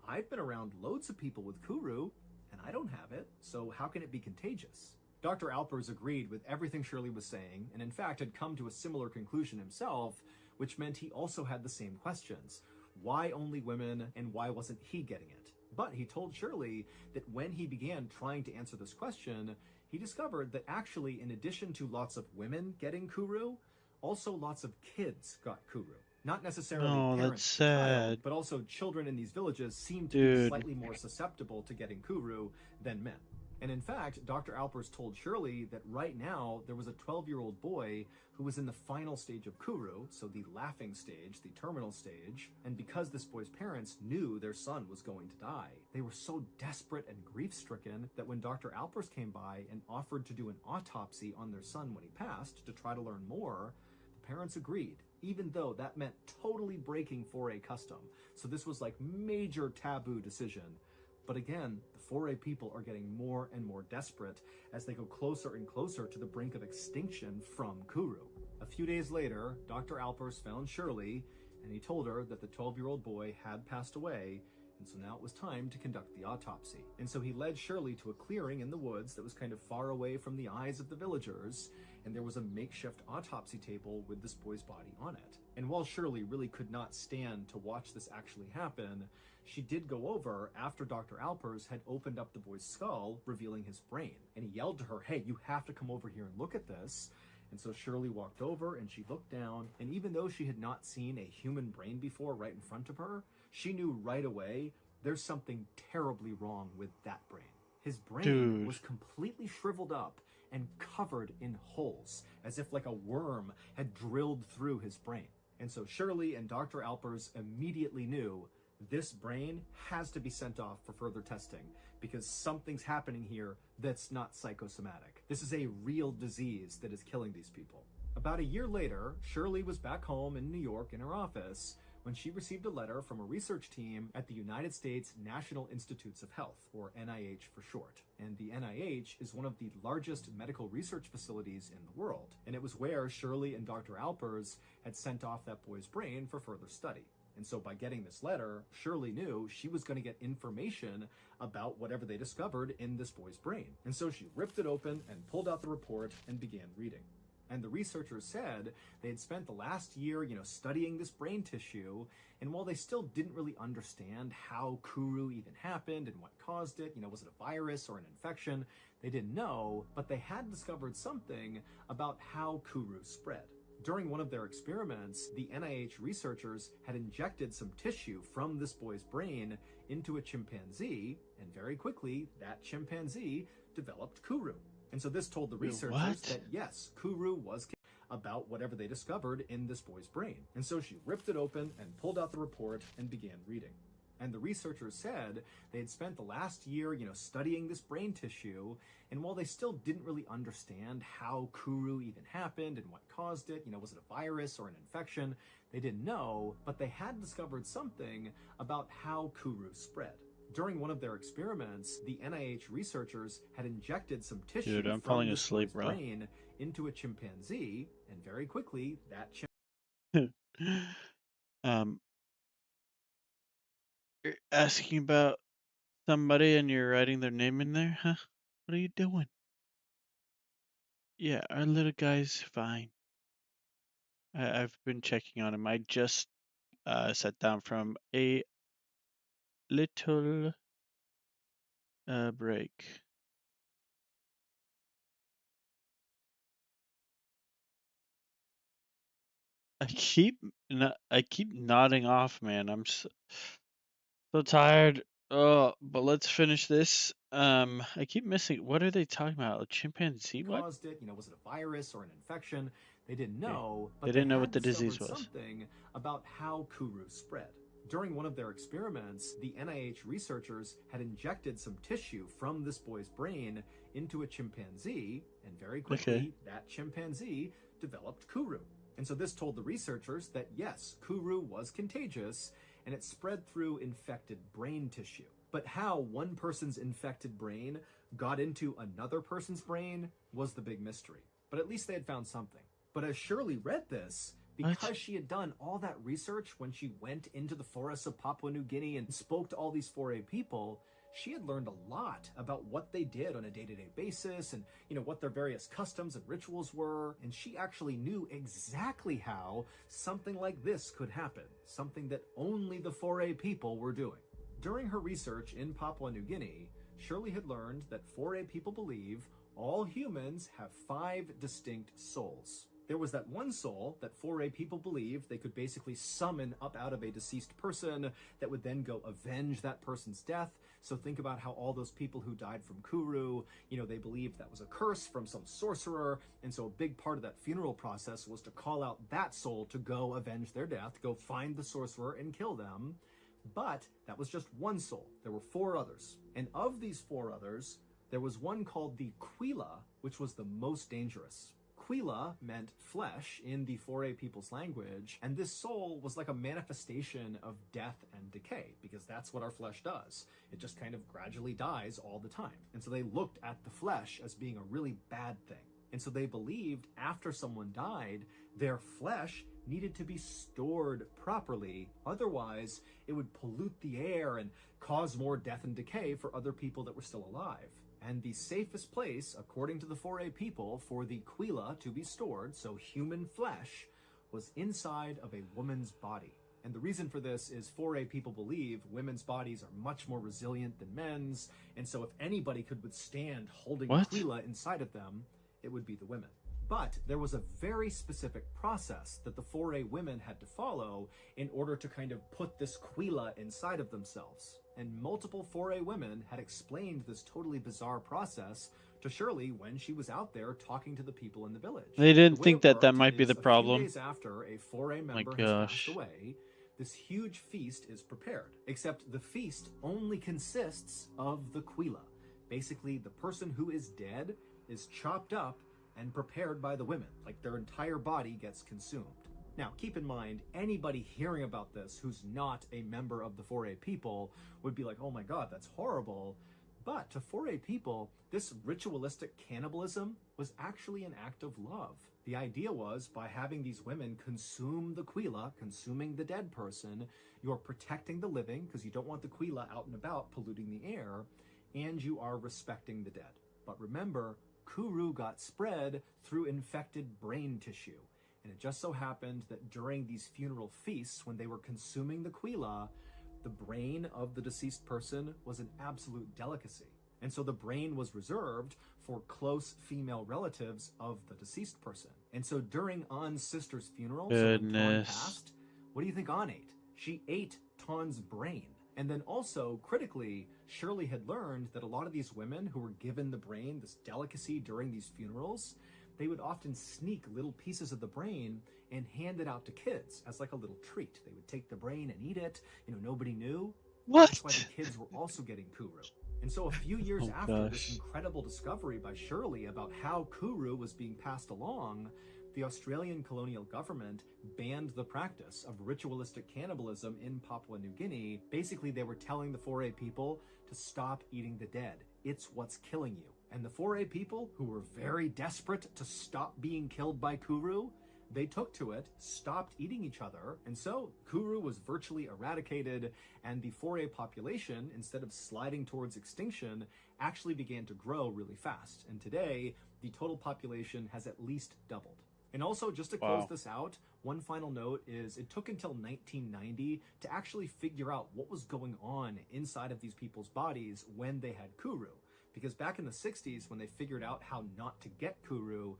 Speaker 21: I've been around loads of people with Kuru, and I don't have it, so how can it be contagious? Dr. Alpers agreed with everything Shirley was saying, and in fact had come to a similar conclusion himself, which meant he also had the same questions. Why only women, and why wasn't he getting it? But he told Shirley that when he began trying to answer this question, he discovered that actually, in addition to lots of women getting Kuru, also lots of kids got Kuru. Not necessarily parents,
Speaker 1: that's sad.
Speaker 21: But also children in these villages seemed to be slightly more susceptible to getting Kuru than men. And in fact, Dr. Alpers told Shirley that right now there was a 12-year-old boy who was in the final stage of Kuru, so the laughing stage, the terminal stage, and because this boy's parents knew their son was going to die, they were so desperate and grief-stricken that when Dr. Alpers came by and offered to do an autopsy on their son when he passed to try to learn more, the parents agreed, even though that meant totally breaking 4A custom. So this was like major taboo decision. But again, the 4A people are getting more and more desperate as they go closer and closer to the brink of extinction from Kuru. A few days later, Dr. Alpers found Shirley, and he told her that the 12-year-old boy had passed away, and so now it was time to conduct the autopsy. And so he led Shirley to a clearing in the woods that was kind of far away from the eyes of the villagers, and there was a makeshift autopsy table with this boy's body on it. And while Shirley really could not stand to watch this actually happen, she did go over after Dr. Alpers had opened up the boy's skull, revealing his brain. And he yelled to her, hey, you have to come over here and look at this. And so Shirley walked over and she looked down, and even though she had not seen a human brain before right in front of her, she knew right away there's something terribly wrong with that brain. His brain was completely shriveled up and covered in holes, as if like a worm had drilled through his brain. And so Shirley and Dr. Alpers immediately knew this brain has to be sent off for further testing because something's happening here that's not psychosomatic. This is a real disease that is killing these people. About a year later, Shirley was back home in New York in her office when she received a letter from a research team at the United States National Institutes of Health, or NIH for short. And the NIH is one of the largest medical research facilities in the world. And it was where Shirley and Dr. Alpers had sent off that boy's brain for further study. And so by getting this letter, Shirley knew she was going to get information about whatever they discovered in this boy's brain. And so she ripped it open and pulled out the report and began reading. And the researchers said they had spent the last year, studying this brain tissue, and while they still didn't really understand how Kuru even happened and what caused it, was it a virus or an infection, they didn't know, but they had discovered something about how Kuru spread. During one of their experiments, the NIH researchers had injected some tissue from this boy's brain into a chimpanzee, and very quickly, that chimpanzee developed Kuru. And so this told the researchers that yes, Kuru was about whatever they discovered in this boy's brain. And so she ripped it open and pulled out the report and began reading. And the researchers said they had spent the last year, studying this brain tissue, and while they still didn't really understand how Kuru even happened and what caused it, was it a virus or an infection, they didn't know, but they had discovered something about how Kuru spread. During one of their experiments, the NIH researchers had injected some tissue from this boy's brain into a chimpanzee, and very quickly, that
Speaker 1: You're asking about somebody and you're writing their name in there, huh? What are you doing? Yeah, our little guy's fine. I've been checking on him. I just sat down from a little break. I keep nodding off, man. I'm so tired. Oh, but let's finish this. I keep missing. What are they talking about? A chimpanzee? What
Speaker 21: caused it? Was it a virus or an infection? They didn't know. But
Speaker 1: they didn't know what the disease was.
Speaker 21: Something about how Kuru spread. During one of their experiments, the NIH researchers had injected some tissue from this boy's brain into a chimpanzee, and very quickly, that chimpanzee developed Kuru. And so this told the researchers that yes, Kuru was contagious, and it spread through infected brain tissue. But how one person's infected brain got into another person's brain was the big mystery. But at least they had found something. But as Shirley read this, because she had done all that research when she went into the forests of Papua New Guinea and spoke to all these 4A people, she had learned a lot about what they did on a day-to-day basis and, what their various customs and rituals were. And she actually knew exactly how something like this could happen, something that only the 4A people were doing. During her research in Papua New Guinea, Shirley had learned that 4A people believe all humans have 5 distinct souls. There was that one soul that 4A people believed they could basically summon up out of a deceased person that would then go avenge that person's death. So think about how all those people who died from Kuru, they believed that was a curse from some sorcerer. And so a big part of that funeral process was to call out that soul to go avenge their death, go find the sorcerer and kill them. But that was just one soul. There were 4 others. And of these 4 others, there was one called the Quila, which was the most dangerous. Quila meant flesh in the 4A people's language, and this soul was like a manifestation of death and decay, because that's what our flesh does. It just kind of gradually dies all the time. And so they looked at the flesh as being a really bad thing. And so they believed after someone died, their flesh needed to be stored properly. Otherwise, it would pollute the air and cause more death and decay for other people that were still alive. And the safest place, according to the 4A people, for the Quila to be stored, so human flesh, was inside of a woman's body. And the reason for this is 4A people believe women's bodies are much more resilient than men's, and so if anybody could withstand holding Quila inside of them, it would be the women. But there was a very specific process that the 4A women had to follow in order to kind of put this Quila inside of themselves. And multiple 4A women had explained this totally bizarre process to Shirley when she was out there talking to the people in the village.
Speaker 1: They didn't
Speaker 21: The way
Speaker 1: think
Speaker 21: it
Speaker 1: that
Speaker 21: worked
Speaker 1: might be
Speaker 21: is
Speaker 1: the
Speaker 21: a few
Speaker 1: problem.
Speaker 21: days after a 4A
Speaker 1: My
Speaker 21: member has passed
Speaker 1: gosh.
Speaker 21: away, this huge feast is prepared. Except the feast only consists of the Quila. Basically, the person who is dead is chopped up and prepared by the women, like their entire body gets consumed. Now, keep in mind, anybody hearing about this who's not a member of the 4A people would be like, oh my god, that's horrible. But to 4A people, this ritualistic cannibalism was actually an act of love. The idea was, by having these women consume the Quila, consuming the dead person, you're protecting the living, because you don't want the Quila out and about polluting the air, and you are respecting the dead. But remember, Kuru got spread through infected brain tissue. And it just so happened that during these funeral feasts, when they were consuming the Quila, the brain of the deceased person was an absolute delicacy. And so the brain was reserved for close female relatives of the deceased person. And so during An's sister's funeral, so when Ton passed, what do you think An ate? She ate Ton's brain. And then also, critically, Shirley had learned that a lot of these women who were given the brain, this delicacy during these funerals, they would often sneak little pieces of the brain and hand it out to kids as like a little treat. They would take the brain and eat it. You know, nobody knew.
Speaker 1: What?
Speaker 21: That's why the kids were also getting Kuru. And so a few years after this incredible discovery by Shirley about how Kuru was being passed along, the Australian colonial government banned the practice of ritualistic cannibalism in Papua New Guinea. Basically, they were telling the 4A people to stop eating the dead. It's what's killing you. And the 4A people, who were very desperate to stop being killed by Kuru, they took to it, stopped eating each other, and so Kuru was virtually eradicated, and the 4A population, instead of sliding towards extinction, actually began to grow really fast. And today, the total population has at least doubled. And also, just to close this out, one final note is it took until 1990 to actually figure out what was going on inside of these people's bodies when they had Kuru. Because back in the 60s, when they figured out how not to get Kuru,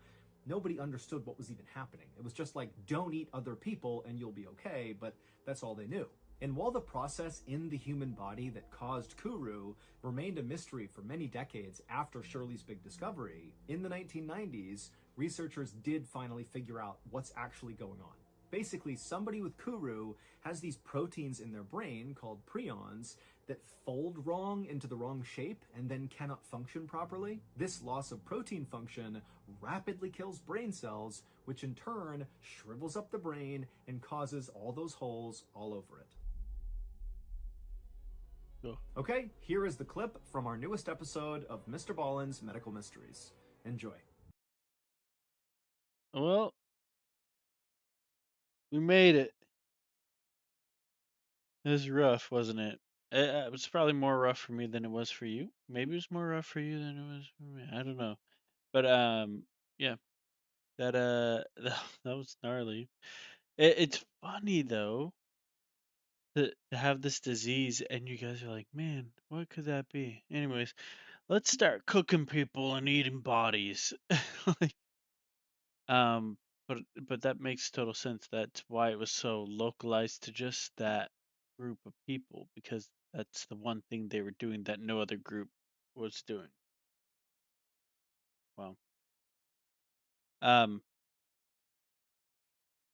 Speaker 21: nobody understood what was even happening. It was just like, don't eat other people and you'll be okay, but that's all they knew. And while the process in the human body that caused Kuru remained a mystery for many decades after Shirley's big discovery, in the 1990s, researchers did finally figure out what's actually going on. Basically, somebody with Kuru has these proteins in their brain called prions that fold wrong into the wrong shape and then cannot function properly. This loss of protein function rapidly kills brain cells, which in turn shrivels up the brain and causes all those holes all over it. Okay, here is the clip from our newest episode of Mr. Ballin's Medical Mysteries. Enjoy.
Speaker 1: Well, we made it. It was rough, wasn't it? It was probably more rough for me than it was for you. Maybe it was more rough for you than it was for me. I don't know. But yeah. That that was gnarly. It's funny though to have this disease and you guys are like, man, what could that be? Anyways, let's start cooking people and eating bodies. Like, but that makes total sense. That's why it was so localized to just that group of people, because that's the one thing they were doing that no other group was doing. Well,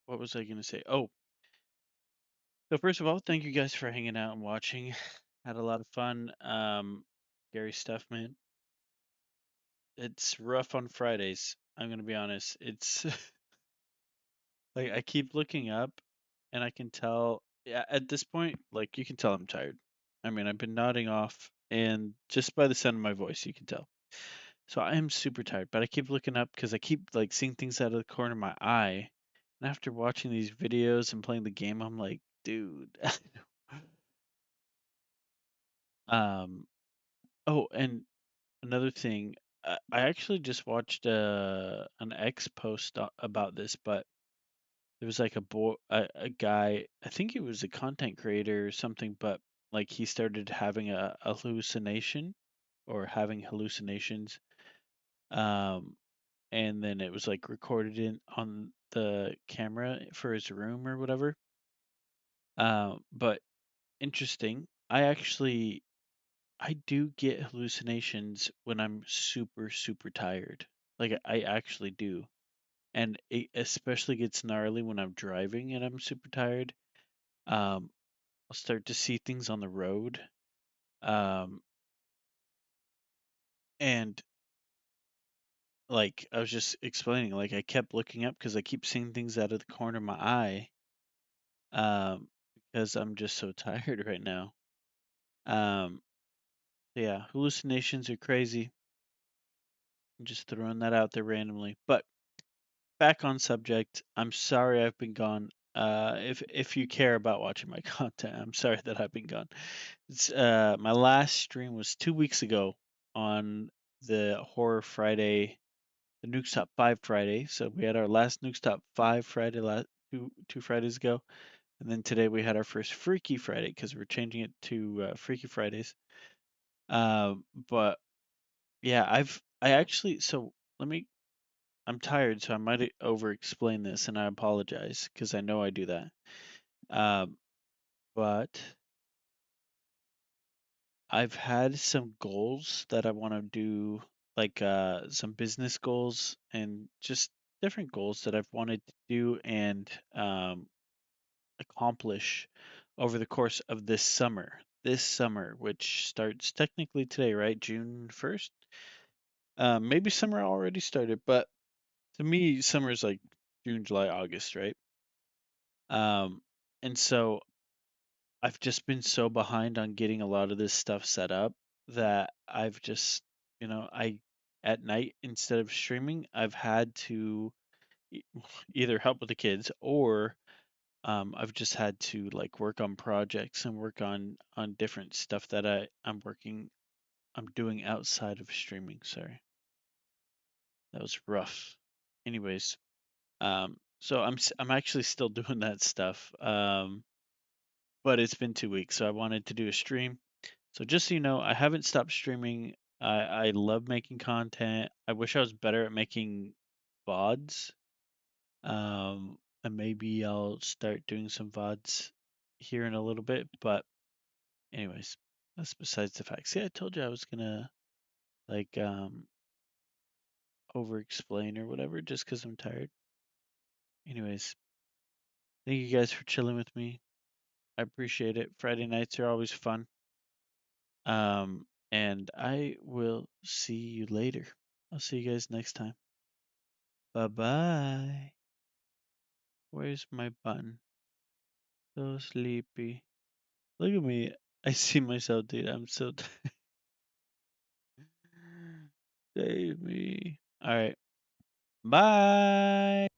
Speaker 1: what was I gonna say? Oh, so first of all, thank you guys for hanging out and watching. Had a lot of fun. Scary stuff, man. It's rough on Fridays. I'm gonna be honest. It's like I keep looking up and I can tell, yeah, at this point, like you can tell I'm tired. I mean, I've been nodding off and just by the sound of my voice, you can tell. So I am super tired, but I keep looking up because I keep like seeing things out of the corner of my eye. And after watching these videos and playing the game, I'm like, dude. Oh, and another thing, I actually just watched an X post about this, but there was like a guy, I think he was a content creator or something, but like he started having a hallucination or having hallucinations. Um, and then it was like recorded in on the camera for his room or whatever. But interesting. I do get hallucinations when I'm super, super tired. Like I actually do. And it especially gets gnarly when I'm driving and I'm super tired. I'll start to see things on the road. And like I was just explaining, like I kept looking up because I keep seeing things out of the corner of my eye. Because I'm just so tired right now. Yeah, hallucinations are crazy. I'm just throwing that out there randomly. But back on subject. I'm sorry I've been gone. If you care about watching my content, I'm sorry that I've been gone. It's my last stream was 2 weeks ago on the Horror Friday, the Nuke Top 5 Friday. So we had our last Nuke Top 5 Friday two Fridays ago, and then today we had our first Freaky Friday because we're changing it to Freaky Fridays. But yeah, I actually so let me. I'm tired, so I might over explain this, and I apologize because I know I do that. But I've had some goals that I want to do, like some business goals and just different goals that I've wanted to do and accomplish over the course of this summer. This summer, which starts technically today, right? June 1st? Maybe summer already started, but to me, summer is like June, July, August, right? And so I've just been so behind on getting a lot of this stuff set up that I've just, I at night instead of streaming, I've had to either help with the kids or I've just had to like work on projects and work on different stuff that I'm doing outside of streaming. Sorry, that was rough. Anyways, so I'm actually still doing that stuff. But it's been 2 weeks, so I wanted to do a stream. So just so you know, I haven't stopped streaming. I love making content. I wish I was better at making VODs. And maybe I'll start doing some VODs here in a little bit. But anyways, that's besides the fact. See, I told you I was gonna like over explain or whatever just because I'm tired. Anyways, thank you guys for chilling with me. I appreciate it. Friday nights are always fun. And I will see you later. I'll see you guys next time. Bye bye. Where's my button? So sleepy. Look at me. I see myself, dude. I'm so tired. Save me. All right. Bye.